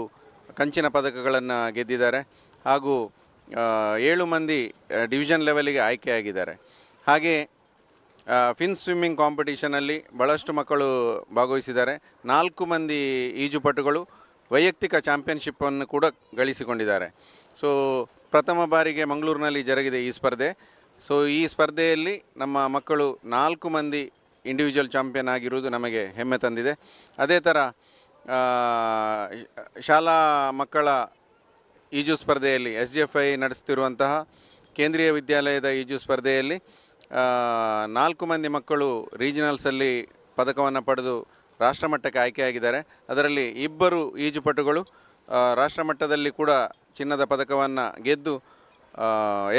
ಕಂಚಿನ ಪದಕಗಳನ್ನು ಗೆದ್ದಿದ್ದಾರೆ. ಹಾಗೂ 7 ಮಂದಿ ಡಿವಿಷನ್ ಲೆವೆಲಿಗೆ ಆಯ್ಕೆಯಾಗಿದ್ದಾರೆ. ಹಾಗೆ ಫಿನ್ ಸ್ವಿಮ್ಮಿಂಗ್ ಕಾಂಪಿಟಿಷನಲ್ಲಿ ಭಾಳಷ್ಟು ಮಕ್ಕಳು ಭಾಗವಹಿಸಿದ್ದಾರೆ. 4 ಮಂದಿ ಈಜುಪಟುಗಳು ವೈಯಕ್ತಿಕ ಚಾಂಪಿಯನ್ಶಿಪ್ಪನ್ನು ಕೂಡ ಗಳಿಸಿಕೊಂಡಿದ್ದಾರೆ. ಸೊ ಪ್ರಥಮ ಬಾರಿಗೆ ಮಂಗಳೂರಿನಲ್ಲಿ ಜರುಗಿದೆ ಈ ಸ್ಪರ್ಧೆ. ಸೊ ಈ ಸ್ಪರ್ಧೆಯಲ್ಲಿ ನಮ್ಮ ಮಕ್ಕಳು 4 ಮಂದಿ ಇಂಡಿವಿಜುವಲ್ ಚಾಂಪಿಯನ್ ಆಗಿರುವುದು ನಮಗೆ ಹೆಮ್ಮೆ ತಂದಿದೆ. ಅದೇ ಥರ ಶಾಲಾ ಮಕ್ಕಳ ಈಜು ಸ್ಪರ್ಧೆಯಲ್ಲಿ SGFI ನಡೆಸ್ತಿರುವಂತಹ ಕೇಂದ್ರೀಯ ವಿದ್ಯಾಲಯದ ಈಜು ಸ್ಪರ್ಧೆಯಲ್ಲಿ 4 ಮಂದಿ ಮಕ್ಕಳು ರೀಜನಲ್ಸಲ್ಲಿ ಪದಕವನ್ನು ಪಡೆದು ರಾಷ್ಟ್ರಮಟ್ಟಕ್ಕೆ ಆಯ್ಕೆಯಾಗಿದ್ದಾರೆ. ಅದರಲ್ಲಿ 2 ಈಜುಪಟುಗಳು ರಾಷ್ಟ್ರಮಟ್ಟದಲ್ಲಿ ಕೂಡ ಚಿನ್ನದ ಪದಕವನ್ನು ಗೆದ್ದು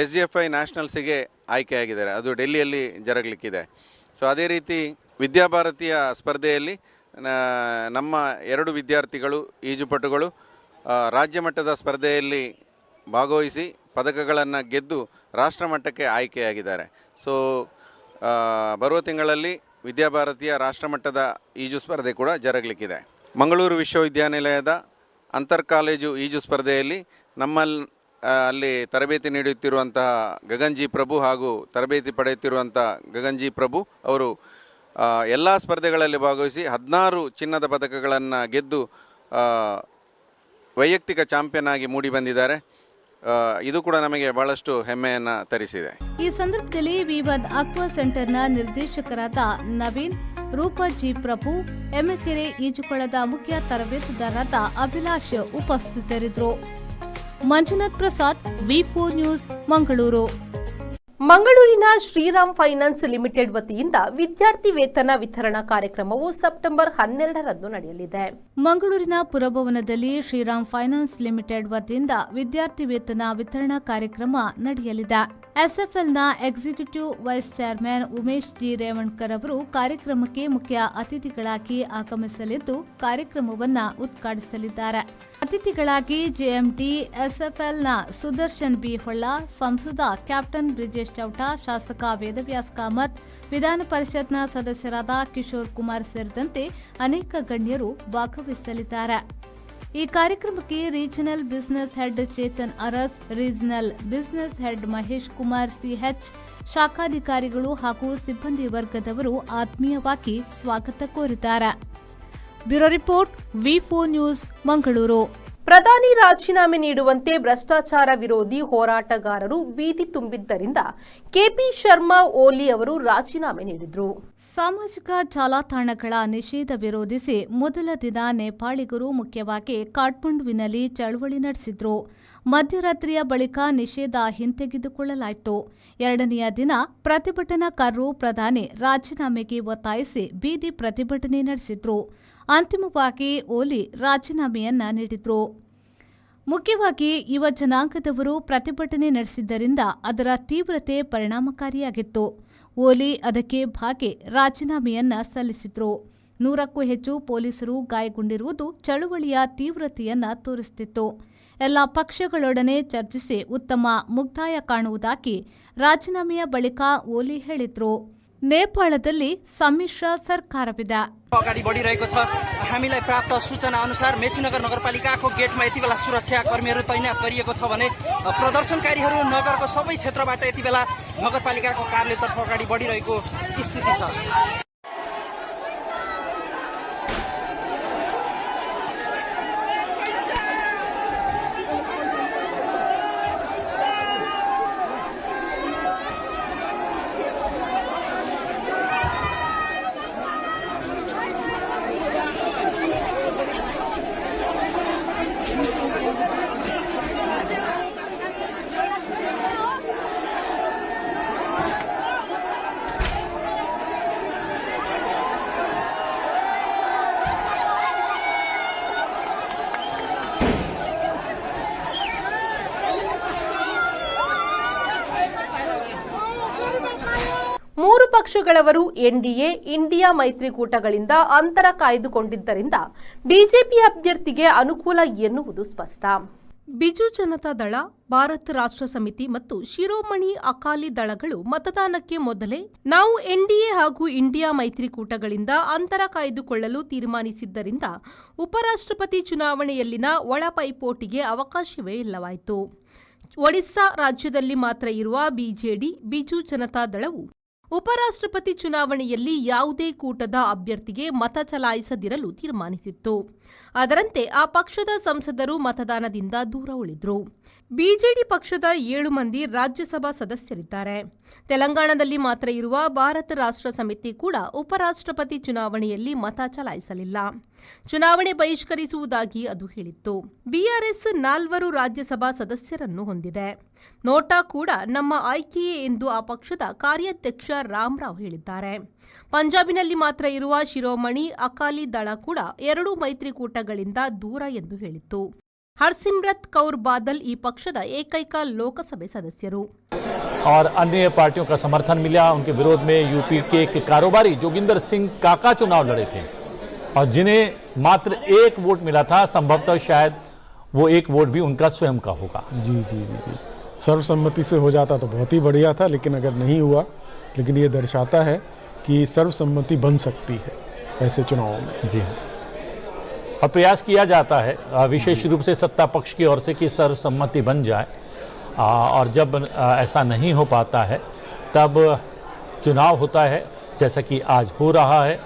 SGFI ನ್ಯಾಷನಲ್ಸಿಗೆ ಆಯ್ಕೆಯಾಗಿದ್ದಾರೆ. ಅದು ಡೆಲ್ಲಿಯಲ್ಲಿ ಜರಗಲಿಕ್ಕಿದೆ. ಸೊ ಅದೇ ರೀತಿ ವಿದ್ಯಾಭಾರತಿಯ ಸ್ಪರ್ಧೆಯಲ್ಲಿ ನಮ್ಮ 2 ವಿದ್ಯಾರ್ಥಿಗಳು ಈಜುಪಟುಗಳು ರಾಜ್ಯ ಮಟ್ಟದ ಸ್ಪರ್ಧೆಯಲ್ಲಿ ಭಾಗವಹಿಸಿ ಪದಕಗಳನ್ನು ಗೆದ್ದು ರಾಷ್ಟ್ರಮಟ್ಟಕ್ಕೆ ಆಯ್ಕೆಯಾಗಿದ್ದಾರೆ. ಸೊ ಬರುವ ತಿಂಗಳಲ್ಲಿ ವಿದ್ಯಾಭಾರತಿಯ ರಾಷ್ಟ್ರಮಟ್ಟದ ಈಜು ಸ್ಪರ್ಧೆ ಕೂಡ ಜರುಗಲಿಕ್ಕಿದೆ. ಮಂಗಳೂರು ವಿಶ್ವವಿದ್ಯಾನಿಲಯದ ಅಂತರ್ ಕಾಲೇಜು ಈಜು ಸ್ಪರ್ಧೆಯಲ್ಲಿ ಅಲ್ಲಿ ತರಬೇತಿ ನೀಡುತ್ತಿರುವಂತಹ ಗಗನ್ಜಿ ಪ್ರಭು ಹಾಗೂ ತರಬೇತಿ ಪಡೆಯುತ್ತಿರುವಂಥ ಗಗನ್ಜಿ ಪ್ರಭು ಅವರು ಎಲ್ಲ ಸ್ಪರ್ಧೆಗಳಲ್ಲಿ ಭಾಗವಹಿಸಿ 16 ಚಿನ್ನದ ಪದಕಗಳನ್ನು ಗೆದ್ದು ವೈಯಕ್ತಿಕ ಚಾಂಪಿಯನ್ ಆಗಿ ಮೂಡಿ ಬಂದಿದ್ದಾರೆ. ಇದು ಕೂಡ ನಮಗೆ ಬಹಳಷ್ಟು ಹೆಮ್ಮೆಯನ್ನು ತರಿಸಿದೆ. ಈ ಸಂದರ್ಭದಲ್ಲಿ ವಿವಾದ್ ಅಕ್ವಾ ಸೆಂಟರ್ನ ನಿರ್ದೇಶಕರಾದ ನವೀನ್, ರೂಪಾ ಜಿ ಪ್ರಭು, ಎಮ್ಮೆಕೆರೆ ಈಜುಕೊಳದ ಮುಖ್ಯ ತರಬೇತುದಾರರಾದ ಅಭಿಲಾಷ್ ಉಪಸ್ಥಿತರಿದ್ದರು. ಮಂಜುನಾಥ್ ಪ್ರಸಾದ್, ವಿ4 ನ್ಯೂಸ್, ಮಂಗಳೂರು. ಮಂಗಳೂರಿನ ಶ್ರೀರಾಮ್ ಫೈನಾನ್ಸ್ ಲಿಮಿಟೆಡ್ ವತಿಯಿಂದ ವಿದ್ಯಾರ್ಥಿ ವೇತನ ವಿತರಣಾ ಕಾರ್ಯಕ್ರಮವು ಸೆಪ್ಟೆಂಬರ್ 12ರಂದು ನಡೆಯಲಿದೆ. ಮಂಗಳೂರಿನ ಪುರಭವನದಲ್ಲಿ ಶ್ರೀರಾಮ್ ಫೈನಾನ್ಸ್ ಲಿಮಿಟೆಡ್ ವತಿಯಿಂದ ವಿದ್ಯಾರ್ಥಿ ವೇತನ ವಿತರಣಾ ಕಾರ್ಯಕ್ರಮ ನಡೆಯಲಿದೆ. ಎಸ್ಎಫ್ಎಲ್ನ executive vice chairman Umesh G Revankar ಅವರು ಕಾರ್ಯಕ್ರಮಕ್ಕೆ ಮುಖ್ಯ ಅತಿಥಿಗಳಾಗಿ ಆಗಮಿಸಲಿದ್ದು ಕಾರ್ಯಕ್ರಮವನ್ನು ಉದ್ಘಾಟಿಸಲಿದ್ದಾರೆ. ಅತಿಥಿಗಳಾಗಿ ಜೆಎಂಟಿ ಎಸ್ಎಫ್ಎಲ್ನ ಸುದರ್ಶನ್ ಬಿ ಹೊಳ್ಳ, ಸಂಸದ ಕ್ಯಾಪ್ಟನ್ ಬ್ರಿಜೇಶ್ ಚೌಟ, ಶಾಸಕ ವೇದವ್ಯಾಸ್ ಕಾಮತ್, ವಿಧಾನ ಪರಿಷತ್ನ ಸದಸ್ಯರಾದ ಕಿಶೋರ್ ಕುಮಾರ್ ಸೇರಿದಂತೆ ಅನೇಕ ಗಣ್ಯರು ಭಾಗವಹಿಸಲಿದ್ದಾರೆ. ಈ ಕಾರ್ಯಕ್ರಮಕ್ಕೆ regional business head Chetan Aras, regional business head Mahesh Kumar CH, ಶಾಖಾಧಿಕಾರಿಗಳು ಹಾಗೂ ಸಿಬ್ಬಂದಿ ವರ್ಗದವರು ಆತ್ಮೀಯವಾಗಿ ಸ್ವಾಗತ ಕೋರಿದ್ದಾರೆ. ಬ್ಯೂರೋ ರಿಪೋರ್ಟ್, ವಿ4 ನ್ಯೂಸ್, ಮಂಗಳೂರು. ಪ್ರಧಾನಿ ರಾಜೀನಾಮೆ ನೀಡುವಂತೆ ಭ್ರಷ್ಟಾಚಾರ ವಿರೋಧಿ ಹೋರಾಟಗಾರರು ಬೀದಿ ತುಂಬಿದ್ದರಿಂದ ಕೆಪಿ ಶರ್ಮಾ ಓಲಿ ಅವರು ರಾಜೀನಾಮೆ ನೀಡಿದರು. ಸಾಮಾಜಿಕ ಜಾಲತಾಣಗಳ ನಿಷೇಧ ವಿರೋಧಿಸಿ ಮೊದಲ ದಿನ ನೇಪಾಳಿಗರು ಮುಖ್ಯವಾಗಿ ಕಾಠ್ಮಂಡುವಿನಲ್ಲಿ ಚಳವಳಿ ನಡೆಸಿದ್ರು. ಮಧ್ಯರಾತ್ರಿಯ ಬಳಿಕ ನಿಷೇಧ ಹಿಂತೆಗೆದುಕೊಳ್ಳಲಾಯಿತು. ಎರಡನೆಯ ದಿನ ಪ್ರತಿಭಟನಾಕಾರರು ಪ್ರಧಾನಿ ರಾಜೀನಾಮೆಗೆ ಒತ್ತಾಯಿಸಿ ಬೀದಿ ಪ್ರತಿಭಟನೆ ನಡೆಸಿದ್ರು. ಅಂತಿಮವಾಗಿ ಓಲಿ ರಾಜೀನಾಮೆಯನ್ನ ನೀಡಿದ್ರು. ಮುಖ್ಯವಾಗಿ ಯುವ ಜನಾಂಗದವರು ಪ್ರತಿಭಟನೆ ನಡೆಸಿದ್ದರಿಂದ ಅದರ ತೀವ್ರತೆ ಪರಿಣಾಮಕಾರಿಯಾಗಿತ್ತು. ಓಲಿ ಅದಕ್ಕೆ ಭಾಗಿ ರಾಜೀನಾಮೆಯನ್ನ ಸಲ್ಲಿಸಿದ್ರು. 100ಕ್ಕೂ ಹೆಚ್ಚು ಪೊಲೀಸರು ಗಾಯಗೊಂಡಿರುವುದು ಚಳುವಳಿಯ ತೀವ್ರತೆಯನ್ನ ತೋರಿಸುತ್ತಿತ್ತು. ಎಲ್ಲ ಪಕ್ಷಗಳೊಡನೆ ಚರ್ಚಿಸಿ ಉತ್ತಮ ಮುಕ್ತಾಯ ಕಾಣುವುದಾಗಿ ರಾಜೀನಾಮೆಯ ಬಳಿಕ ಓಲಿ ಹೇಳಿದ್ರು. ನೇಪಾಳದಲ್ಲಿ ಸಮ್ಮಿಶ್ರ ಸರ್ಕಾರವಿದೆ. अगाडि बढिरहेको छ। हामीलाई प्राप्त सूचना अनुसार मेचीनगर नगरपालिकाको गेटमा यति बेला सुरक्षाकर्मीहरू तैनात गरिएको छ भने प्रदर्शनकारीहरू नगरको सबै क्षेत्रबाट यति बेला नगरपालिकाको कार्यालयतर्फ अगाडि बढिरहेको स्थिति छ। ಮೂರು ಪಕ್ಷಗಳವರು ಎನ್ಡಿಎ ಇಂಡಿಯಾ ಮೈತ್ರಿಕೂಟಗಳಿಂದ ಅಂತರ ಕಾಯ್ದುಕೊಂಡಿದ್ದರಿಂದ ಬಿಜೆಪಿ ಅಭ್ಯರ್ಥಿಗೆ ಅನುಕೂಲ ಎನ್ನುವುದು ಸ್ಪಷ್ಟ. ಬಿಜು ಜನತಾ ದಳ, ಭಾರತ ರಾಷ್ಟ್ರ ಸಮಿತಿ ಮತ್ತು ಶಿರೋಮಣಿ ಅಕಾಲಿ ದಳಗಳು ಮತದಾನಕ್ಕೆ ಮೊದಲೇ ನಾವು ಎನ್ಡಿಎ ಹಾಗೂ ಇಂಡಿಯಾ ಮೈತ್ರಿಕೂಟಗಳಿಂದ ಅಂತರ ಕಾಯ್ದುಕೊಳ್ಳಲು ತೀರ್ಮಾನಿಸಿದ್ದರಿಂದ ಉಪರಾಷ್ಟ್ರಪತಿ ಚುನಾವಣೆಯಲ್ಲಿನ ಒಳ ಪೈಪೋಟಿಗೆ ಅವಕಾಶವೇ ಇಲ್ಲವಾಯಿತು. ಒಡಿಶಾ ರಾಜ್ಯದಲ್ಲಿ ಮಾತ್ರ ಇರುವ ಬಿಜೆಡಿ, ಬಿಜು ಜನತಾ ದಳವು ಉಪರಾಷ್ಟ್ರಪತಿ ಚುನಾವಣೆಯಲ್ಲಿ ಯಾವುದೇ ಕೂಟದ ಅಭ್ಯರ್ಥಿಗೆ ಮತ ಚಲಾಯಿಸದಿರಲು ತೀರ್ಮಾನಿಸಿತ್ತು. ಅದರಂತೆ ಆ ಪಕ್ಷದ ಸಂಸದರು ಮತದಾನದಿಂದ ದೂರ ಉಳಿದರು. ಬಿಜೆಡಿ ಪಕ್ಷದ 7 ಮಂದಿ ರಾಜ್ಯಸಭಾ ಸದಸ್ಯರಿದ್ದಾರೆ. ತೆಲಂಗಾಣದಲ್ಲಿ ಮಾತ್ರ ಇರುವ ಭಾರತ ರಾಷ್ಟ್ರ ಸಮಿತಿ ಕೂಡ ಉಪರಾಷ್ಟ್ರಪತಿ ಚುನಾವಣೆಯಲ್ಲಿ ಮತ ಚಲಾಯಿಸಲಿಲ್ಲ. ಚುನಾವಣೆ ಬಹಿಷ್ಕರಿಸುವುದಾಗಿ ಅದು ಹೇಳಿತ್ತು. ಬಿಆರ್ಎಸ್ 4 ರಾಜ್ಯಸಭಾ ಸದಸ್ಯರನ್ನು ಹೊಂದಿದೆ. ನೋಟಾ ಕೂಡ ನಮ್ಮ ಆಯ್ಕೆಯೇ ಎಂದು ಆ ಪಕ್ಷದ ಕಾರ್ಯಾಧ್ಯಕ್ಷ ರಾಮರಾವ್ ಹೇಳಿದ್ದಾರೆ. ಪಂಜಾಬಿನಲ್ಲಿ ಮಾತ್ರ ಇರುವ ಶಿರೋಮಣಿ ಅಕಾಲಿ ದಳ ಕೂಡ 2 ಮೈತ್ರಿಕೂಟಗಳಿಂದ ದೂರ ಎಂದು ಹೇಳಿತ್ತು. ಹರ್ಸಿಮ್ರತ್ ಕೌರ್ ಬಾದಲ್ ಈ ಪಕ್ಷದ ಏಕೈಕ ಲೋಕಸಭೆ ಸದಸ್ಯರು. और अन्य पार्टियों का समर्थन मिला। उनके विरोध में यूपी के एक कारोबारी जोगिंदर सिंह काका चुनाव लड़े थे। और जिन्हें मात्र 1 वोट मिला था, संभवतः शायद वो 1 वोट भी उनका स्वयं का होगा। जी जी जी जी, सर्वसम्मति से हो जाता तो बहुत ही बढ़िया था, लेकिन अगर नहीं हुआ, लेकिन ये दर्शाता है कि सर्वसम्मति बन सकती है ऐसे चुनावों में। जी हाँ, और प्रयास किया जाता है विशेष रूप से सत्ता पक्ष की ओर से कि सर्वसम्मति बन जाए, और जब ऐसा नहीं हो पाता है तब चुनाव होता है, जैसा कि आज हो रहा है।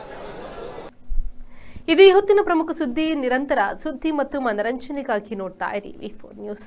ಇದು ಈ ಹೊತ್ತಿನ ಪ್ರಮುಖ ಸುದ್ದಿ. ನಿರಂತರ ಸುದ್ದಿ ಮತ್ತು ಮನರಂಜನೆಗಾಗಿ ನೋಡ್ತಾ ಇರಿ ವಿ4 ನ್ಯೂಸ್.